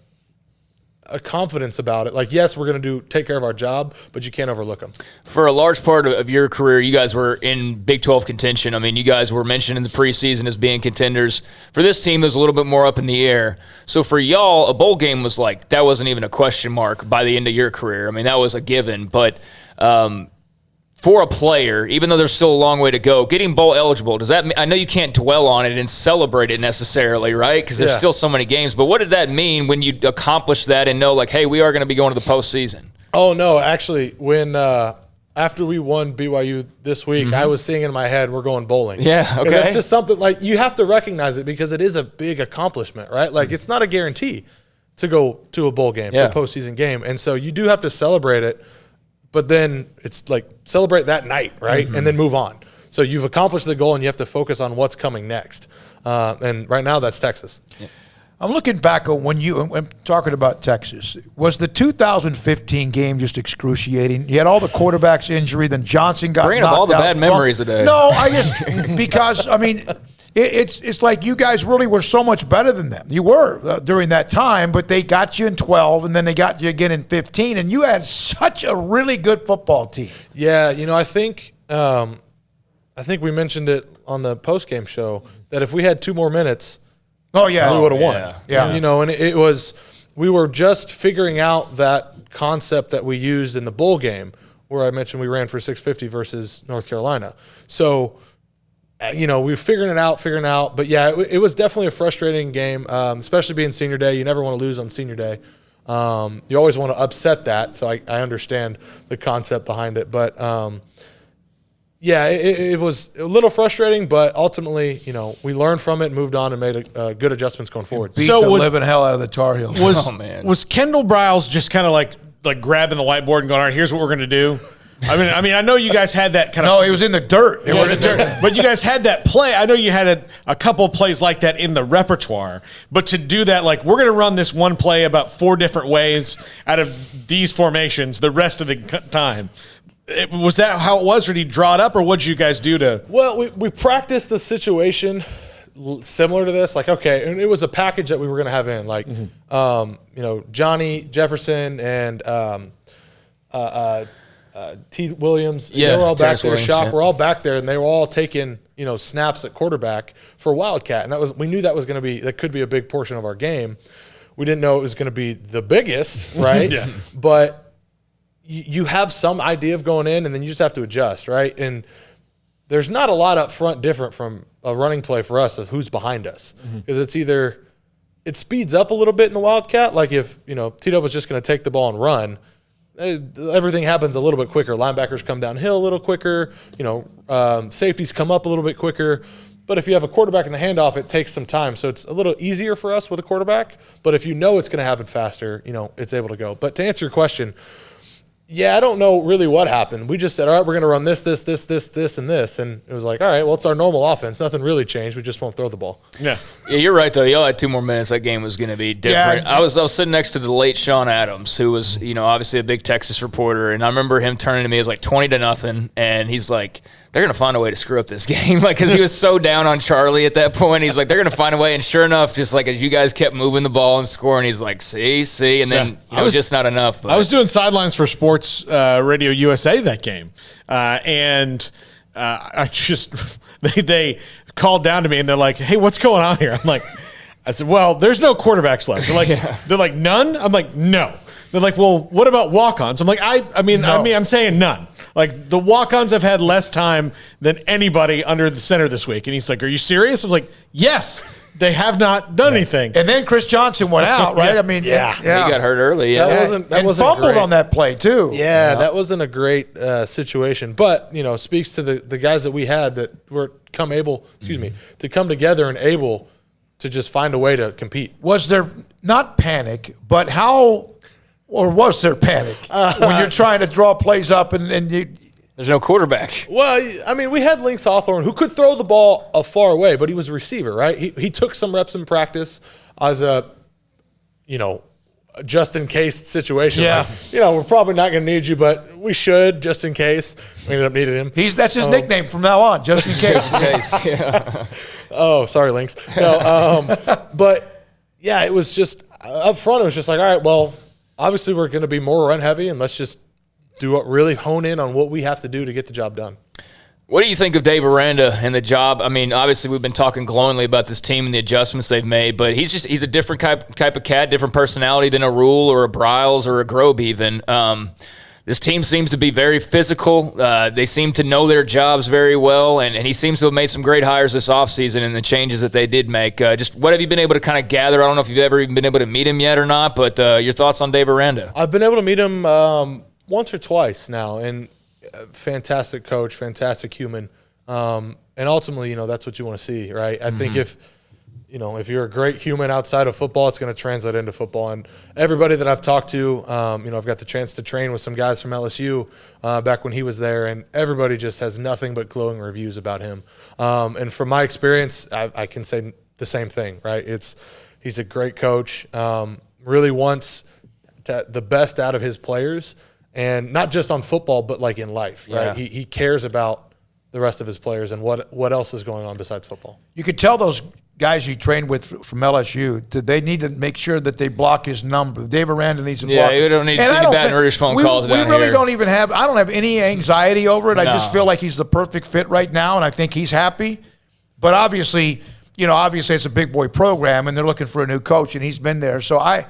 confidence about it. Like, yes, we're going to take care of our job, but you can't overlook them. For a large part of your career, you guys were in Big 12 contention. I mean, you guys were mentioned in the preseason as being contenders. For this team, it was a little bit more up in the air. So for y'all, a bowl game was like, that wasn't even a question mark by the end of your career. I mean, that was a given. But for a player, even though there's still a long way to go, getting bowl eligible, does that mean, I know you can't dwell on it and celebrate it necessarily, right? Because there's still so many games. But what did that mean when you accomplish that and know, like, hey, we are going to be going to the postseason? Oh, no. Actually, when after we won BYU this week, I was seeing in my head, we're going bowling. Yeah, okay. That's just something, like, you have to recognize it because it is a big accomplishment, right? Like, it's not a guarantee to go to a bowl game, a postseason game. And so you do have to celebrate it. But then it's like celebrate that night, right? And then move on. So you've accomplished the goal and you have to focus on what's coming next. And right now that's Texas. Yeah. I'm looking back on when I'm talking about Texas. Was the 2015 game just excruciating? You had all the quarterbacks injury, then Johnson got bringing up all the bad memories today. No, because it's like you guys really were so much better than them. You were during that time, but they got you in 12, and then they got you again in 15, and you had such a really good football team. Yeah, I think we mentioned it on the post-game show that if we had 2 more minutes, we would have won. Yeah. And it was we were just figuring out that concept that we used in the bowl game where I mentioned we ran for 650 versus North Carolina. So we were figuring it out. But, yeah, it was definitely a frustrating game, especially being senior day. You never want to lose on senior day. You always want to upset that, so I understand the concept behind it. But, it was a little frustrating, but ultimately, we learned from it and moved on and made good adjustments going forward. Beat the living hell out of the Tar Heels. Was Kendall Briles just kind of like grabbing the whiteboard and going, all right, here's what we're going to do? I mean, I know you guys had that kind of. No, he was in the dirt. But you guys had that play. I know you had a couple of plays like that in the repertoire. But to do that, like, we're going to run this one play about 4 different ways out of these formations the rest of the time. Was that how it was, or did he draw it up, or what did you guys do to? Well, we practiced the situation similar to this. Like, okay, and it was a package that we were going to have in, like, Johnny Jefferson and T. Williams. They were all back there. We're all back there, and they were all taking snaps at quarterback for Wildcat, and we knew that could be a big portion of our game. We didn't know it was going to be the biggest, right? But you have some idea of going in, and then you just have to adjust, right? And there's not a lot up front different from a running play for us of who's behind us. Because it's either it speeds up a little bit in the Wildcat, like if, Tito was just going to take the ball and run, everything happens a little bit quicker. Linebackers come downhill a little quicker, safeties come up a little bit quicker. But if you have a quarterback in the handoff, it takes some time. So it's a little easier for us with a quarterback. But if it's going to happen faster, it's able to go. But to answer your question, I don't know really what happened. We just said, all right, we're going to run this, and this. And it was like, all right, well, it's our normal offense. Nothing really changed. We just won't throw the ball. Yeah, you're right, though. Y'all had 2 more minutes. That game was going to be different. I was sitting next to the late Sean Adams, who was, obviously a big Texas reporter. And I remember him turning to me. It was like 20-0. And he's like, they're going to find a way to screw up this game. Like, because he was so down on Charlie at that point. He's like, they're going to find a way. And sure enough, just like as you guys kept moving the ball and scoring, he's like, see. And then it was just not enough. But. I was doing sidelines for Sports Radio USA that game. And I just, they called down to me and they're like, hey, what's going on here? I'm like, I said, well, there's no quarterbacks left. They're like, none? I'm like, no. They're like, well, what about walk-ons? I'm like, I'm saying none. Like, the walk-ons have had less time than anybody under the center this week. And he's like, are you serious? I was like, yes. they have not done anything. And then Chris Johnson went out, right? Yeah. I mean, He got hurt early. Yeah, That wasn't fumbled great on that play too. Yeah, that wasn't a great situation. But speaks to the guys that we had that were to come together and able to just find a way to compete. Was there not panic, but how, or was there panic when you're trying to draw plays up and you? There's no quarterback. Well, I mean, we had Lynx Hawthorne who could throw the ball a far away, but he was a receiver, right? He took some reps in practice as a, just in case situation. Yeah. Like, we're probably not going to need you, but we should just in case. We ended up needing him. That's his nickname from now on, just in case. Just in case. Yeah. Oh, sorry, Lynx. No, but yeah, it was just up front. It was just like, all right, well, obviously we're going to be more run heavy, and let's just really hone in on what we have to do to get the job done. What do you think of Dave Aranda and the job? I mean, obviously we've been talking glowingly about this team and the adjustments they've made, but he's a different type of cat, different personality than a Rule or a Bryles or a Grobe even. This team seems to be very physical. They seem to know their jobs very well, and he seems to have made some great hires this offseason and the changes that they did make. Just what have you been able to kind of gather? I don't know if you've ever even been able to meet him yet or not, but your thoughts on Dave Aranda? I've been able to meet him once or twice now, and fantastic coach, fantastic human, and ultimately, that's what you want to see, right? I think if you're a great human outside of football, it's going to translate into football. And everybody that I've talked to, I've got the chance to train with some guys from LSU back when he was there, and everybody just has nothing but glowing reviews about him. And from my experience, I can say the same thing, right? He's a great coach, really wants the best out of his players. And not just on football, but like in life, right? Yeah. He cares about the rest of his players and what else is going on besides football. You could tell those guys you trained with from LSU, they need to make sure that they block his number. Dave Aranda needs to block. Yeah, you don't need any Baton Rouge phone calls down here. We really don't even have – I don't have any anxiety over it. No. I just feel like he's the perfect fit right now, and I think he's happy. But obviously – obviously it's a big boy program, and they're looking for a new coach, and he's been there. So I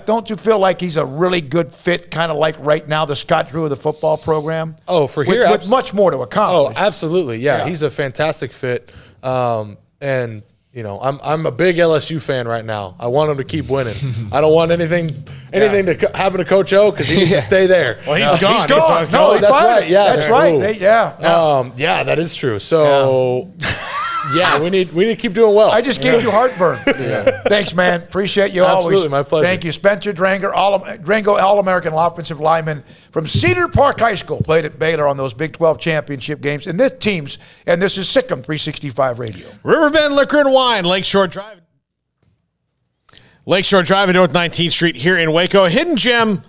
don't you feel like he's a really good fit, kind of like right now the Scott Drew of the football program? Oh, for here, with much more to accomplish. Oh, absolutely, yeah. He's a fantastic fit, and I'm a big LSU fan right now. I want him to keep winning. I don't want anything to happen to Coach O because he needs to stay there. Well, he's gone. He's gone. No, that's right. Yeah, that's right. Yeah, that is true. So. Yeah, we need to keep doing well. I just gave you heartburn. Thanks, man. Appreciate you always. Absolutely, my pleasure. Thank you. Spencer Drango, All-American offensive lineman from Cedar Park High School, played at Baylor on those Big 12 championship games. And this is Sikkim 365 Radio. Riverbend Liquor and Wine, Lakeshore Drive at North 19th Street here in Waco. A hidden gem.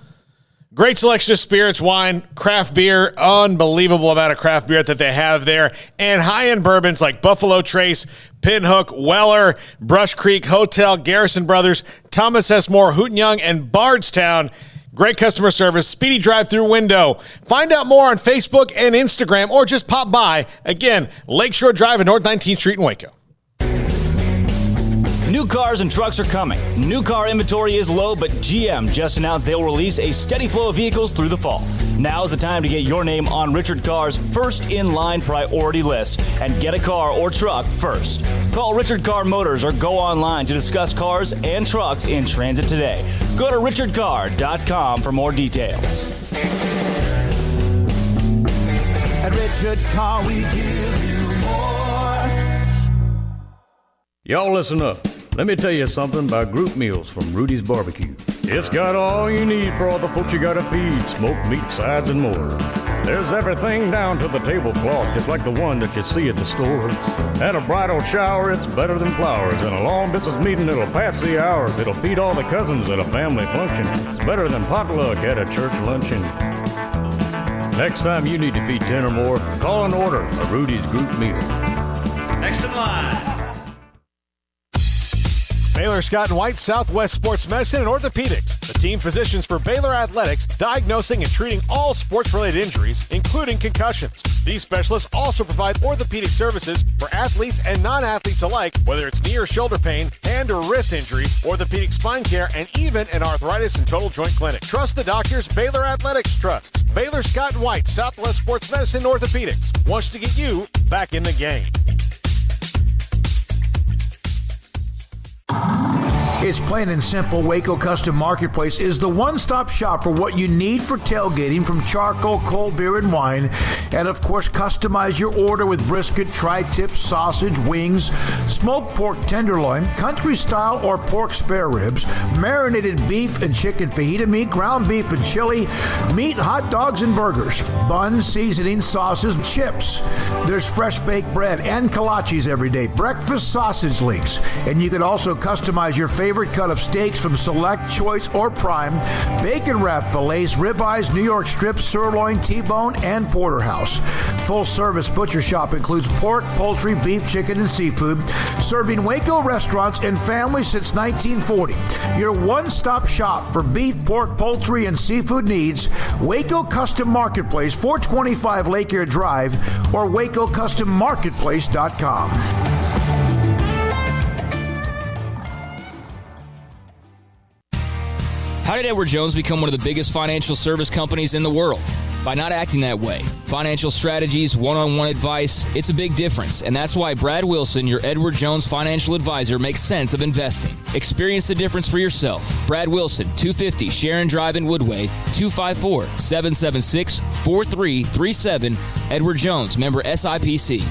Great selection of spirits, wine, craft beer, unbelievable amount of craft beer that they have there, and high-end bourbons like Buffalo Trace, Pinhook, Weller, Brush Creek Hotel, Garrison Brothers, Thomas S. More, Hooten Young, and Bardstown. Great customer service, speedy drive-through window. Find out more on Facebook and Instagram, or just pop by. Again, Lakeshore Drive at North 19th Street in Waco. New cars and trucks are coming. New car inventory is low, but GM just announced they will release a steady flow of vehicles through the fall. Now is the time to get your name on Richard Carr's first in-line priority list and get a car or truck first. Call Richard Carr Motors or go online to discuss cars and trucks in transit today. Go to richardcarr.com for more details. At Richard Carr, we give you more. Y'all listen up. Let me tell you something about group meals from Rudy's Barbecue. It's got all you need for all the folks you gotta feed, smoked meat, sides, and more. There's everything down to the tablecloth, just like the one that you see at the store. At a bridal shower, it's better than flowers. In a long business meeting, it'll pass the hours. It'll feed all the cousins at a family function. It's better than potluck at a church luncheon. Next time you need to feed 10 or more, call and order a Rudy's group meal. Next in line. Baylor Scott & White, Southwest Sports Medicine and Orthopedics, the team physicians for Baylor Athletics, diagnosing and treating all sports-related injuries, including concussions. These specialists also provide orthopedic services for athletes and non-athletes alike, whether it's knee or shoulder pain, hand or wrist injuries, orthopedic spine care, and even an arthritis and total joint clinic. Trust the doctors Baylor Athletics trusts. Baylor Scott & White, Southwest Sports Medicine and Orthopedics wants to get you back in the game. It's plain and simple. Waco Custom Marketplace is the one-stop shop for what you need for tailgating, from charcoal, cold beer, and wine. And, of course, customize your order with brisket, tri-tip, sausage, wings, smoked pork tenderloin, country-style or pork spare ribs, marinated beef and chicken fajita meat, ground beef and chili, meat, hot dogs, and burgers, buns, seasoning, sauces, chips. There's fresh baked bread and kolaches every day, breakfast sausage links, and you can also customize your favorite cut of steaks from Select, Choice, or Prime, bacon wrap fillets, ribeyes, New York strips, sirloin, T-bone, and porterhouse. Full service butcher shop includes pork, poultry, beef, chicken, and seafood, serving Waco restaurants and families since 1940. Your one-stop shop for beef, pork, poultry, and seafood needs. Waco Custom Marketplace, 425 Lake Air Drive, or WacoCustomMarketplace.com. How did Edward Jones become one of the biggest financial service companies in the world? By not acting that way. Financial strategies, one-on-one advice, it's a big difference. And that's why Brad Wilson, your Edward Jones financial advisor, makes sense of investing. Experience the difference for yourself. Brad Wilson, 250 Sharon Drive in Woodway, 254-776-4337. Edward Jones, member SIPC.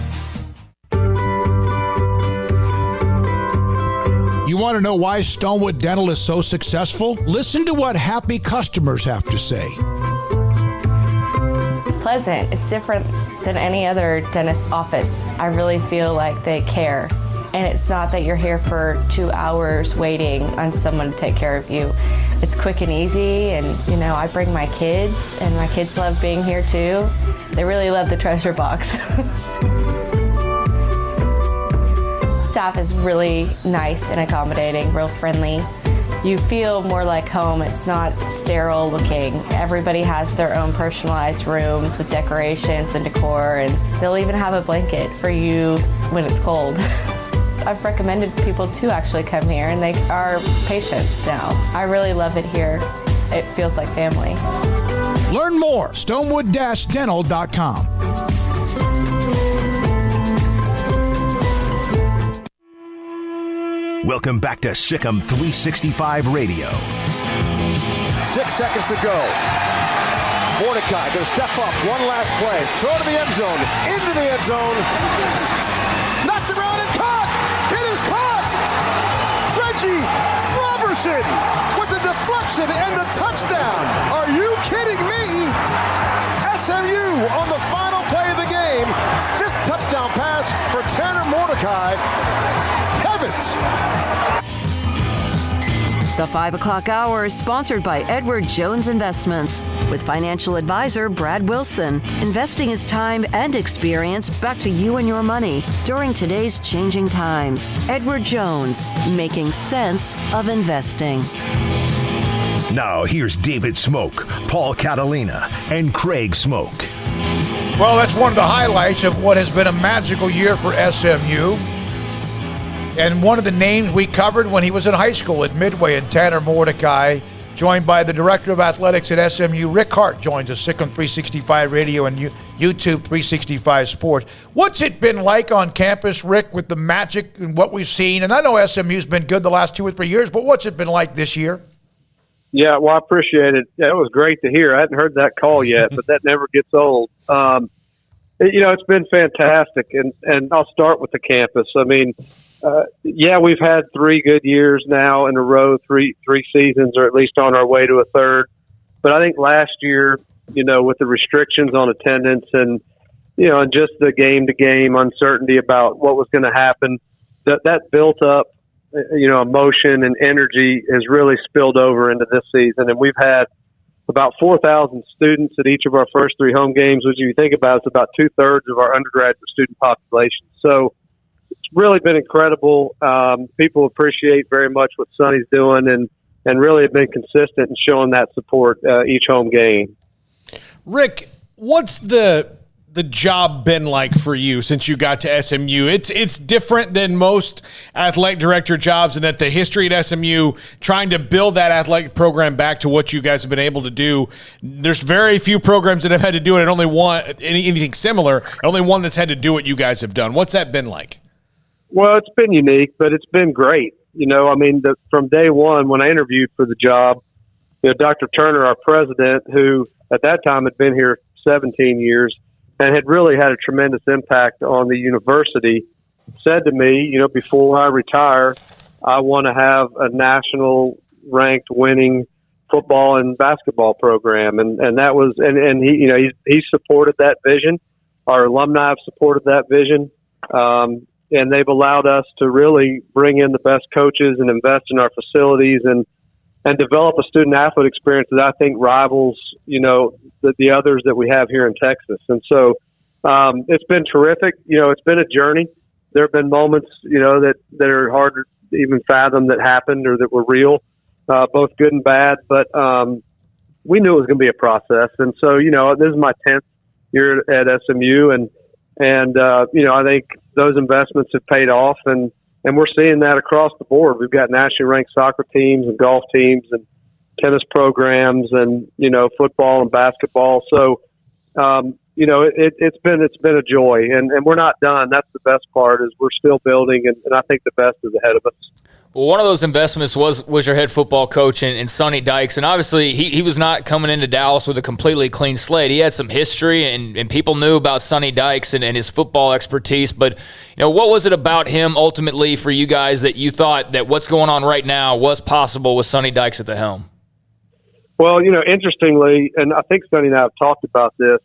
You want to know why Stonewood Dental is so successful? Listen to what happy customers have to say. It's pleasant. It's different than any other dentist office. I really feel like they care. And it's not that you're here for 2 hours waiting on someone to take care of you. It's quick and easy, and I bring my kids, and my kids love being here too. They really love the treasure box. Staff is really nice and accommodating, real friendly. You feel more like home. It's not sterile looking. Everybody has their own personalized rooms with decorations and decor, and they'll even have a blanket for you when it's cold. I've recommended people to actually come here, and they are patients now. I really love it here. It feels like family. Learn more, stonewood-dental.com. Welcome back to Sikkim 365 Radio. 6 seconds to go. Mordecai going to step up. One last play. Throw to the end zone. Into the end zone. Knocked around and caught. It is caught. Reggie Robertson with the deflection and the touchdown. Are you kidding me? SMU on the final play of the game. 5th touchdown pass for Tanner Mordecai. Heavens. The 5 o'clock hour is sponsored by Edward Jones Investments with financial advisor Brad Wilson. Investing is time and experience back to you and your money during today's changing times. Edward Jones, making sense of investing. Now here's David Smoak, Paul Catalina, and Craig Smoak. Well, that's one of the highlights of what has been a magical year for SMU. And one of the names we covered when he was in high school at Midway, and Tanner Mordecai, joined by the Director of Athletics at SMU, Rick Hart, joins us, Sikkim 365 Radio and YouTube 365 Sports. What's it been like on campus, Rick, with the magic and what we've seen? And I know SMU's been good the last 2 or 3 years, but what's it been like this year? Yeah, well, I appreciate it. Yeah, it was great to hear. I hadn't heard that call yet, but that never gets old. It's been fantastic, and I'll start with the campus. I mean, we've had 3 good years now in a row, three seasons, or at least on our way to a third. But I think last year, with the restrictions on attendance and just the game-to-game uncertainty about what was going to happen, that built up, emotion and energy has really spilled over into this season. And we've had about 4,000 students at each of our first 3 home games, which, if you think about it, it's about 2/3 of our undergraduate student population. So it's really been incredible. People appreciate very much what Sonny's doing and really have been consistent in showing that support each home game. Rick, what's the job been like for you since you got to SMU? It's different than most athletic director jobs, and that the history at SMU, trying to build that athletic program back to what you guys have been able to do. There's very few programs that have had to do it, and only one anything similar. Only one that's had to do what you guys have done. What's that been like? Well, it's been unique, but it's been great. From day one when I interviewed for the job, Dr. Turner, our president, who at that time had been here 17 years and had really had a tremendous impact on the university, said to me, before I retire, I want to have a national ranked winning football and basketball program. And that was, and he supported that vision. Our alumni have supported that vision. And they've allowed us to really bring in the best coaches and invest in our facilities and develop a student athlete experience that I think rivals, the others that we have here in Texas. And so, it's been terrific. It's been a journey. There have been moments, that are hard to even fathom that happened or that were real, both good and bad. But we knew it was going to be a process. And so, this is my 10th year at SMU, and I think those investments have paid off, and we're seeing that across the board. We've got nationally ranked soccer teams and golf teams and tennis programs and football and basketball. So. It's been a joy, and we're not done. That's the best part, is we're still building, and I think the best is ahead of us. Well, one of those investments was your head football coach in Sonny Dykes, and obviously he was not coming into Dallas with a completely clean slate. He had some history, and people knew about Sonny Dykes and his football expertise, but what was it about him ultimately for you guys that you thought that what's going on right now was possible with Sonny Dykes at the helm? Well, interestingly, and I think Sonny and I have talked about this,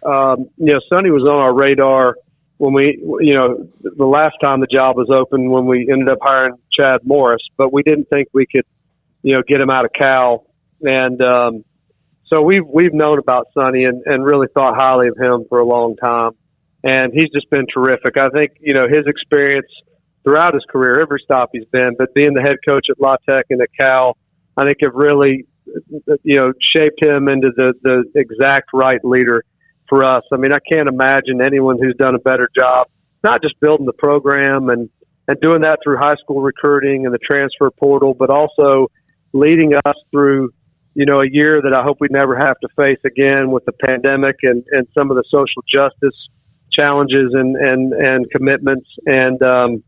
Sonny was on our radar when the last time the job was open, when we ended up hiring Chad Morris, but we didn't think we could, get him out of Cal. And so we've known about Sonny and really thought highly of him for a long time. And he's just been terrific. I think, his experience throughout his career, every stop he's been, but being the head coach at La Tech and at Cal, I think have really, shaped him into the exact right leader for us. I mean, I can't imagine anyone who's done a better job, not just building the program and doing that through high school recruiting and the transfer portal, but also leading us through, a year that I hope we never have to face again with the pandemic and some of the social justice challenges and commitments. And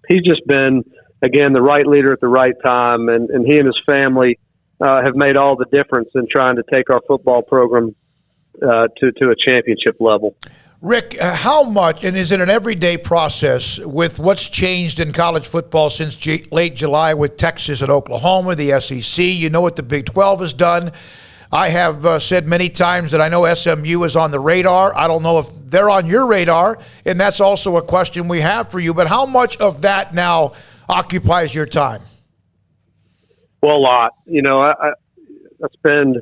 he's just been, again, the right leader at the right time. And he and his family have made all the difference in trying to take our football program to a championship level. Rick, how much, and is it an everyday process with what's changed in college football since late July with Texas and Oklahoma, the SEC? You know what the Big 12 has done. I have said many times that I know SMU is on the radar. I don't know if they're on your radar, and that's also a question we have for you. But how much of that now occupies your time? Well, a lot. I spend...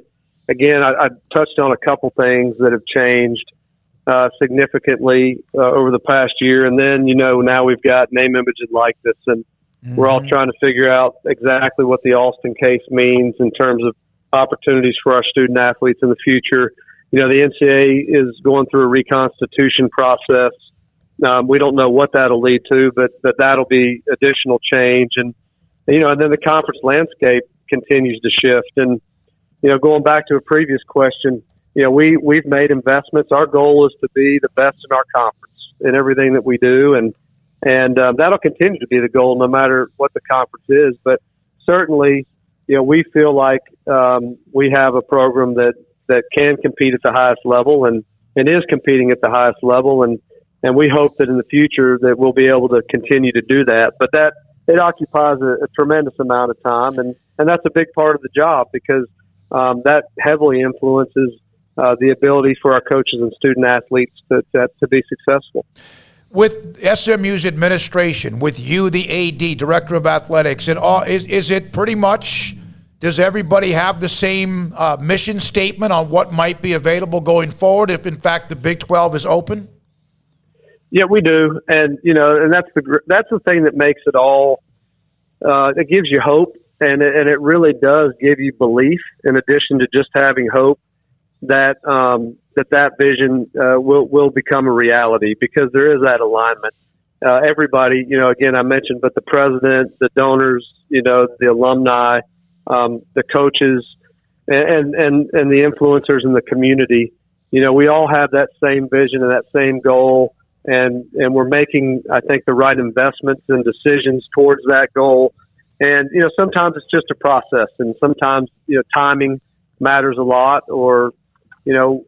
Again, I touched on a couple things that have changed significantly over the past year. And then, now we've got name, image, and likeness. And we're all trying to figure out exactly what the Alston case means in terms of opportunities for our student athletes in the future. The NCAA is going through a reconstitution process. We don't know what that'll lead to, but that'll be additional change. And then the conference landscape continues to shift. And going back to a previous question, we've made investments. Our goal is to be the best in our conference in everything that we do, and that'll continue to be the goal no matter what the conference is. But certainly, we feel like we have a program that can compete at the highest level and is competing at the highest level, and we hope that in the future that we'll be able to continue to do that. But that it occupies a tremendous amount of time, and that's a big part of the job because that heavily influences the ability for our coaches and student athletes to be successful. With SMU's administration, with you, the AD, Director of Athletics, and all, is it pretty much, does everybody have the same mission statement on what might be available going forward if, in fact, the Big 12 is open? Yeah, we do. And, and that's the thing that makes it all, it gives you hope. And it really does give you belief, in addition to just having hope, that that vision will become a reality, because there is that alignment. Everybody, again, I mentioned, but the president, the donors, the alumni, the coaches, and the influencers in the community, we all have that same vision and that same goal. and we're making, I think, the right investments and decisions towards that goal. And, sometimes it's just a process, and sometimes, timing matters a lot, or,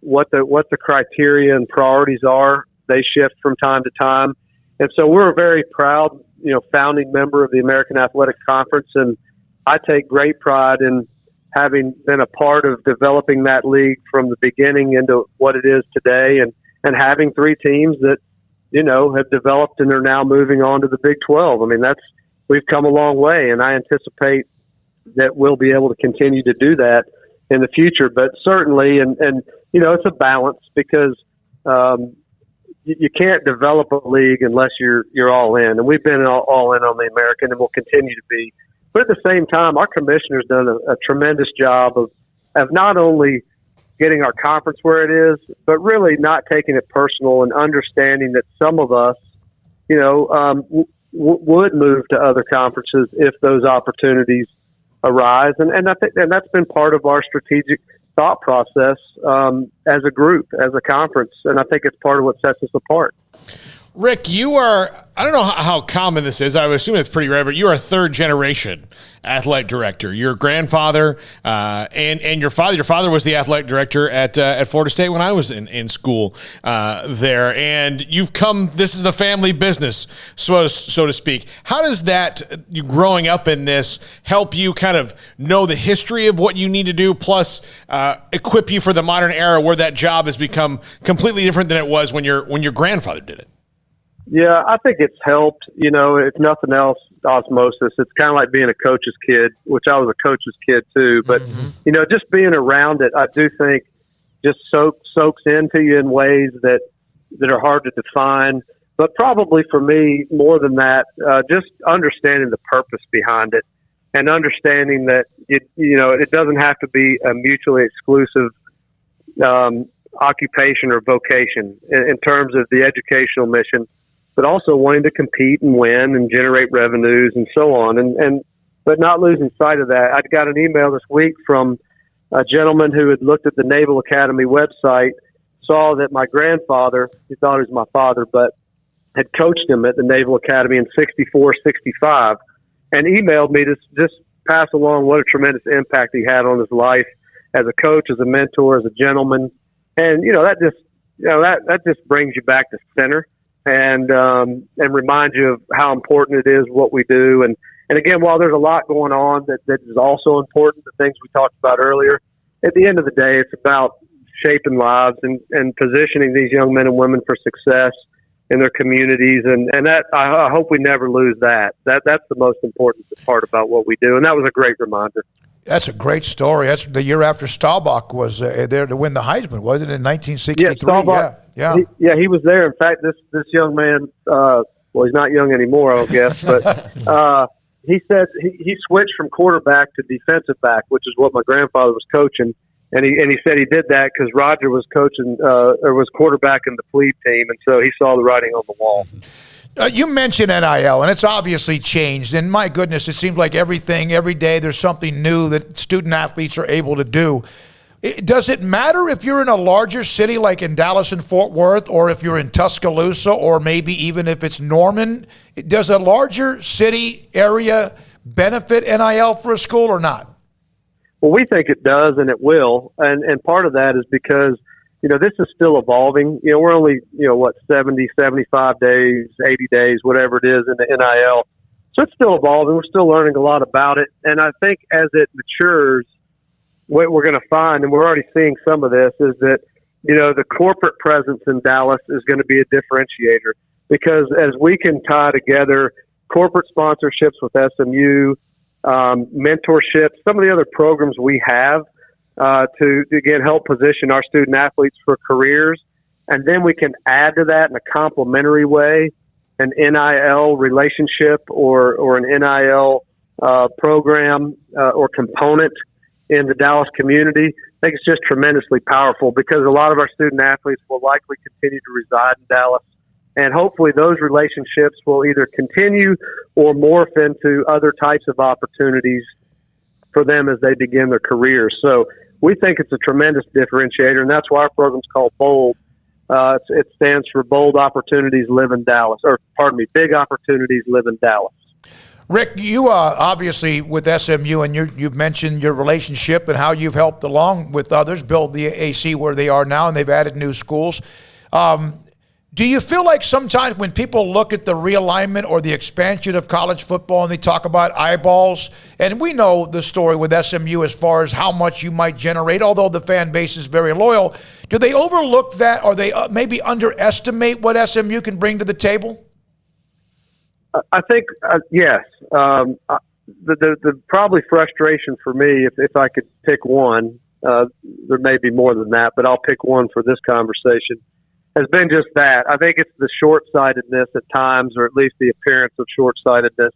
what the criteria and priorities are. They shift from time to time. And so we're a very proud, founding member of the American Athletic Conference. And I take great pride in having been a part of developing that league from the beginning into what it is today, and having 3 teams that, have developed and are now moving on to the Big 12. I mean, we've come a long way, and I anticipate that we'll be able to continue to do that in the future. But certainly, and it's a balance, because you can't develop a league unless you're all in. And we've been all in on the American, and we'll continue to be. But at the same time, our commissioner's done a tremendous job of not only getting our conference where it is, but really not taking it personal, and understanding that some of us, would move to other conferences if those opportunities arise. And I think that's been part of our strategic thought process as a group, as a conference. And I think it's part of what sets us apart. Rick, you are, I don't know how common this is. I would assume it's pretty rare, but you are a 3rd-generation athletic director. Your grandfather and your father was the athletic director at Florida State when I was in school there. And you've come, this is the family business, so to speak. How does that, you growing up in this, help you kind of know the history of what you need to do, plus equip you for the modern era where that job has become completely different than it was when your grandfather did it? Yeah, I think it's helped, if nothing else, osmosis. It's kind of like being a coach's kid, which I was a coach's kid too. But, just being around it, I do think just soaks into you in ways that are hard to define. But probably for me, more than that, just understanding the purpose behind it, and understanding that, it doesn't have to be a mutually exclusive occupation or vocation in terms of the educational mission, but also wanting to compete and win and generate revenues and so on. But not losing sight of that. I got an email this week from a gentleman who had looked at the Naval Academy website, saw that my grandfather, he thought he was my father, but had coached him at the Naval Academy in 64, 65, and emailed me to just pass along what a tremendous impact he had on his life as a coach, as a mentor, as a gentleman. And, that just brings you back to center. And remind you of how important it is what we do. And again, while there's a lot going on that is also important, the things we talked about earlier, at the end of the day, it's about shaping lives and positioning these young men and women for success in their communities. And that, I hope we never lose that. That's the most important part about what we do. And that was a great reminder. That's a great story. That's the year after Staubach was there to win the Heisman, wasn't it, in 1963? Yeah, Staubach, he was there. In fact, this young man, he's not young anymore, I guess, but he said he switched from quarterback to defensive back, which is what my grandfather was coaching, and he said he did that because Roger was coaching or was quarterback in the plebe team, and so he saw the writing on the wall. You mentioned NIL, and it's obviously changed. And my goodness, it seems like every day there's something new that student athletes are able to do. Does it matter if you're in a larger city like in Dallas and Fort Worth, or if you're in Tuscaloosa, or maybe even if it's Norman? Does a larger city area benefit NIL for a school or not? Well, we think it does, and it will. And part of that is because this is still evolving. We're only, 70, 75 days, 80 days, whatever it is in the NIL. So it's still evolving. We're still learning a lot about it. And I think as it matures, what we're going to find, and we're already seeing some of this, is that, the corporate presence in Dallas is going to be a differentiator, because as we can tie together corporate sponsorships with SMU, mentorship, some of the other programs we have, to again help position our student athletes for careers, and then we can add to that in a complementary way an NIL relationship or an NIL program or component in the Dallas community. I think it's just tremendously powerful, because a lot of our student athletes will likely continue to reside in Dallas, and hopefully those relationships will either continue or morph into other types of opportunities for them as they begin their careers. So we think it's a tremendous differentiator, and that's why our program's called Bold. It stands for Bold Opportunities Live in Dallas, Big Opportunities Live in Dallas. Rick, you obviously with SMU, and you've mentioned your relationship and how you've helped along with others build the AC where they are now, and they've added new schools. Do you feel like sometimes when people look at the realignment or the expansion of college football and they talk about eyeballs, and we know the story with SMU as far as how much you might generate, although the fan base is very loyal, do they overlook that, or they maybe underestimate what SMU can bring to the table? I think, yes. The probably frustration for me, if I could pick one, there may be more than that, but I'll pick one for this conversation, has been just that. I think it's the short-sightedness at times, or at least the appearance of short-sightedness,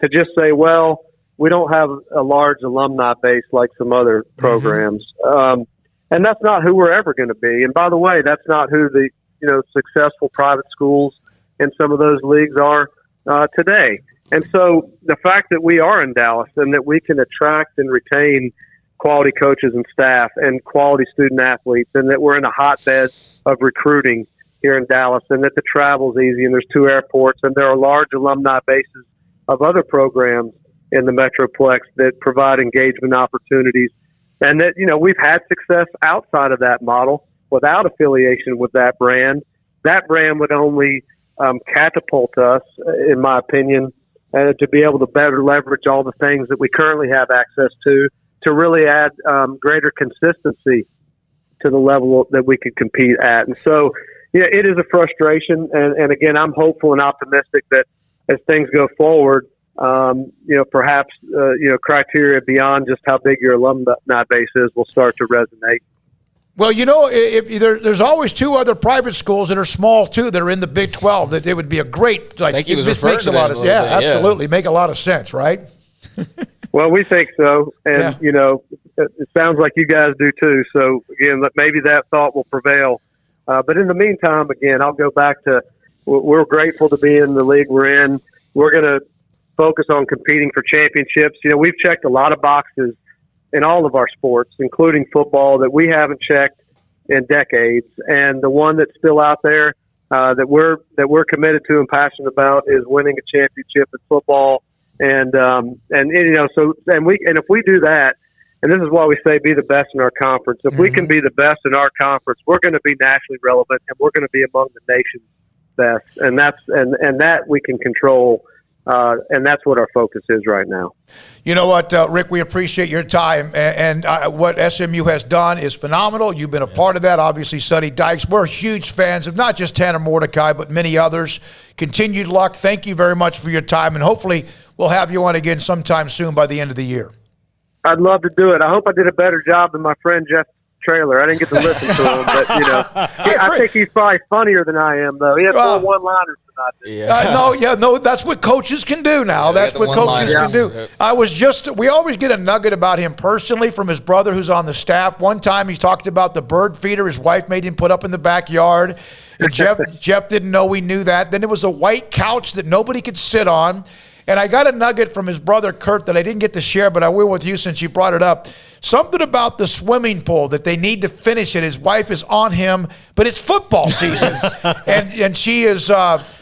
to just say, well, we don't have a large alumni base like some other programs. And that's not who we're ever going to be. And by the way, that's not who the successful private schools in some of those leagues are today. And so the fact that we are in Dallas and that we can attract and retain quality coaches and staff and quality student athletes, and that we're in a hotbed of recruiting here in Dallas, and that the travel's easy, and there's 2 airports, and there are large alumni bases of other programs in the Metroplex that provide engagement opportunities, and that, we've had success outside of that model without affiliation with that brand. That brand would only catapult us, in my opinion, to be able to better leverage all the things that we currently have access to really add greater consistency to the level that we could compete at. And so, it is a frustration. And again, I'm hopeful and optimistic that as things go forward, perhaps, criteria beyond just how big your alumni base is will start to resonate. Well, if there's always 2 other private schools that are small too that are in the Big 12, that it would be a great. I think he was referring to that. Absolutely, make a lot of sense, right? Well, we think so, and it sounds like you guys do too. So again, maybe that thought will prevail. But in the meantime, again, I'll go back to we're grateful to be in the league we're in. We're going to focus on competing for championships. We've checked a lot of boxes in all of our sports, including football, that we haven't checked in decades. And the one that's still out there that we're committed to and passionate about is winning a championship in football. And if we do that, and this is why we say be the best in our conference. If we can be the best in our conference, we're going to be nationally relevant, and we're going to be among the nation's best. And that we can control. And that's what our focus is right now. You know what, Rick, we appreciate your time. And what SMU has done is phenomenal. You've been a part of that. Obviously, Sonny Dykes. We're huge fans of not just Tanner Mordecai, but many others. Continued luck. Thank you very much for your time. And hopefully we'll have you on again sometime soon by the end of the year. I'd love to do it. I hope I did a better job than my friend Jeff Traylor. I didn't get to listen to him, but I think he's probably funnier than I am, though. He had 4 one-liners tonight. No, that's what coaches can do now. That's what coaches can do. We always get a nugget about him personally from his brother who's on the staff. One time he talked about the bird feeder his wife made him put up in the backyard. And Jeff didn't know we knew that. Then it was a white couch that nobody could sit on. And I got a nugget from his brother, Kurt, that I didn't get to share, but I will with you since you brought it up. Something about the swimming pool, that they need to finish it. His wife is on him, but it's football season. and she is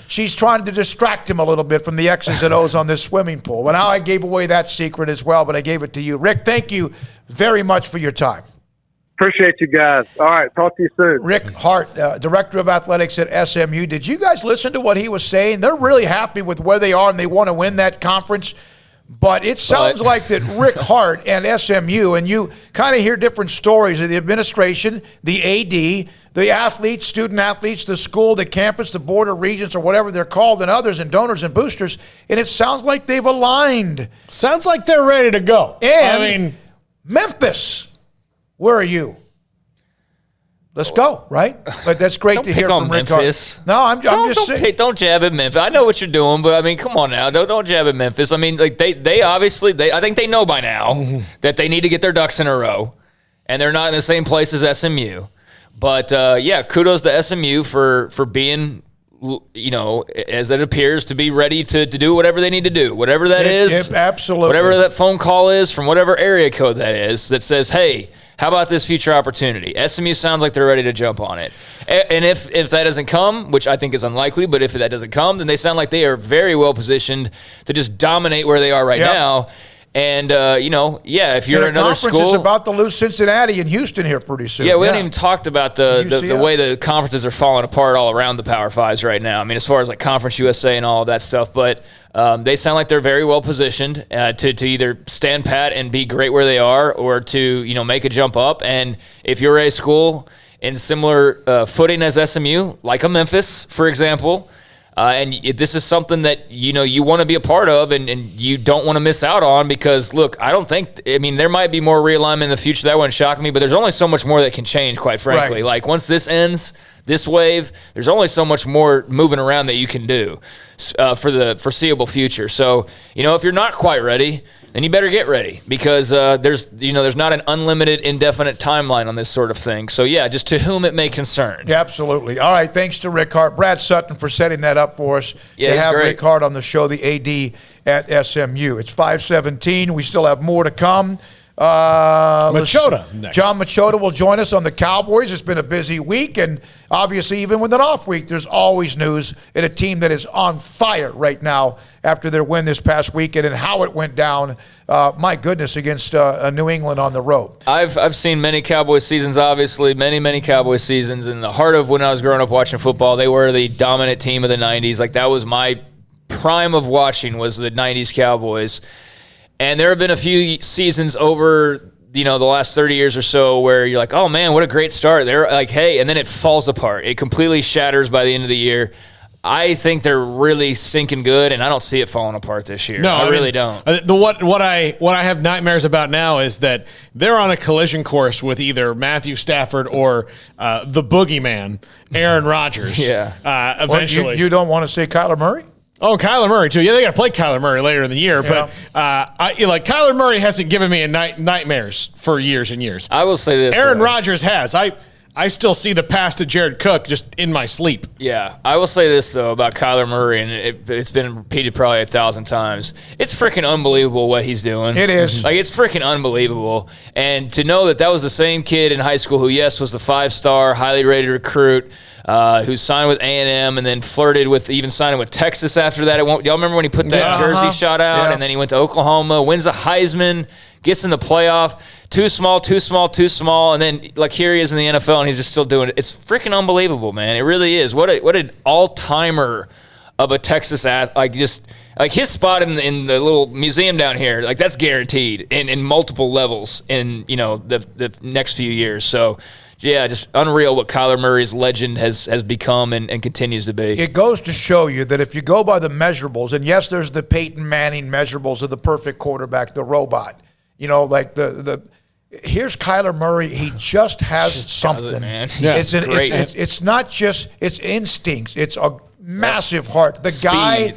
she's trying to distract him a little bit from the X's and O's on this swimming pool. Well, now I gave away that secret as well, but I gave it to you. Rick, thank you very much for your time. Appreciate you guys. All right, talk to you soon. Rick Hart, Director of Athletics at SMU. Did you guys listen to what he was saying? They're really happy with where they are, and they want to win that conference. But it sounds like that Rick Hart and SMU, and you kind of hear different stories of the administration, the AD, the athletes, student athletes, the school, the campus, the board of regents, or whatever they're called, and others, and donors and boosters, and it sounds like they've aligned. Sounds like they're ready to go. And Memphis, where are you? Let's go, right? But that's great to hear from Rick Hart. No, I'm just saying. Don't jab at Memphis. I know what you're doing, but I mean, come on now. Don't jab at Memphis. I mean, like they obviously I think they know by now that they need to get their ducks in a row, and they're not in the same place as SMU. But kudos to SMU for being, as it appears, to be ready to do whatever they need to do, whatever that is. Absolutely. Whatever that phone call is from whatever area code that is that says, hey, how about this future opportunity? SMU sounds like they're ready to jump on it. And if that doesn't come, which I think is unlikely, but if that doesn't come, then they sound like they are very well positioned to just dominate where they are right now. And, if you're in another school. The conference is about to lose Cincinnati and Houston here pretty soon. Yeah, we haven't even talked about the way the conferences are falling apart all around the Power Fives right now. I mean, as far as like Conference USA and all of that stuff. But they sound like they're very well positioned to either stand pat and be great where they are or to, make a jump up. And if you're a school in similar footing as SMU, like a Memphis, for example, and this is something that, you want to be a part of and you don't want to miss out on because, look, there might be more realignment in the future. That wouldn't shock me, but there's only so much more that can change, quite frankly. Right. Like, once this ends, this wave, there's only so much more moving around that you can do for the foreseeable future. So, if you're not quite ready, then you better get ready because there's not an unlimited, indefinite timeline on this sort of thing. So, just to whom it may concern. Yeah, absolutely. All right, thanks to Rick Hart. Brad Sutton for setting that up for us to have great. Rick Hart on the show, the AD at SMU. It's 5:17. We still have more to come. Machota next. John Machota will join us on the Cowboys. It's been a busy week, and obviously even with an off week, there's always news in a team that is on fire right now after their win this past weekend and how it went down, my goodness, against New England on the road. I've seen many Cowboys seasons, obviously, many Cowboys seasons. In the heart of when I was growing up watching football, they were the dominant team of the 90s. Like, that was my prime of watching, was the 90s Cowboys. And there have been a few seasons over, the last 30 years or so where you're like, oh, man, what a great start. They're like, hey, and then it falls apart. It completely shatters by the end of the year. I think they're really stinking good, and I don't see it falling apart this year. No, I really don't. What I have nightmares about now is that they're on a collision course with either Matthew Stafford or the boogeyman, Aaron Rodgers. Eventually. Well, you don't want to say Kyler Murray? Oh, Kyler Murray, too. Yeah, they got to play Kyler Murray later in the year. Yeah. But Kyler Murray hasn't given me nightmares for years and years. I will say this. Aaron Rodgers has. I still see the pass to Jared Cook just in my sleep. Yeah. I will say this, though, about Kyler Murray, and it's been repeated probably 1,000 times. It's freaking unbelievable what he's doing. It is. Like, it's freaking unbelievable. And to know that was the same kid in high school who, yes, was the 5-star, highly rated recruit, who signed with A&M and then flirted with even signing with Texas after that. Y'all remember when he put that jersey shot out and then he went to Oklahoma, wins a Heisman, gets in the playoff, too small, and then like here he is in the NFL and he's just still doing it. It's freaking unbelievable, man. It really is. What an all-timer of a Texas like his spot in the little museum down here, like that's guaranteed in multiple levels in the next few years. So. Yeah, just unreal what Kyler Murray's legend has become and continues to be. It goes to show you that if you go by the measurables, and yes, there's the Peyton Manning measurables of the perfect quarterback, the robot. Like here's Kyler Murray. He just has something. It, man. Yeah. It's not just it's instincts. It's a massive heart. The speed,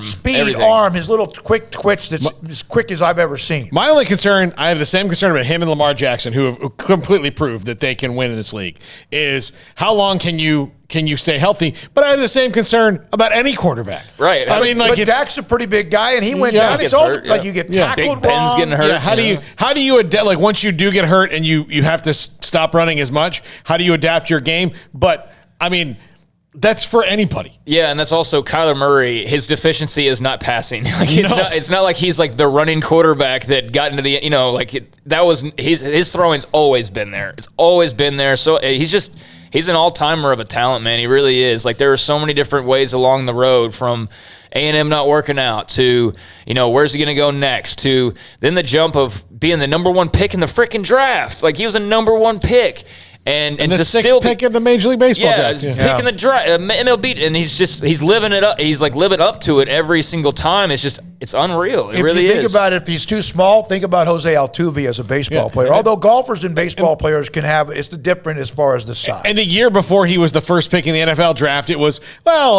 speed, arm, his little quick twitch that's as quick as I've ever seen. My only concern, I have the same concern about him and Lamar Jackson, who have completely proved that they can win in this league, is how long can you stay healthy? But I have the same concern about any quarterback. Right. But Dak's a pretty big guy, and he went down. It's all like you get tackled Big Ben's getting hurt. Yeah, how do you adapt? Like once you do get hurt and you have to stop running as much, how do you adapt your game? But that's for anybody. Yeah, and that's also Kyler Murray. His deficiency is not passing. It's not like he's like the running quarterback that got into the his throwing's always been there. It's always been there. So he's an all-timer of a talent, man. He really is. Like there are so many different ways along the road from A&M not working out to, where's he going to go next to then the jump of being the number 1 pick in the freaking draft. Like he was a number 1 pick. And the sixth pick in the Major League Baseball draft. Picking the MLB, and he's living it up. He's like living up to it every single time. It's unreal. It really is. If you think about it, if he's too small, think about Jose Altuve as a baseball player. Although golfers and baseball players can have, it's different as far as the size. And the year before he was the first pick in the NFL draft, it was,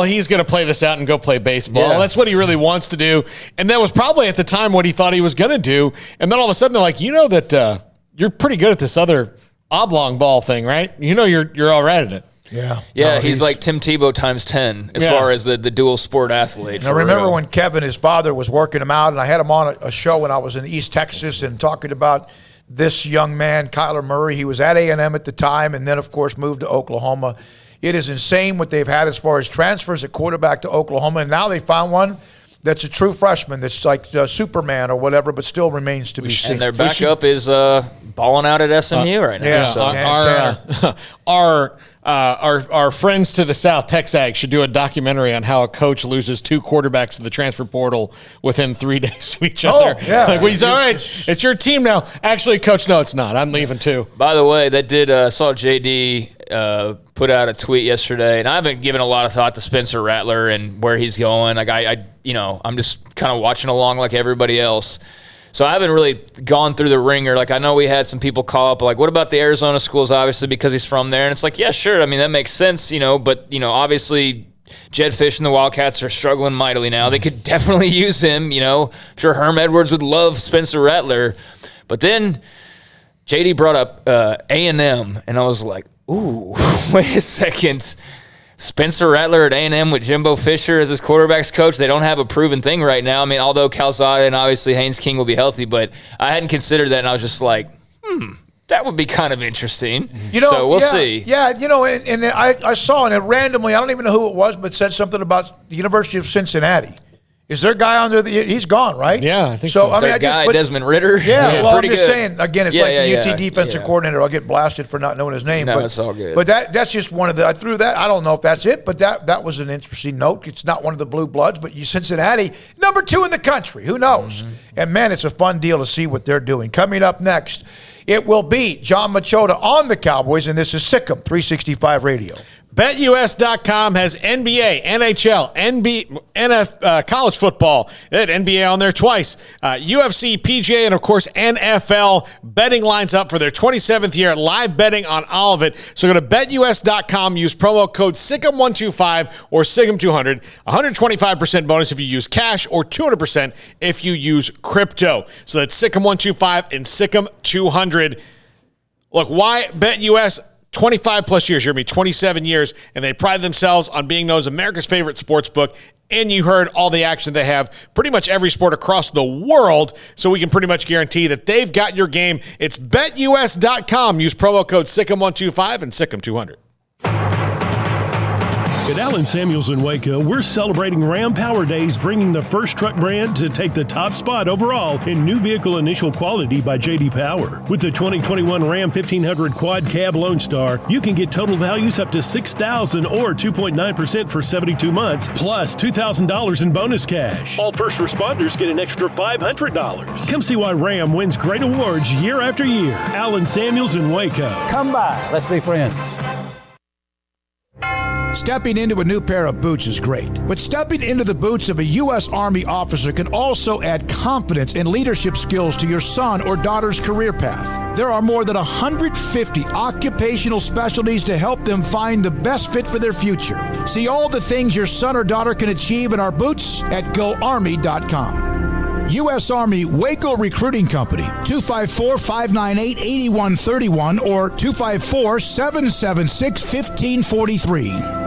he's going to play this out and go play baseball. Yeah. That's what he really wants to do. And that was probably at the time what he thought he was going to do. And then all of a sudden they're like, that you're pretty good at this other oblong ball thing, right? You're all right at it. Yeah, he's like Tim Tebow times 10 as far as the dual sport athlete. I remember when Kevin, his father, was working him out, and I had him on a show when I was in East Texas and talking about this young man, Kyler Murray. He was at A&M at the time and then, of course, moved to Oklahoma. It is insane what they've had as far as transfers at quarterback to Oklahoma, and now they found one that's a true freshman that's like Superman or whatever, but still remains to be seen. And their backup is balling out at SMU right now. Yeah, so. Our friends to the south, Texag, should do a documentary on how a coach loses 2 quarterbacks to the transfer portal within 3 days of each other. Yeah. Like, well, he's all right. It's your team now. Actually, coach, no, it's not. I'm leaving too. By the way, that did saw JD put out a tweet yesterday, and I've been giving a lot of thought to Spencer Rattler and where he's going. Like I'm just kind of watching along like everybody else. So I haven't really gone through the ringer. Like, I know we had some people call up, like, what about the Arizona schools, obviously, because he's from there? And it's like, yeah, sure. I mean, that makes sense, but, obviously Jed Fish and the Wildcats are struggling mightily now. They could definitely use him, I'm sure Herm Edwards would love Spencer Rattler. But then JD brought up A&M, and I was like, ooh, wait a second. Spencer Rattler at A&M with Jimbo Fisher as his quarterback's coach. They don't have a proven thing right now. I mean, although Calzada and obviously Haynes King will be healthy, but I hadn't considered that, and I was just like, that would be kind of interesting. So we'll see. Yeah, and I saw it randomly. I don't even know who it was, but said something about the University of Cincinnati. Is there a guy on there? He's gone, right? Yeah, I think so. I mean, Desmond Ritter. Yeah, well, I'm just good. saying, again, it's like the UT defensive coordinator. I'll get blasted for not knowing his name. No, but it's all good. But that's just one of I threw that. I don't know if that's it, but that was an interesting note. It's not one of the blue bloods, but Cincinnati, number 2 in the country. Who knows? And, man, it's a fun deal to see what they're doing. Coming up next, it will be John Machota on the Cowboys, and this is Sikkim 365 Radio. BetUS.com has NBA, NHL, college football. It had NBA on there twice. UFC, PGA, and, of course, NFL betting lines up for their 27th year. Live betting on all of it. So go to BetUS.com. Use promo code SICKM125 or SICKM200. 125% bonus if you use cash or 200% if you use crypto. So that's SICKM125 and SICKM200. Look, why BetUS? 25 plus years, you're going to be 27 years, and they pride themselves on being known as America's favorite sports book. And you heard all the action they have, pretty much every sport across the world, so we can pretty much guarantee that they've got your game. It's BetUS.com. Use promo code SICKM125 and SICKM200. At Allen Samuels in Waco, we're celebrating Ram Power Days, bringing the first truck brand to take the top spot overall in new vehicle initial quality by J.D. Power. With the 2021 Ram 1500 Quad Cab Lone Star, you can get total values up to $6,000 or 2.9% for 72 months, plus $2,000 in bonus cash. All first responders get an extra $500. Come see why Ram wins great awards year after year. Allen Samuels in Waco. Come by. Let's be friends. Stepping into a new pair of boots is great, but stepping into the boots of a U.S. Army officer can also add confidence and leadership skills to your son or daughter's career path. There are more than 150 occupational specialties to help them find the best fit for their future. See all the things your son or daughter can achieve in our boots at GoArmy.com. U.S. Army Waco Recruiting Company, 254-598-8131 or 254-776-1543.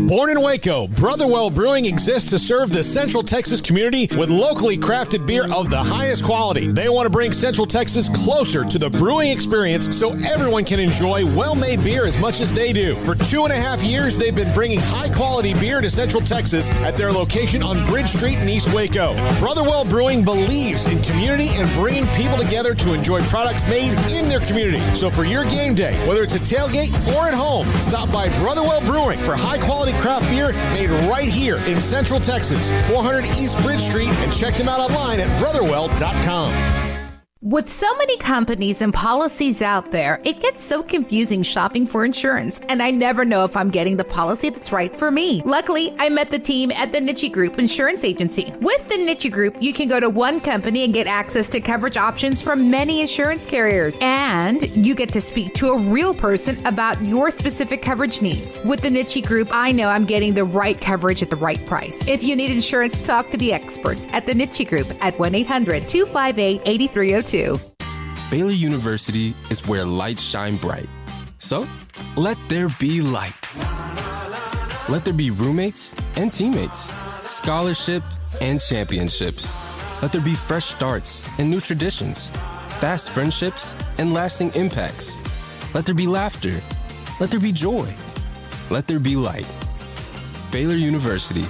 Born in Waco, Brotherwell Brewing exists to serve the Central Texas community with locally crafted beer of the highest quality. They want to bring Central Texas closer to the brewing experience so everyone can enjoy well-made beer as much as they do. For 2.5 years, they've been bringing high-quality beer to Central Texas at their location on Bridge Street in East Waco. Brotherwell Brewing believes in community and bringing people together to enjoy products made in their community. So for your game day, whether it's a tailgate or at home, stop by Brotherwell Brewing for high-quality craft beer made right here in Central Texas, 400 East Bridge Street, and check them out online at brotherwell.com. With so many companies and policies out there, it gets so confusing shopping for insurance, and I never know if I'm getting the policy that's right for me. Luckily, I met the team at the Niche Group Insurance Agency. With the Niche Group, you can go to one company and get access to coverage options from many insurance carriers, and you get to speak to a real person about your specific coverage needs. With the Niche Group, I know I'm getting the right coverage at the right price. If you need insurance, talk to the experts at the Niche Group at 1-800-258-8302. Baylor University is where lights shine bright. So, let there be light. Let there be roommates and teammates, scholarship and championships. Let there be fresh starts and new traditions, fast friendships and lasting impacts. Let there be laughter Let there be joy. Let there be light. Baylor University,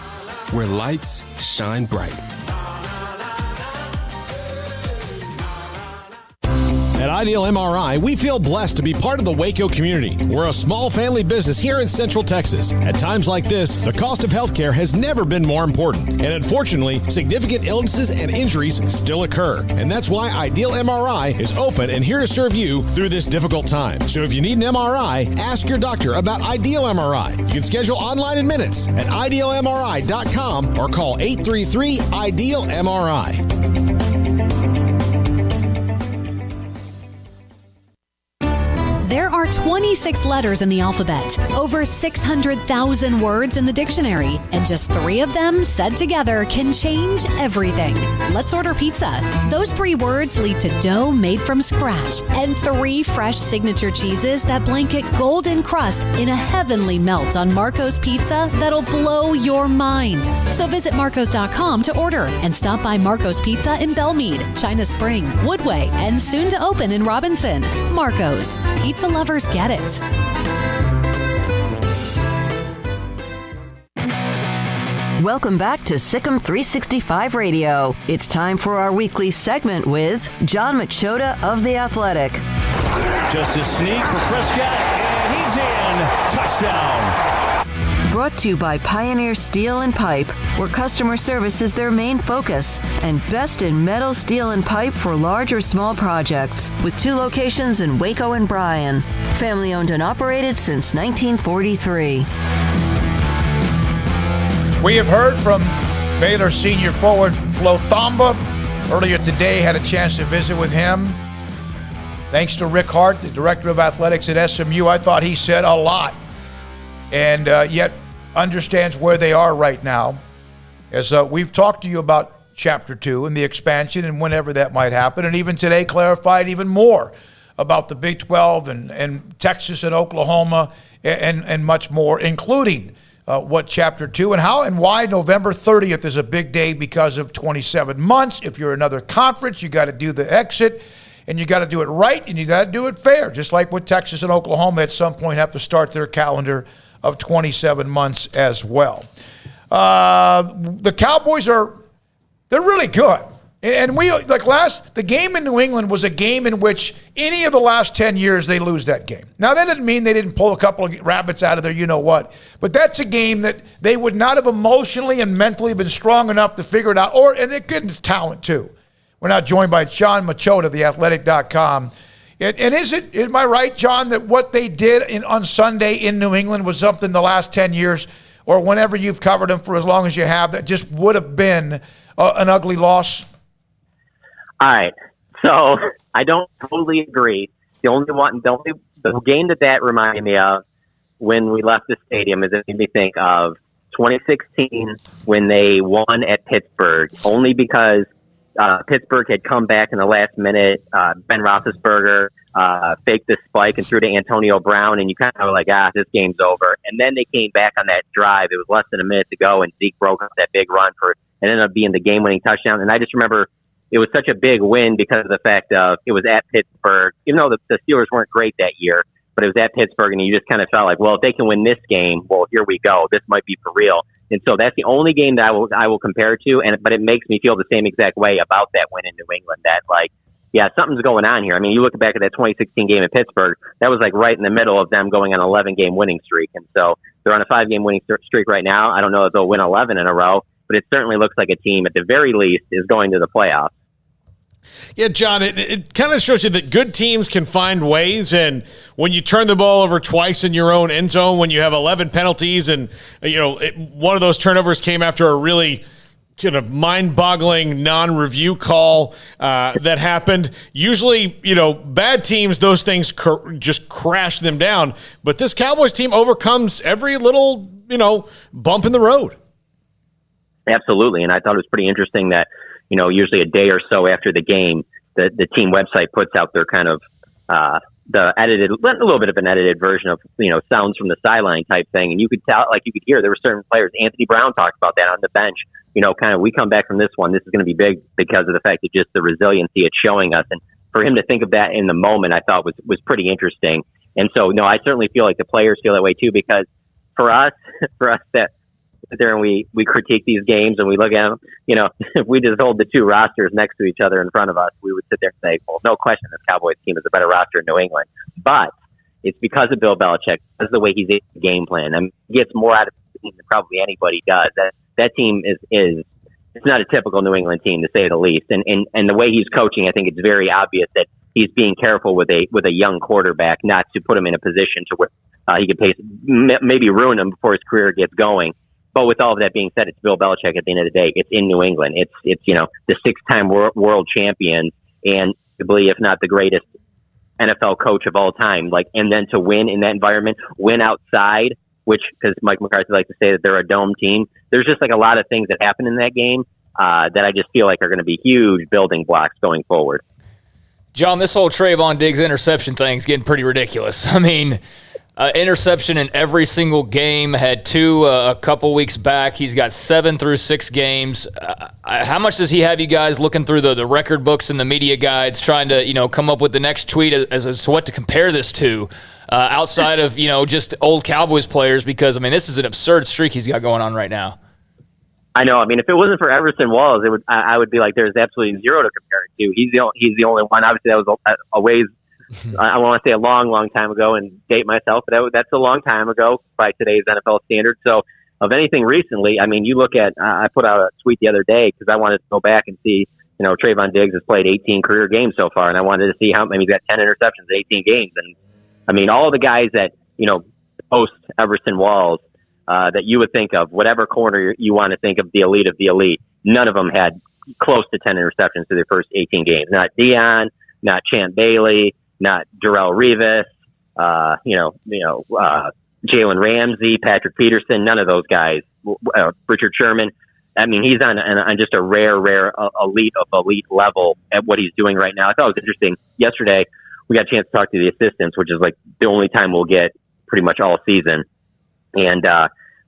where lights shine bright. At Ideal MRI, we feel blessed to be part of the Waco community. We're a small family business here in Central Texas. At times like this, the cost of healthcare has never been more important. And unfortunately, significant illnesses and injuries still occur. And that's why Ideal MRI is open and here to serve you through this difficult time. So if you need an MRI, ask your doctor about Ideal MRI. You can schedule online in minutes at idealmri.com or call 833-IDEAL-MRI. There are 26 letters in the alphabet, over 600,000 words in the dictionary, and just 3 of them said together can change everything. Let's order pizza. Those 3 words lead to dough made from scratch and 3 fresh signature cheeses that blanket golden crust in a heavenly melt on Marco's Pizza that'll blow your mind. So visit marcos.com to order and stop by Marco's Pizza in Belmead, China Spring, Woodway, and soon to open in Robinson. Marco's. Pizza lovers get it. Welcome back to Sikkim 365 Radio. It's time for our weekly segment with John Machota of The Athletic. Just a sneak for Prescott, and he's in. Touchdown. Brought to you by Pioneer Steel and Pipe, where customer service is their main focus, and best in metal, steel, and pipe for large or small projects, with 2 locations in Waco and Bryan. Family owned and operated since 1943. We have heard from Baylor senior forward Flo Thamba. Earlier today, had a chance to visit with him. Thanks to Rick Hart, the director of athletics at SMU. I thought he said a lot, and yet understands where they are right now. As we've talked to you about Chapter 2 and the expansion and whenever that might happen, and even today clarified even more about the Big 12 and Texas and Oklahoma and much more, including what Chapter 2 and how and why November 30th is a big day because of 27 months. If you're another conference, you got to do the exit, and you got to do it right, and you got to do it fair, just like with Texas and Oklahoma at some point have to start their calendar of 27 months as well. The Cowboys they're really good. And the game in New England was a game in which any of the last 10 years they lose that game. Now, that didn't mean they didn't pull a couple of rabbits out of there, you know what. But that's a game that they would not have emotionally and mentally been strong enough to figure it out. And they're good in talent, too. We're now joined by John Machota, theathletic.com. And am I right, John, that what they did on Sunday in New England was something the last 10 years or whenever you've covered them for as long as you have that just would have been an ugly loss? All right. So I don't totally agree. The game that reminded me of when we left the stadium is it made me think of 2016 when they won at Pittsburgh, only because Pittsburgh had come back in the last minute. Ben Roethlisberger faked the spike and threw to Antonio Brown, and you kind of were like, this game's over. And then they came back on that drive. It was less than a minute to go, and Zeke broke up that big run and ended up being the game-winning touchdown. And I just remember it was such a big win because of the fact of it was at Pittsburgh. Even though the Steelers weren't great that year, but it was at Pittsburgh, and you just kind of felt like, well, if they can win this game, well, here we go. This might be for real. And so that's the only game that I will compare it to. But it makes me feel the same exact way about that win in New England. That something's going on here. I mean, you look back at that 2016 game in Pittsburgh. That was like right in the middle of them going on an 11-game winning streak. And so they're on a 5-game winning streak right now. I don't know if they'll win 11 in a row, but it certainly looks like a team at the very least is going to the playoffs. Yeah, John, it kind of shows you that good teams can find ways, and when you turn the ball over twice in your own end zone, when you have 11 penalties, and one of those turnovers came after a really kind of mind-boggling non-review call that happened. Usually, bad teams, those things just crash them down, but this Cowboys team overcomes every little, bump in the road. Absolutely, and I thought it was pretty interesting that usually a day or so after the game, the team website puts out their kind of the edited, a little bit of an edited version of sounds from the sideline type thing, and you could tell, you could hear there were certain players. Anthony Brown talked about that on the bench. We come back from this one. This is going to be big because of the fact that just the resiliency it's showing us, and for him to think of that in the moment, I thought was pretty interesting. And so, no, I certainly feel like the players feel that way too, because for us that sit there and we critique these games and we look at them, if we just hold the two rosters next to each other in front of us, we would sit there and say, well, no question, this Cowboys team is a better roster in New England. But it's because of Bill Belichick. That's the way he's in the game plan. I mean, he gets more out of the team than probably anybody does. That team is it's not a typical New England team, to say the least. And the way he's coaching, I think it's very obvious that he's being careful with a young quarterback, not to put him in a position to where he could maybe ruin him before his career gets going. But with all of that being said, it's Bill Belichick at the end of the day. It's in New England. It's the 6-time world champion, and probably, if not the greatest NFL coach of all time. And then to win in that environment, win outside, which, because Mike McCarthy likes to say that they're a dome team. There's just a lot of things that happen in that game that I just feel like are going to be huge building blocks going forward. John, this whole Trayvon Diggs interception thing is getting pretty ridiculous. I mean, interception in every single game, had 2 a couple weeks back. He's got 7 through 6 games. How much does he have you guys looking through the record books and the media guides, trying to come up with the next tweet as to what to compare this to, outside of just old Cowboys players? Because this is an absurd streak he's got going on right now. I know. I mean, if it wasn't for Everson Walls, I would be like, there's absolutely zero to compare it to. He's the only one. Obviously, that was a ways. I want to say a long, long time ago and date myself, but that's a long time ago by today's NFL standards. So, of anything recently, you look at. I put out a tweet the other day because I wanted to go back and see. Trayvon Diggs has played 18 career games so far, and I wanted to see how many. He's got 10 interceptions in 18 games, and all the guys that post Everson Walls. That you would think of, whatever corner you want to think of the elite, none of them had close to 10 interceptions through their first 18 games. Not Dion, not Champ Bailey, not Darrelle Revis, Jalen Ramsey, Patrick Peterson, none of those guys. Richard Sherman. He's on just a rare elite level at what he's doing right now. I thought it was interesting. Yesterday, we got a chance to talk to the assistants, which is the only time we'll get pretty much all season. And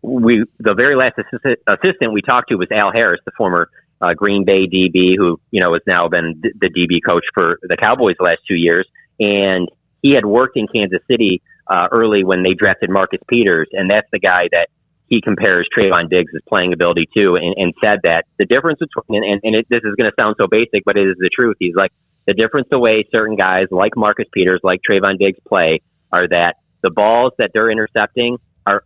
the very last assistant we talked to was Al Harris, the former Green Bay DB, who has now been the DB coach for the Cowboys the last 2 years. And he had worked in Kansas City early when they drafted Marcus Peters, and that's the guy that he compares Trayvon Diggs' playing ability to, and said that the difference between this is going to sound so basic, but it is the truth. He's like, the difference the way certain guys like Marcus Peters, like Trayvon Diggs play, are that the balls that they're intercepting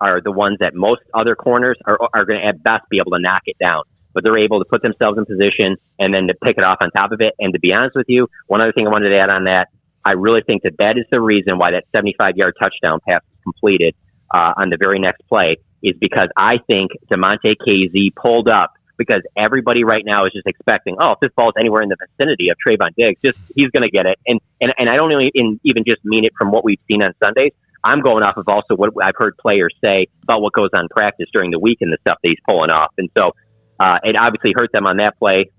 are the ones that most other corners are going to at best be able to knock it down. But they're able to put themselves in position and then to pick it off on top of it. And to be honest with you, one other thing I wanted to add on that, I really think that is the reason why that 75-yard touchdown pass was completed on the very next play, is because I think DeMonte KZ pulled up because everybody right now is just expecting, if this ball's anywhere in the vicinity of Trayvon Diggs, he's going to get it. And I don't even just mean it from what we've seen on Sundays. I'm going off of also what I've heard players say about what goes on in practice during the week and the stuff that he's pulling off. And so it obviously hurt them on that play.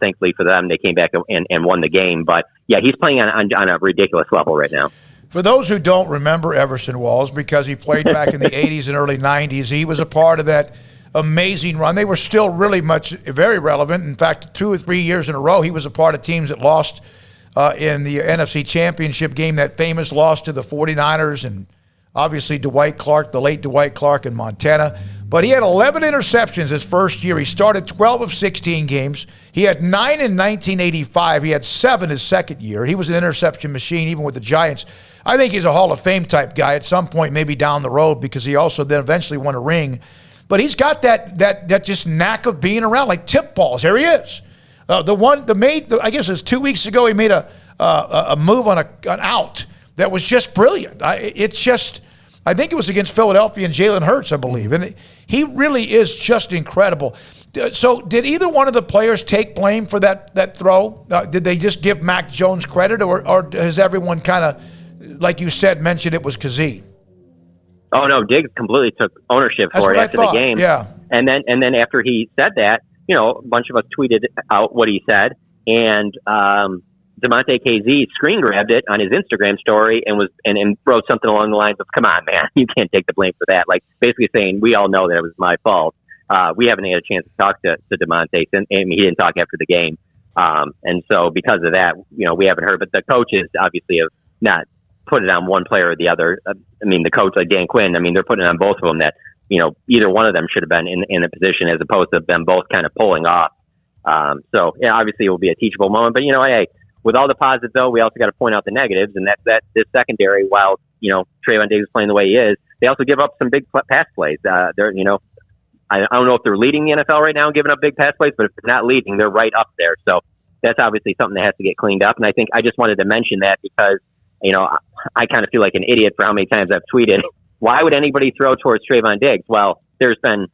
Thankfully for them, they came back and won the game. But, yeah, he's playing on a ridiculous level right now. For those who don't remember Everson Walls, because he played back in the 80s and early 90s, he was a part of that amazing run. They were still very relevant. In fact, 2 or 3 years in a row, he was a part of teams that lost in the NFC Championship game, that famous loss to the 49ers, and obviously the late Dwight Clark in Montana. But he had 11 interceptions his first year. He started 12 of 16 games. He had 9 in 1985. He had 7 his second year. He was an interception machine even with the Giants. I think he's a Hall of Fame type guy at some point, maybe down the road, because he also then eventually won a ring. But he's got that just knack of being around, like tip balls. Here he is. I guess it was 2 weeks ago, he made a move on an out that was just brilliant. I think it was against Philadelphia and Jalen Hurts, I believe. And he really is just incredible. So did either one of the players take blame for that throw? Did they just give Mac Jones credit, or has everyone kind of, like you said, mentioned it was Kazee? Oh, no, Diggs completely took ownership for it after the game. Yeah. And then after he said that, a bunch of us tweeted out what he said, and DeMonte KZ screen grabbed it on his Instagram story and wrote something along the lines of, "Come on, man, you can't take the blame for that." Like basically saying, "We all know that it was my fault." We haven't had a chance to talk to DeMonte, and he didn't talk after the game, and so because of that, we haven't heard. But the coaches obviously have not put it on one player or the other. I mean, the coach, like Dan Quinn, I mean, they're putting it on both of them that, either one of them should have been in a position as opposed to them both kind of pulling off. So, yeah, obviously it will be a teachable moment. But, hey, with all the positives, though, we also got to point out the negatives, and that's that this secondary, while, Trayvon Diggs is playing the way he is, they also give up some big pass plays. I don't know if they're leading the NFL right now and giving up big pass plays, but if they're not leading, they're right up there. So that's obviously something that has to get cleaned up. And I think I just wanted to mention that because, I kind of feel like an idiot for how many times I've tweeted, why would anybody throw towards Trayvon Diggs? Well, there's been,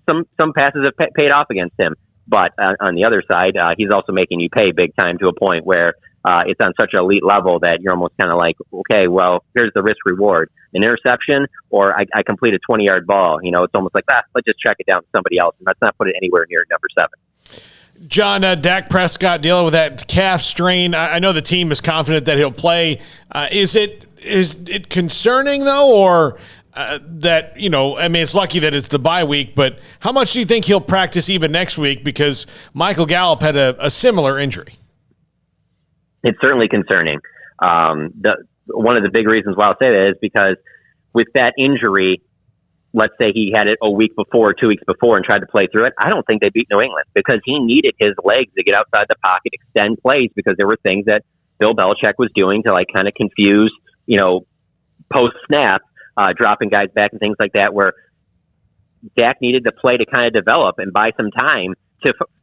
some passes have paid off against him. But on the other side, he's also making you pay big time to a point where it's on such an elite level that you're almost kind of like, okay, well, here's the risk reward. An interception or I complete a 20-yard ball. It's almost like, let's just check it down to somebody else. And let's not put it anywhere near number 7. John, Dak Prescott dealing with that calf strain. I know the team is confident that he'll play. Is it concerning, though, or that, it's lucky that it's the bye week, but how much do you think he'll practice even next week? Because Michael Gallup had a similar injury. It's certainly concerning. One of the big reasons why I'll say that is because with that injury, let's say he had it a week before, 2 weeks before, and tried to play through it, I don't think they beat New England because he needed his legs to get outside the pocket, extend plays, because there were things that Bill Belichick was doing to kind of confuse, post-snap, dropping guys back and things like that, where Dak needed the play to kind of develop and buy some time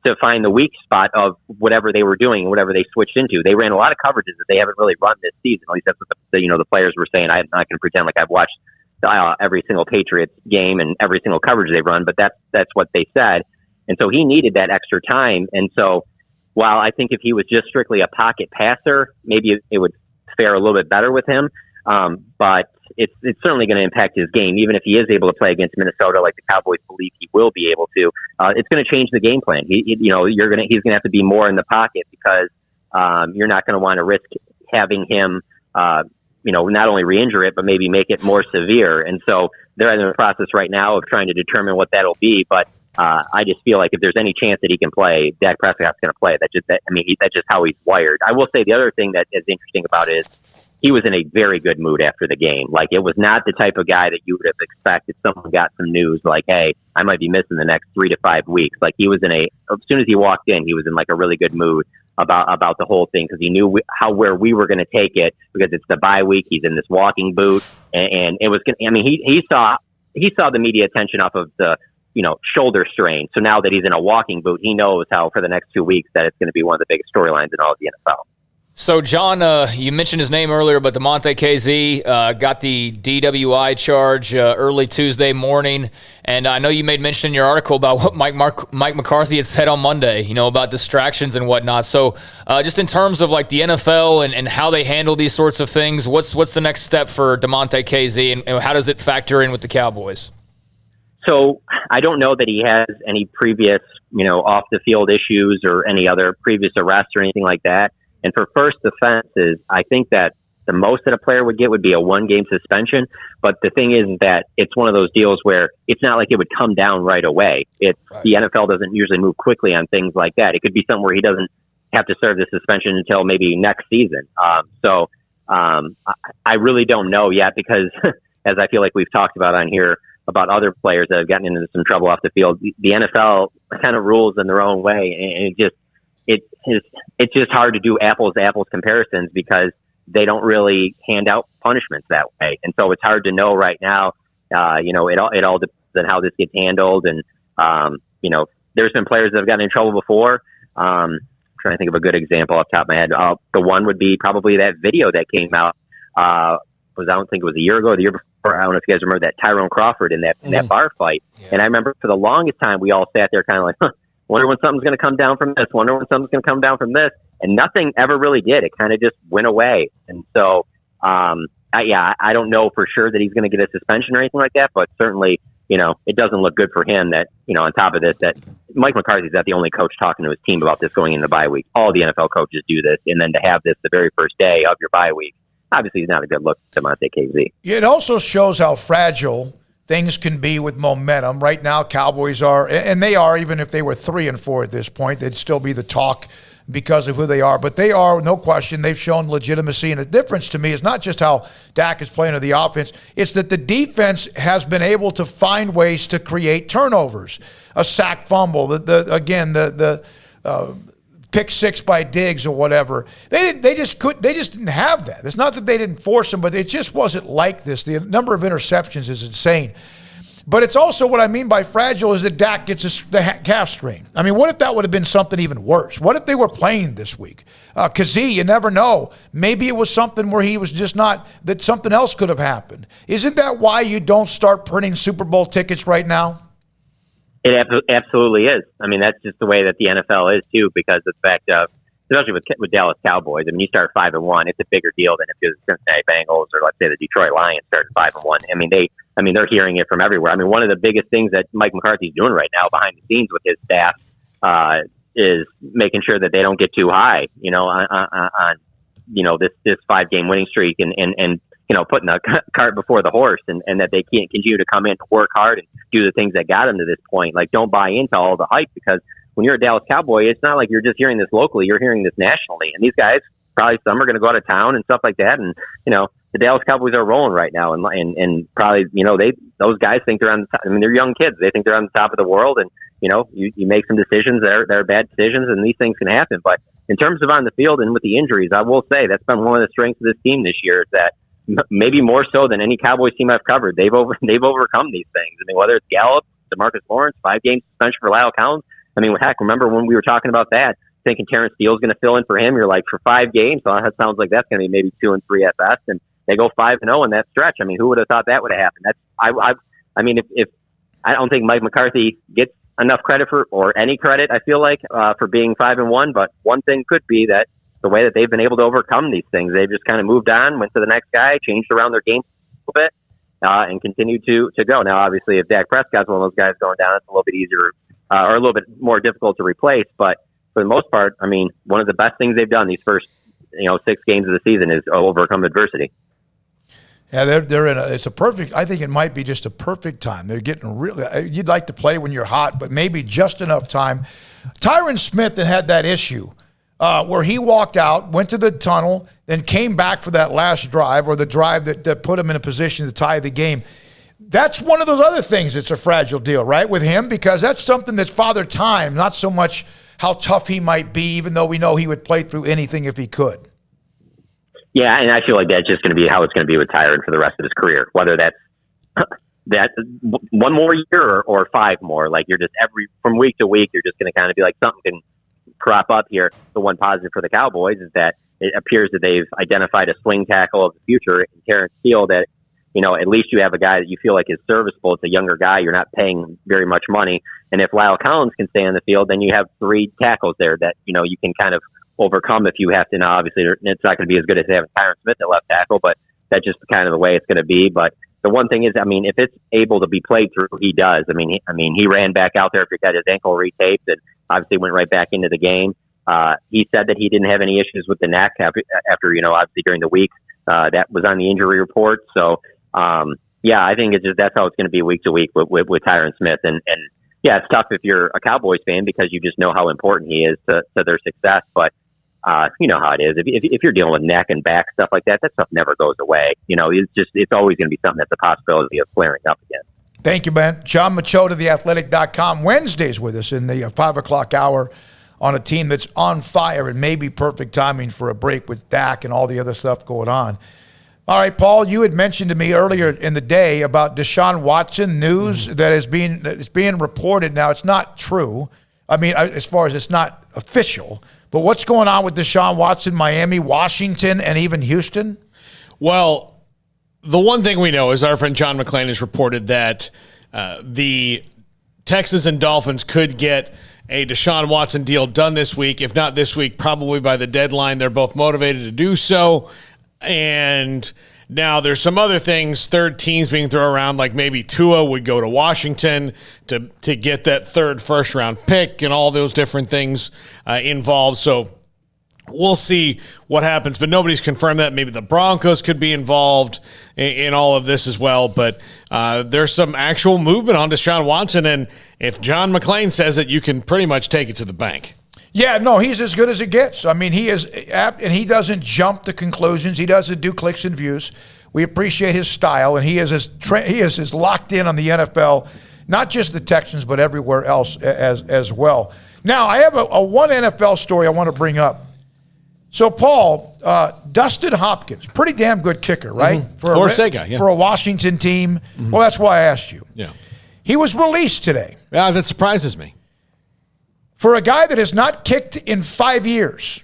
to find the weak spot of whatever they were doing, whatever they switched into. They ran a lot of coverages that they haven't really run this season. At least that's what the players were saying. I'm not going to pretend like I've watched every single Patriots game and every single coverage they run, but that's what they said. And so he needed that extra time. And so while I think if he was just strictly a pocket passer, maybe it would fare a little bit better with him. But it's certainly going to impact his game, even if he is able to play against Minnesota, like the Cowboys believe he will be able to. It's going to change the game plan. He's going to have to be more in the pocket because you're not going to want to risk having him, not only re-injure it, but maybe make it more severe. And so they're in the process right now of trying to determine what that'll be. But I just feel like if there's any chance that he can play, Dak Prescott's going to play. That's just how he's wired. I will say the other thing that is interesting about it is he was in a very good mood after the game. Like, it was not the type of guy that you would have expected someone got some news like, hey, I might be missing the next 3 to 5 weeks. Like, he was as soon as he walked in, he was in like a really good mood about the whole thing, because he knew where we were going to take it, because it's the bye week. He's in this walking boot, and it was he saw the media attention off of the shoulder strain. So now that he's in a walking boot, he knows how for the next 2 weeks that it's going to be one of the biggest storylines in all of the NFL. So, John, you mentioned his name earlier, but DeMonte KZ got the DWI charge early Tuesday morning. And I know you made mention in your article about what Mike McCarthy had said on Monday, about distractions and whatnot. So just in terms of like the NFL and how they handle these sorts of things, what's the next step for DeMonte KZ, and how does it factor in with the Cowboys? So I don't know that he has any previous, off the field issues or any other previous arrests or anything like that. And for first offenses, I think that the most that a player would get would be a 1-game suspension. But the thing is that it's one of those deals where it's not like it would come down right away. The NFL doesn't usually move quickly on things like that. It could be something where he doesn't have to serve the suspension until maybe next season. I really don't know yet, because as I feel like we've talked about on here about other players that have gotten into some trouble off the field, the NFL kind of rules in their own way. And it's just hard to do apples to apples comparisons, because they don't really hand out punishments that way. And so it's hard to know right now, it all depends on how this gets handled. And, there's been players that have gotten in trouble before. I'm trying to think of a good example off the top of my head. The one would be probably that video that came out, I don't think it was a year ago or the year before. I don't know if you guys remember that Tyrone Crawford in that bar fight. Yeah. And I remember for the longest time, we all sat there kind of like, wonder when something's going to come down from this. Wonder when something's going to come down from this. And nothing ever really did. It kind of just went away. And so, I don't know for sure that he's going to get a suspension or anything like that. But certainly, it doesn't look good for him that, on top of this, that Mike McCarthy's not the only coach talking to his team about this going into the bye week. All the NFL coaches do this. And then to have this the very first day of your bye week, obviously is not a good look to DeMonte KZ. It also shows how fragile things can be with momentum. Right now, Cowboys are, and they are, even if they were 3-4 at this point, they'd still be the talk because of who they are. But they are, no question, they've shown legitimacy. And the difference to me is not just how Dak is playing or the offense, it's that the defense has been able to find ways to create turnovers. A sack fumble, the pick six by Diggs or whatever. They just didn't have that. It's not that they didn't force them, but it just wasn't like this. The number of interceptions is insane. But it's also what I mean by fragile is that Dak gets the calf strain. I mean, what if that would have been something even worse? What if they were playing this week? Kazee, you never know. Maybe it was something where he was just not, that something else could have happened. Isn't that why you don't start printing Super Bowl tickets right now? It absolutely is. I mean, that's just the way that the NFL is, too, because of the fact of, especially with Dallas Cowboys. I mean, you start 5-1, it's a bigger deal than if you're the Cincinnati Bengals or, let's say, the Detroit Lions starting 5-1. I mean, they're hearing it from everywhere. I mean, one of the biggest things that Mike McCarthy's doing right now behind the scenes with his staff is making sure that they don't get too high, on this 5-game winning streak and putting the cart before the horse and that they can't continue to come in, work hard and do the things that got them to this point. Like, don't buy into all the hype, because when you're a Dallas Cowboy, it's not like you're just hearing this locally, you're hearing this nationally. And these guys, probably some are going to go out of town and stuff like that. And, the Dallas Cowboys are rolling right now. And probably, those guys think they're on the top. I mean, they're young kids. They think they're on the top of the world. And, you make some decisions that are bad decisions, and these things can happen. But in terms of on the field and with the injuries, I will say that's been one of the strengths of this team this year, is that maybe more so than any Cowboys team I've covered, they've overcome these things. I mean, whether it's Gallup, DeMarcus Lawrence, 5-game suspension for Lyle Collins. I mean, heck, remember when we were talking about that, thinking Terrence Steele's going to fill in for him? You're like, for 5 games, so that sounds like that's going to be maybe 2 and 3 at best, and they go 5-0 in that stretch. I mean, who would have thought that would have happened? I mean, if I don't think Mike McCarthy gets enough credit or any credit, I feel like, for being 5-1. But one thing could be that the way that they've been able to overcome these things, they've just kind of moved on, went to the next guy, changed around their game a little bit, and continued to go. Now, obviously, if Dak Prescott's one of those guys going down, it's a little bit easier or a little bit more difficult to replace. But for the most part, I mean, one of the best things they've done these first 6 games of the season is overcome adversity. Yeah, they're in it's a perfect, I think it might be just a perfect time. They're getting really, you'd like to play when you're hot, but maybe just enough time. Tyron Smith had that issue where he walked out, went to the tunnel, then came back for that last drive, or the drive that put him in a position to tie the game. That's one of those other things that's a fragile deal, right, with him, because that's something that's Father Time, not so much how tough he might be, even though we know he would play through anything if he could. Yeah, and I feel like that's just going to be how it's going to be with Tyron for the rest of his career, whether that's one more year or 5 more. Like, you're just from week to week, you're just going to kind of be like, something can crop up here. The one positive for the Cowboys is that it appears that they've identified a swing tackle of the future in Terrence Steele that, at least you have a guy that you feel like is serviceable. It's a younger guy. You're not paying very much money. And if Lyle Collins can stay on the field, then you have 3 tackles there that, you can kind of overcome if you have to. Now, obviously, it's not going to be as good as having Tyron Smith at left tackle, but that's just kind of the way it's going to be. But the one thing is, I mean, if it's able to be played through, he does. I mean, he ran back out there after he got his ankle retaped and obviously went right back into the game. He said that he didn't have any issues with the neck after obviously during the week. That was on the injury report. So, yeah, I think it's just that's how it's going to be week to week with Tyron Smith. And yeah, it's tough if you're a Cowboys fan because you just know how important he is to their success. But you know how it is. If you're dealing with neck and back stuff like that, that stuff never goes away. It's always going to be something that's a possibility of flaring up again. Thank you, Ben. John Machota, theathletic.com. Wednesdays with us in the 5 o'clock hour on a team that's on fire and maybe perfect timing for a break with Dak and all the other stuff going on. All right, Paul, you had mentioned to me earlier in the day about Deshaun Watson news that is being reported. Now, it's not true. I mean, as far as it's not official. But what's going on with Deshaun Watson, Miami, Washington, and even Houston? Well, the one thing we know is our friend John McClain has reported that the Texans and Dolphins could get a Deshaun Watson deal done this week. If not this week, probably by the deadline. They're both motivated to do so. And now there's some other things, third teams being thrown around, like maybe Tua would go to Washington to get that third first-round pick and all those different things involved. So we'll see what happens, but nobody's confirmed that. Maybe the Broncos could be involved in all of this as well. But there's some actual movement on Deshaun Watson, and if John McClain says it, you can pretty much take it to the bank. Yeah, no, he's as good as it gets. I mean, he is, and he doesn't jump to conclusions. He doesn't do clicks and views. We appreciate his style, and he is as locked in on the NFL, not just the Texans, but everywhere else as well. Now, I have a one NFL story I want to bring up. So, Paul, Dustin Hopkins, pretty damn good kicker, right? Mm-hmm. Florida State guy, yeah. For a Washington team. Mm-hmm. Well, that's why I asked you. Yeah. He was released today. Yeah, that surprises me. For a guy that has not kicked in 5 years.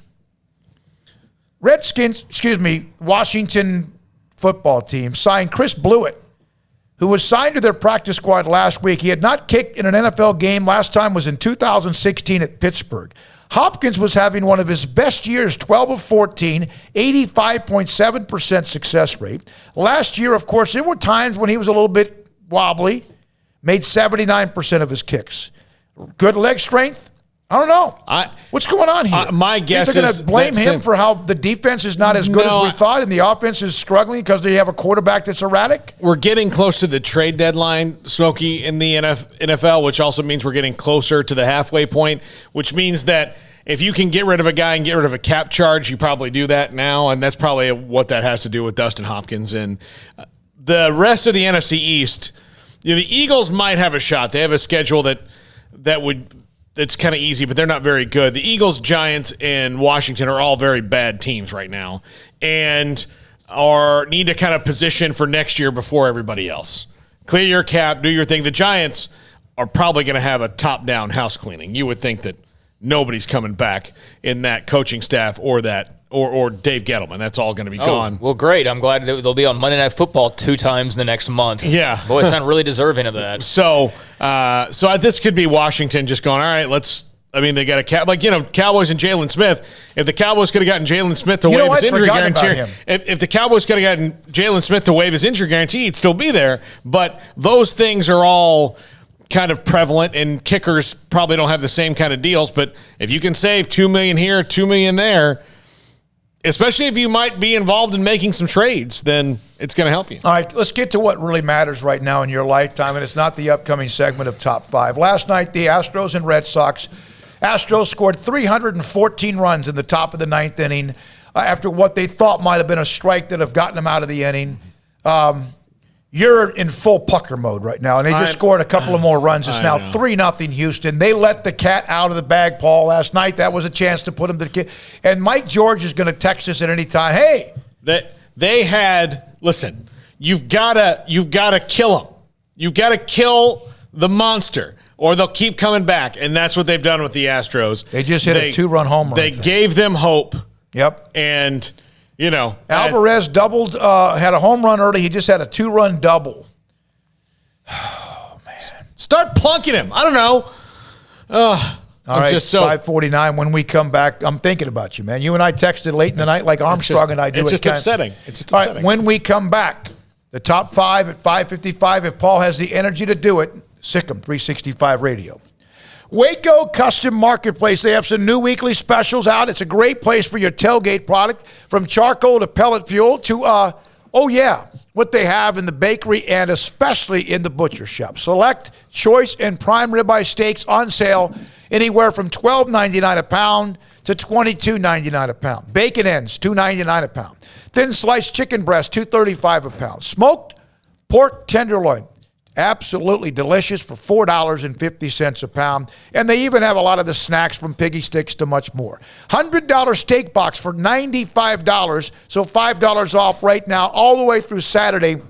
Washington football team signed Chris Blewett, who was signed to their practice squad last week. He had not kicked in an NFL game. Last time was in 2016 at Pittsburgh. Hopkins was having one of his best years, 12 of 14, 85.7% success rate. Last year, of course, there were times when he was a little bit wobbly, made 79% of his kicks. Good leg strength. I don't know. What's going on here? My guess is they're going to blame him for how the defense is not as good as we thought, and the offense is struggling because they have a quarterback that's erratic. We're getting close to the trade deadline, Smokey, in the NFL, which also means we're getting closer to the halfway point, which means that if you can get rid of a guy and get rid of a cap charge, you probably do that now, and that's probably what that has to do with Dustin Hopkins. And the rest of the NFC East, the Eagles might have a shot. They have a schedule that's kind of easy, but they're not very good. The Eagles, Giants, and Washington are all very bad teams right now and need to kind of position for next year before everybody else. Clear your cap, do your thing. The Giants are probably going to have a top-down house cleaning. You would think that nobody's coming back in that coaching staff or Dave Gettleman. That's all going to be gone. Well, great. I'm glad that they'll be on Monday Night Football 2 times in the next month. Yeah. Boy, it's not really deserving of that. So this could be Washington just going, all right, they got Cowboys and Jalen Smith. If the Cowboys could have gotten Jalen Smith to waive his injury guarantee, if the Cowboys could have gotten Jalen Smith to waive his injury guarantee, he'd still be there. But those things are all kind of prevalent, and kickers probably don't have the same kind of deals. But if you can save $2 million here, $2 million there, especially if you might be involved in making some trades, then it's going to help you. All right, let's get to what really matters right now in your lifetime, and it's not the upcoming segment of Top 5. Last night, the Astros and Red Sox. Astros scored 314 runs in the top of the ninth inning after what they thought might have been a strike that have gotten them out of the inning. You're in full pucker mode right now, and they just scored a couple of more runs. It's now 3-0 Houston. They let the cat out of the bag, Paul, last night. That was a chance to put him to the kid. And Mike George is going to text us at any time. Hey, they had. Listen, you've got to kill him. You've got to kill the monster, or they'll keep coming back. And that's what they've done with the Astros. They just hit a 2-run home run. They gave them hope. Yep. And Alvarez doubled, had a home run early. He just had a 2-run double. Oh, man. Start plunking him. I don't know. All right, 5:49. When we come back, I'm thinking about you, man. You and I texted late in the night like Armstrong and I do. It's just upsetting. All right, when we come back, the top 5 at 5:55. If Paul has the energy to do it, Sikkim 365 Radio. Waco Custom Marketplace. They have some new weekly specials out. It's a great place for your tailgate product, from charcoal to pellet fuel to, what they have in the bakery and especially in the butcher shop. Select choice and prime ribeye steaks on sale anywhere from $12.99 a pound to $22.99 a pound. Bacon ends, $2.99 a pound. Thin sliced chicken breast, $2.35 a pound. Smoked pork tenderloin, absolutely delicious, for $4.50 a pound. And they even have a lot of the snacks, from piggy sticks to much more. $100 steak box for $95, so $5 off right now all the way through Saturday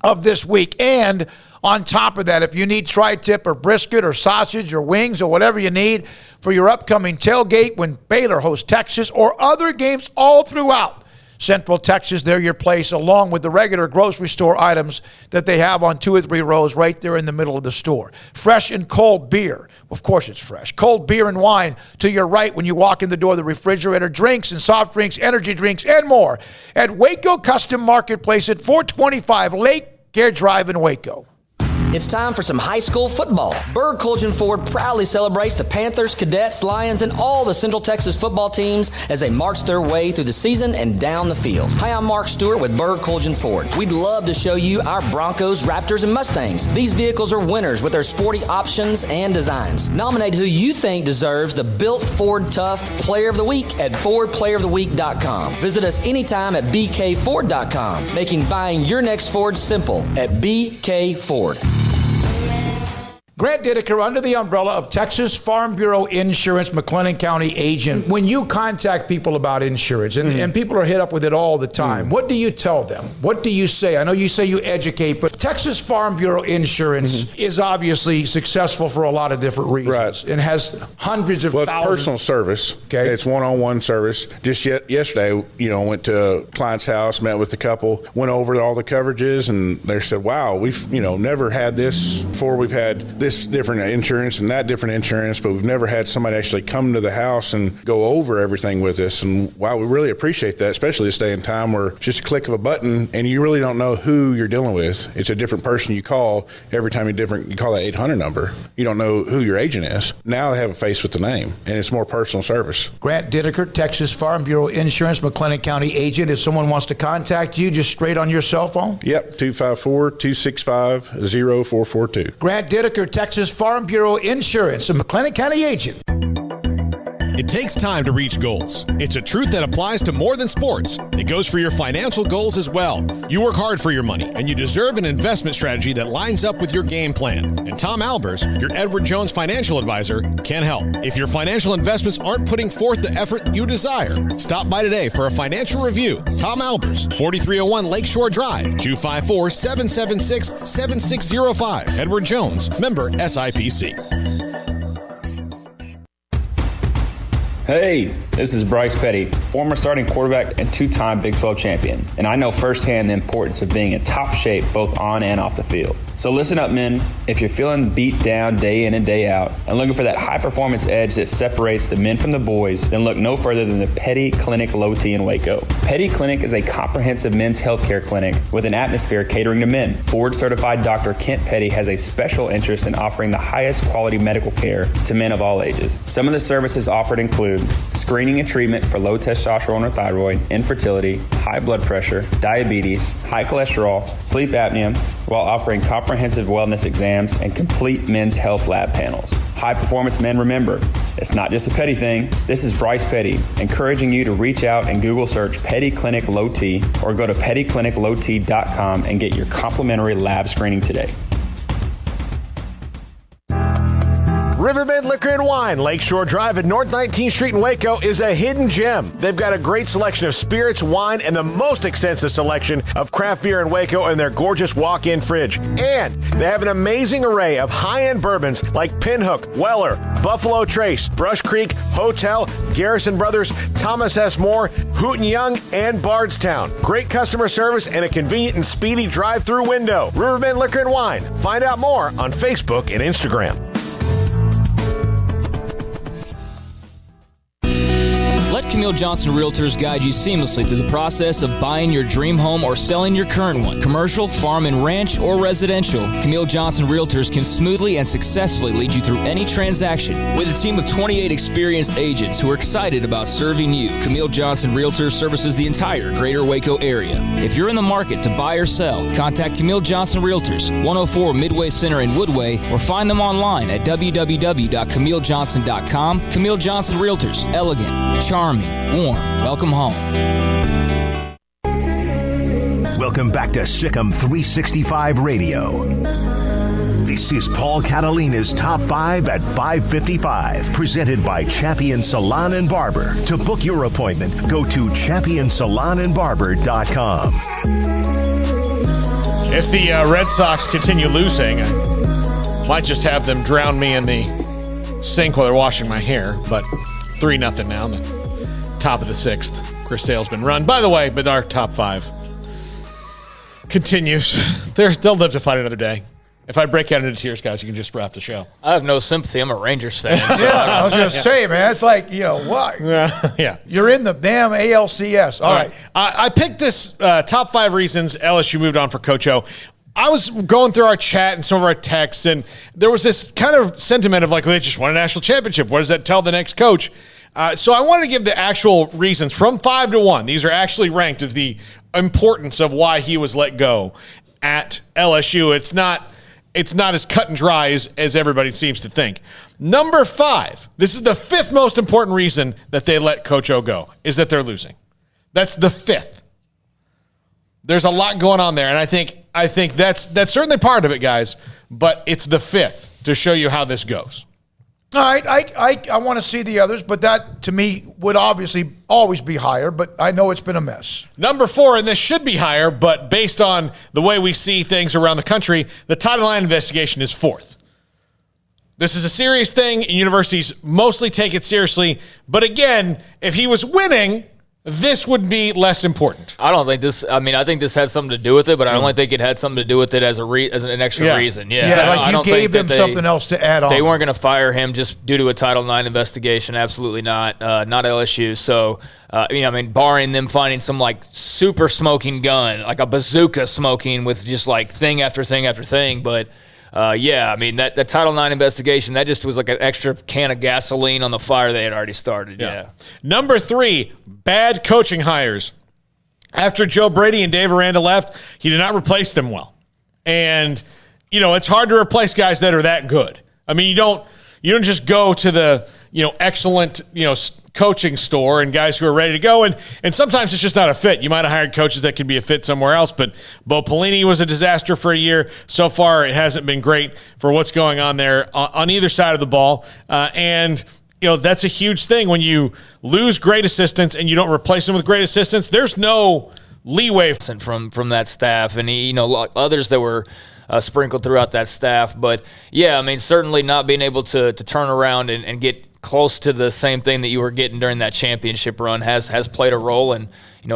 of this week. And on top of that, if you need tri-tip or brisket or sausage or wings or whatever you need for your upcoming tailgate when Baylor hosts Texas or other games all throughout Central Texas, they're your place, along with the regular grocery store items that they have on 2 or 3 rows right there in the middle of the store. Fresh and cold beer. Of course it's fresh. Cold beer and wine to your right when you walk in the door of the refrigerator. Drinks and soft drinks, energy drinks, and more at Waco Custom Marketplace at 425 Lake Gare Drive in Waco. It's time for some high school football. Berg Colgan Ford proudly celebrates the Panthers, Cadets, Lions, and all the Central Texas football teams as they march their way through the season and down the field. Hi, I'm Mark Stewart with Berg Colgan Ford. We'd love to show you our Broncos, Raptors, and Mustangs. These vehicles are winners with their sporty options and designs. Nominate who you think deserves the Built Ford Tough Player of the Week at FordPlayerOfTheWeek.com. Visit us anytime at BKFord.com, making buying your next Ford simple at BK Ford. Grant Dideker, under the umbrella of Texas Farm Bureau Insurance, McLennan County agent. When you contact people about insurance, and people are hit up with it all the time, what do you tell them? What do you say? I know you say you educate, but Texas Farm Bureau Insurance is obviously successful for a lot of different reasons. Right. And has hundreds of thousands. It's personal service. Okay. It's one-on-one service. Just yesterday, went to a client's house, met with the couple, went over all the coverages, and they said, wow, we've, never had this before. We've had this different insurance and that different insurance, but we've never had somebody actually come to the house and go over everything with us. And wow, we really appreciate that, especially this day and time where just a click of a button and you really don't know who you're dealing with. It's a different person you call every time you call that 800 number. You don't know who your agent is. Now they have a face with the name, and it's more personal service. Grant Dideker, Texas Farm Bureau Insurance, McLennan County agent. If someone wants to contact you, just straight on your cell phone? Yep, 254-265-0442. Grant Dideker, Texas Farm Bureau Insurance, a McLennan County agent. It takes time to reach goals. It's a truth that applies to more than sports. It goes for your financial goals as well. You work hard for your money, and you deserve an investment strategy that lines up with your game plan. And Tom Albers, your Edward Jones financial advisor, can help. If your financial investments aren't putting forth the effort you desire, stop by today for a financial review. Tom Albers, 4301 Lakeshore Drive, 254-776-7605. Edward Jones, member SIPC. Hey, this is Bryce Petty, former starting quarterback and two-time Big 12 champion, and I know firsthand the importance of being in top shape both on and off the field. So listen up, men. If you're feeling beat down day in and day out and looking for that high-performance edge that separates the men from the boys, then look no further than the Petty Clinic Low T in Waco. Petty Clinic is a comprehensive men's healthcare clinic with an atmosphere catering to men. Board-certified Dr. Kent Petty has a special interest in offering the highest quality medical care to men of all ages. Some of the services offered include screening and treatment for low testosterone or thyroid, infertility, high blood pressure, diabetes, high cholesterol, sleep apnea, while offering comprehensive wellness exams and complete men's health lab panels. High performance men, remember, it's not just a Petty thing. This is Bryce Petty, encouraging you to reach out and Google search Petty Clinic Low T or go to pettycliniclowt.com and get your complimentary lab screening today. Riverbend Liquor and Wine, Lakeshore Drive at North 19th Street in Waco is a hidden gem. They've got a great selection of spirits, wine, and the most extensive selection of craft beer in Waco in their gorgeous walk-in fridge. And they have an amazing array of high-end bourbons like Pinhook, Weller, Buffalo Trace, Brush Creek, Hotel, Garrison Brothers, Thomas S. Moore, Hooten Young, and Bardstown. Great customer service and a convenient and speedy drive-through window. Riverbend Liquor and Wine. Find out more on Facebook and Instagram. Let Camille Johnson Realtors guide you seamlessly through the process of buying your dream home or selling your current one. Commercial, farm and ranch, or residential, Camille Johnson Realtors can smoothly and successfully lead you through any transaction. With a team of 28 experienced agents who are excited about serving you, Camille Johnson Realtors services the entire greater Waco area. If you're in the market to buy or sell, contact Camille Johnson Realtors, 104 Midway Center in Woodway, or find them online at www.camillejohnson.com. Camille Johnson Realtors, elegant, charming, warm. Welcome home. Welcome back to Sikkim 365 Radio. This is Paul Catalina's Top 5 at 5:55, presented by Champion Salon and Barber. To book your appointment, go to championsalonandbarber.com. If the Red Sox continue losing, I might just have them drown me in the sink while they're washing my hair, but 3-0 now. Top of the 6th. Chris Sale's been run. By the way, but our top 5 continues. They'll live to fight another day. If I break out into tears, guys, you can just wrap the show. I have no sympathy. I'm a Rangers fan. So. Yeah, I was going to say, man, it's like, what? Yeah. You're in the damn ALCS. All right. I picked this top 5 reasons LSU moved on for Coach O. I was going through our chat and some of our texts, and there was this kind of sentiment of like, well, they just won a national championship. What does that tell the next coach? So I wanted to give the actual reasons from 5 to 1. These are actually ranked as the importance of why he was let go at LSU. It's not as cut and dry as everybody seems to think. Number 5, this is the 5th most important reason that they let Coach O go, is that they're losing. That's the 5th. There's a lot going on there, and I think that's certainly part of it, guys, but it's the 5th to show you how this goes. All right, I want to see the others, but that, to me, would obviously always be higher, but I know it's been a mess. Number 4, and this should be higher, but based on the way we see things around the country, the Title IX investigation is 4th. This is a serious thing, and universities mostly take it seriously, but again, if he was winning, this would be less important. I don't think this. I mean, I think this had something to do with it, but I don't think it had something to do with it as an extra reason. Yeah, like you gave them something else to add on. They weren't going to fire him just due to a Title IX investigation. Absolutely not. Not LSU. So, I mean, barring them finding some like super smoking gun, like a bazooka smoking with just like thing after thing after thing, but. I mean, that Title IX investigation, that just was like an extra can of gasoline on the fire they had already started. Yeah. Number 3, bad coaching hires. After Joe Brady and Dave Aranda left, he did not replace them well. And, it's hard to replace guys that are that good. I mean, you don't just go to the, excellent, coaching store and guys who are ready to go. And sometimes it's just not a fit. You might have hired coaches that could be a fit somewhere else, but Bo Pelini was a disaster for a year. So far, it hasn't been great for what's going on there on either side of the ball. And that's a huge thing. When you lose great assistants and you don't replace them with great assistants, there's no leeway from that staff and others that were sprinkled throughout that staff. But yeah, I mean, certainly not being able to turn around and get close to the same thing that you were getting during that championship run has played a role, and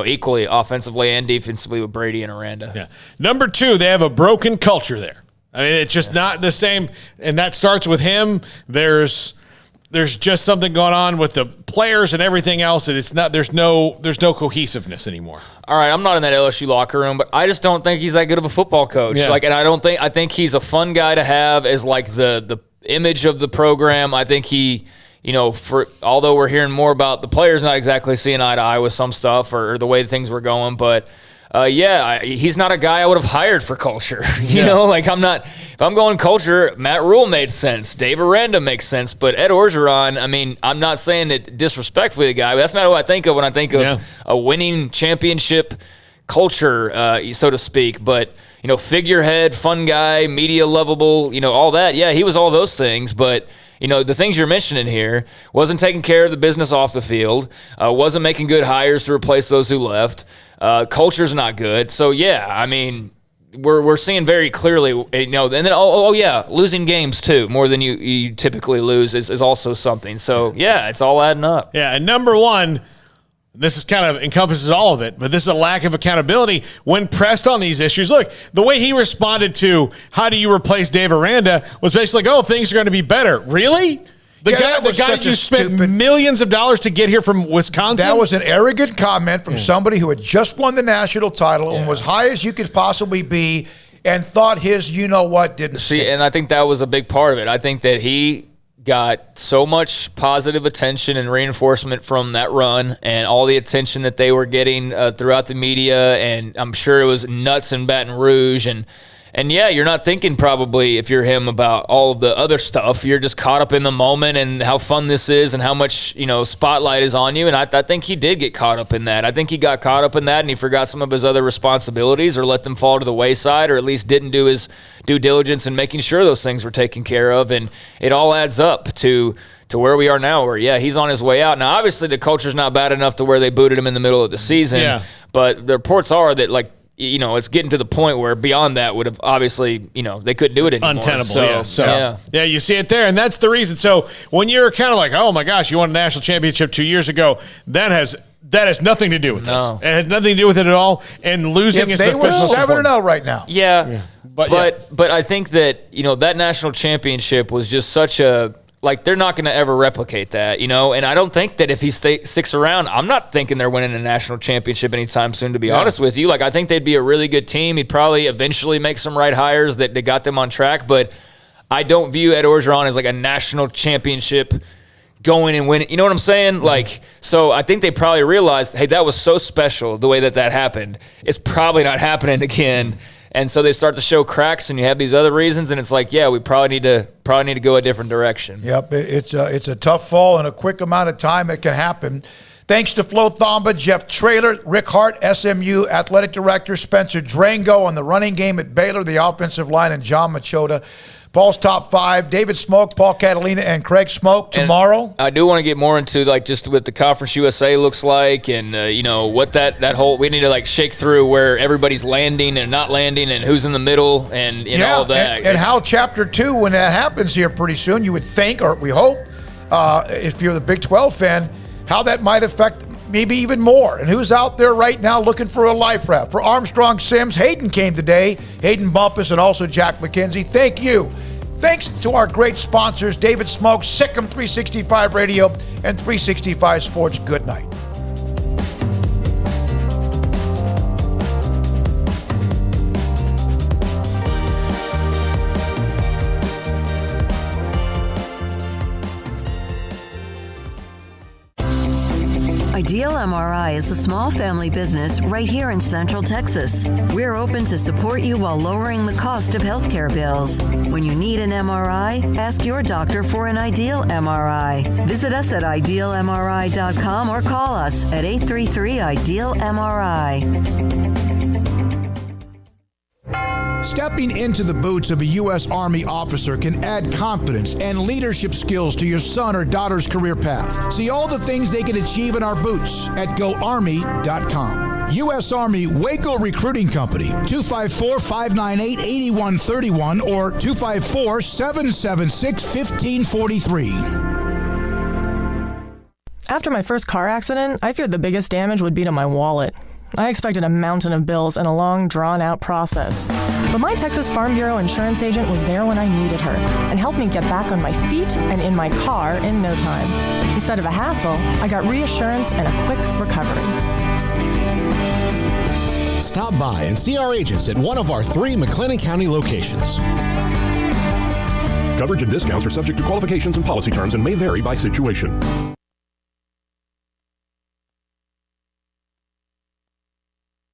equally offensively and defensively with Brady and Aranda. Yeah. Number 2, they have a broken culture there. I mean, it's just not the same, and that starts with him. There's just something going on with the players and everything else, and it's not. There's no cohesiveness anymore. All right, I'm not in that LSU locker room, but I just don't think he's that good of a football coach. Yeah. I think he's a fun guy to have as like the image of the program. I think he. Although we're hearing more about the players not exactly seeing eye to eye with some stuff or the way things were going, but he's not a guy I would have hired for culture. If I'm going culture, Matt Rule made sense. Dave Aranda makes sense, but Ed Orgeron, I mean, I'm not saying it disrespectfully, the guy, but that's not who I think of when I think of a winning championship culture, so to speak. But, figurehead, fun guy, media lovable, all that. Yeah, he was all those things, but the things you're mentioning here, wasn't taking care of the business off the field, wasn't making good hires to replace those who left. Culture's not good. So, yeah, I mean, we're seeing very clearly, and then, losing games, too, more than you typically lose is also something. So, yeah, it's all adding up. Yeah, and number 1, this is kind of encompasses all of it, but this is a lack of accountability when pressed on these issues. Look, the way he responded to how do you replace Dave Aranda was basically like, things are going to be better. Really? The guy you spent millions of dollars to get here from Wisconsin? That was an arrogant comment from somebody who had just won the national title and was high as you could possibly be and thought his didn't see. And I think that was a big part of it. I think that he got so much positive attention and reinforcement from that run and all the attention that they were getting throughout the media, and I'm sure it was nuts in Baton Rouge, and yeah, you're not thinking probably, if you're him, about all of the other stuff. You're just caught up in the moment and how fun this is and how much spotlight is on you, and I think he did get caught up in that. I think he got caught up in that and he forgot some of his other responsibilities or let them fall to the wayside, or at least didn't do his due diligence in making sure those things were taken care of, and it all adds up to where we are now, where, yeah, he's on his way out. Now, obviously, the culture's not bad enough to where they booted him in the middle of the season, but the reports are that, like, it's getting to the point where beyond that would have obviously, they couldn't do it anymore. Untenable, yeah, you see it there, and that's the reason. So when you're kind of like, oh my gosh, you won a national championship 2 years ago, that has nothing to do with this. It had nothing to do with it at all. And losing is they were 7-0 right now. Yeah. But I think that that national championship was just such a like they're not going to ever replicate that, you know. And I don't think that if he sticks around, I'm not thinking they're winning a national championship anytime soon, to be honest with you. Like, I think they'd be a really good team. He'd probably eventually make some right hires that got them on track, but I don't view Ed Orgeron as like a national championship going and winning. You know what I'm saying? Like, so I think they probably realized, hey, that was so special the way that happened. It's probably not happening again. And so they start to show cracks, and you have these other reasons, and it's like, yeah, we probably need to go a different direction. Yep, it's a tough fall in a quick amount of time. It can happen. Thanks to Flo Thamba, Jeff Traylor, Rick Hart, SMU Athletic Director, Spencer Drango on the running game at Baylor, the offensive line, and John Machota. Paul's top 5, David Smoak, Paul Catalina, and Craig Smoak tomorrow. And I do want to get more into like just what the Conference USA looks like, and you know what that whole, we need to like shake through where everybody's landing and not landing, and who's in the middle, and all that. And how Chapter 2, when that happens here pretty soon, you would think, or we hope, if you're the Big 12 fan, how that might affect maybe even more. And who's out there right now looking for a life raft? For Armstrong Sims, Hayden came today, Hayden Bumpus, and also Jack McKenzie. Thank you. Thanks to our great sponsors, David Smoak, Sikkim 365 Radio, and 365 Sports. Good night. Ideal MRI is a small family business right here in Central Texas. We're open to support you while lowering the cost of healthcare bills. When you need an MRI, ask your doctor for an Ideal MRI. Visit us at idealmri.com or call us at 833-IDEAL-MRI. Stepping into the boots of a U.S. Army officer can add confidence and leadership skills to your son or daughter's career path. See all the things they can achieve in our boots at GoArmy.com. U.S. Army Waco Recruiting Company, 254-598-8131 or 254-776-1543. After my first car accident, I feared the biggest damage would be to my wallet. I expected a mountain of bills and a long, drawn-out process. But my Texas Farm Bureau insurance agent was there when I needed her and helped me get back on my feet and in my car in no time. Instead of a hassle, I got reassurance and a quick recovery. Stop by and see our agents at one of our 3 McLennan County locations. Coverage and discounts are subject to qualifications and policy terms and may vary by situation.